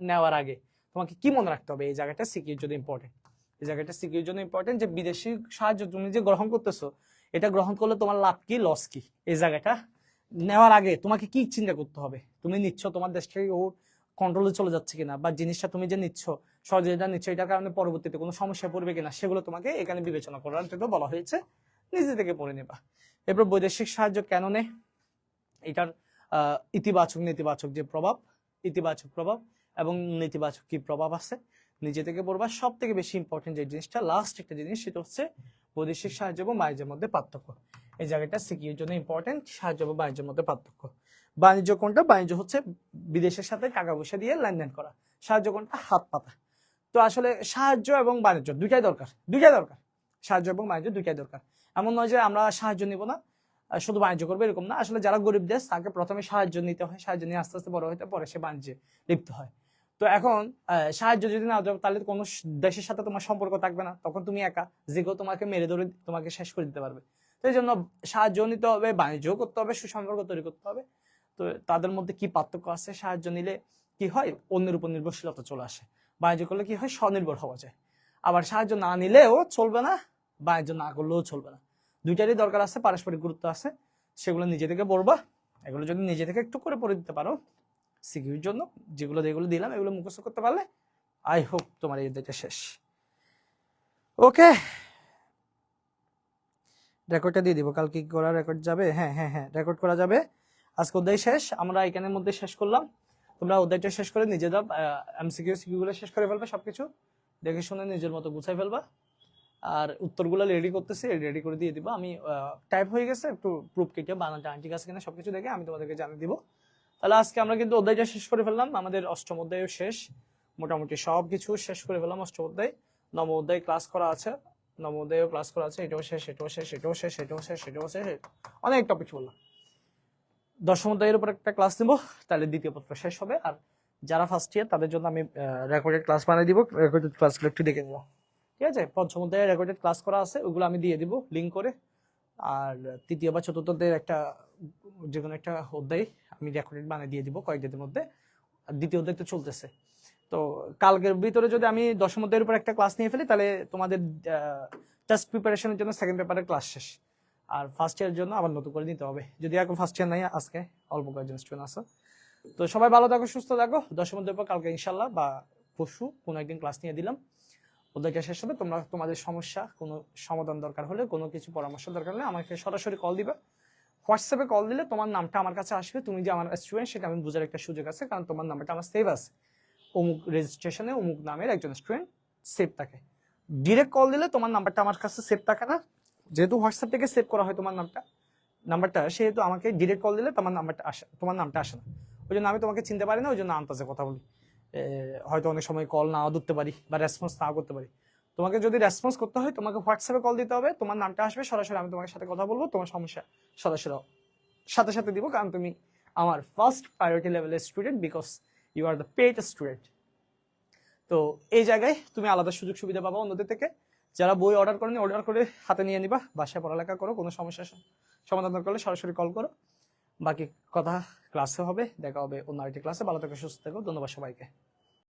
নেওয়ার আগে তোমাকে কি মনে রাখতে হবে, এই জায়গাটা সিকিউর জন্য ইম্পর্টেন্ট। এই জায়গাটা সিকিউর জন্য ইম্পর্টেন্ট যে বিদেশি সাহায্য তুমি যে গ্রহণ করতেছো, এটা গ্রহণ করলে তোমার লাভ কি লস কি, এই জায়গাটা নেওয়ার আগে তোমাকে কি চিন্তা করতে হবে। তুমি নিচ্ছ তোমার দেশ থেকে ও কন্ট্রোলে চলে যাচ্ছে কিনা, বা জিনিসটা তুমি যে নিচ্ছ, সহযোগিতা নিচ্ছ, এটার কারণে পরবর্তীতে কোনো সমস্যা পড়বে কিনা, সেগুলো তোমাকে এখানে বিবেচনা করার জন্য বলা হয়েছে, নিজে থেকে পড়ে নেবা। এরপর বৈদেশিক সাহায্য কেন নেই, এটার ইতিবাচক নেতিবাচক যে প্রভাব, ইতিবাচক প্রভাব এবং নেতিবাচক কি প্রভাব আছে, নিজে থেকে পড়বা। সব থেকে বেশি ইম্পর্টেন্ট যে জিনিসটা, লাস্ট একটা জিনিস, সেটা হচ্ছে বৈদেশিক সাহায্য এবং বাণিজ্যের মধ্যে পার্থক্য। এই জায়গাটা সিকিউর জন্য ইম্পর্টেন্ট, সাহায্য এবং বাণিজ্যের মধ্যে পার্থক্য। বাণিজ্য কোনটা, বাণিজ্য হচ্ছে বিদেশের সাথে টাকা পয়সা দিয়ে লেনদেন করা, সাহায্য কোনটা, হাত পাতা। তো আসলে সাহায্য এবং বাণিজ্য দুইটাই দরকার, দুইটাই দরকার, সাহায্য এবং বাণিজ্য দুইটাই দরকার। এমন নয় যে আমরা সাহায্য নিব না শুধু বাণিজ্য করবে, এরকম না। আসলে যারা গরিব দেশ, তাকে প্রথমে সাহায্য নিতে হয়, সাহায্য নিয়ে আস্তে আস্তে বড় হইতে, পরে সে বাণিজ্যে লিপ্ত হয়। তো এখন সাহায্য যদি না দাও, তাহলে কোনো দেশের সাথে তোমার সম্পর্ক থাকবে না, তখন তুমি একা, যে কেউ তোমাকে মেরে ধরে তোমাকে শেষ করে দিতে পারবে। তো এই জন্য সাহায্য নিতে হবে, বাণিজ্য করতে হবে, সুসম্পর্ক তৈরি করতে হবে। তো তাদের মধ্যে কি পার্থক্য আছে, সাহায্য নিলে কি হয়, অন্যের উপর নির্ভরশীলতা চলে আসে, বাণিজ্য করলে কি হয়, স্বনির্ভর হওয়া যায়। আবার সাহায্য না নিলেও চলবে না, বাণিজ্য না করলেও চলবে না, দুইটারই দরকার আছে, পারস্পরিক গুরুত্ব আছে। সেগুলো নিজে থেকে পড়বা, এগুলো যদি নিজে থেকে একটু করে পড়ে দিতে পারো সিকিউর জন্য, যেগুলো দিলাম এগুলো মুখস্থ করতে পারলে আই হোপ তোমার এই অধ্যায়টা শেষ। ওকে, রেকর্ডটা দিয়ে দিব, কালকে কি করা রেকর্ড যাবে? হ্যাঁ হ্যাঁ হ্যাঁ, রেকর্ড করা যাবে। আজকে অধ্যায় শেষ, আমরা এখানের মধ্যে শেষ করলাম। তোমরা অধ্যায়টা শেষ করে নিজেরা সিকিউ গুলো শেষ করে ফেলবে, সবকিছু দেখে শুনে নিজের মতো গুছাই ফেলবা। আর উত্তরগুলো রেডি করতেছি, রেডি করে দিয়ে দিব আমি। টাইপ হয়ে গেছে, একটু প্রুফ কেটে বানানটা ঠিক আছে কিনা সবকিছু দেখে আমি তোমাদেরকে জানিয়ে দিব। তাহলে আজকে আমরা কিন্তু অধ্যায়টা শেষ করে ফেললাম, আমাদের অষ্টম অধ্যায়ও শেষ, মোটামুটি সবকিছু শেষ করে ফেললাম। অষ্টম অধ্যায়, নবম অধ্যায় ক্লাস করা আছে, নবম অধ্যায়ও ক্লাস করা আছে, এটাও শেষ, এটাও শেষ, এটাও শেষ, এটাও শেষ, এটাও শেষ, অনেক টপিক বললাম। দশম অধ্যায়ের উপর একটা ক্লাস নেব, তাহলে দ্বিতীয় পত্র শেষ হবে। আর যারা ফার্স্ট ইয়ার তাদের জন্য আমি রেকর্ডেড ক্লাস বানিয়ে দিব, রেকর্ডেড ক্লাসগুলো একটু দেখে নেবো, ঠিক আছে। পঞ্চম অধ্যায়ে রেকর্ডেড ক্লাস করা আছে, ওগুলো আমি দিয়ে দিব লিঙ্ক করে। আর তৃতীয় বা চতুর্থ অধ্যায়ের একটা যে কোনো একটা অধ্যায় আমি রেকর্ডেড বানিয়ে দিয়ে দিব কয়েকদিনের মধ্যে। আর দ্বিতীয় অধ্যায় তো চলতেছে, তো কালকের ভিতরে যদি আমি দশম অধ্যায়ের উপর একটা ক্লাস নিয়ে ফেলি, তাহলে তোমাদের টেস্ট প্রিপারেশনের জন্য সেকেন্ড পেপারের ক্লাস শেষ। আর ফার্স্ট ইয়ারের জন্য আবার নতুন করে নিতে হবে, যদি এখন ফার্স্ট ইয়ার নাই, আজকে অল্প কয়েকজন স্টুডেন্ট আছে। তো সবাই ভালো থাকো, সুস্থ থাকো। দশম অধ্যায়ের পর কালকে ইনশাল্লাহ বা পরশু কোনো একদিন ক্লাস নিয়ে দিলাম, অধ্যায়টা শেষ হবে। তোমরা তোমাদের সমস্যা, কোনো সমাধান দরকার হলে, কোনো কিছু পরামর্শ দরকার হলে আমাকে সরাসরি কল দিবে। হোয়াটসঅ্যাপে কল দিলে তোমার নামটা আমার কাছে আসবে, তুমি যে আমার স্টুডেন্ট সেটা আমি বোঝার একটা সুযোগ আছে, কারণ তোমার নাম্বারটা আমার সেভ আছে, অমুক রেজিস্ট্রেশনে অমুক নামের একজন স্টুডেন্ট সেভ থাকে। ডিরেক্ট কল দিলে তোমার নাম্বারটা আমার কাছে সেভ থাকে না, যেহেতু হোয়াটসঅ্যাপ থেকে সেভ করা হয় তোমার নাম্বারটা, সেহেতু আমাকে ডিরেক্ট কল দিলে তোমার নাম্বারটা আসে, তোমার নামটা আসে না। ওই জন্য আমি তোমাকে চিনতে পারি না, ওই জন্য আন্তাজে কথা বলি, হয়তো অনেক সময় কল নাও ধরতে পারি বা রেসপন্স নাও করতে পারি। তোমাকে যদি রেসপন্স করতে হয়, তোমাকে হোয়াটসঅ্যাপে কল দিতে হবে, তোমার নামটা আসবে সরাসরি, আমি তোমার সাথে কথা বলবো, তোমার সমস্যা সরাসরি সাথে সাথে দিব, কারণ তুমি আমার ফার্স্ট প্রায়োরিটি লেভেলের student, because you are the paid student. তো এই জায়গায় তুমি আলাদা সুযোগ সুবিধা পাবো অন্যদের থেকে। যারা বই অর্ডার করেনি, অর্ডার করে হাতে নিয়ে নিবা, বাসায় পড়ালেখা করো, কোনো সমস্যার সমাধান দরকার হলে সরাসরি কল করো। বাকি কথা ক্লাসে হবে, দেখা হবে অন্য আরেকটি ক্লাসে। ভালো থেকো, সুস্থ থেকো, ধন্যবাদ সবাইকে।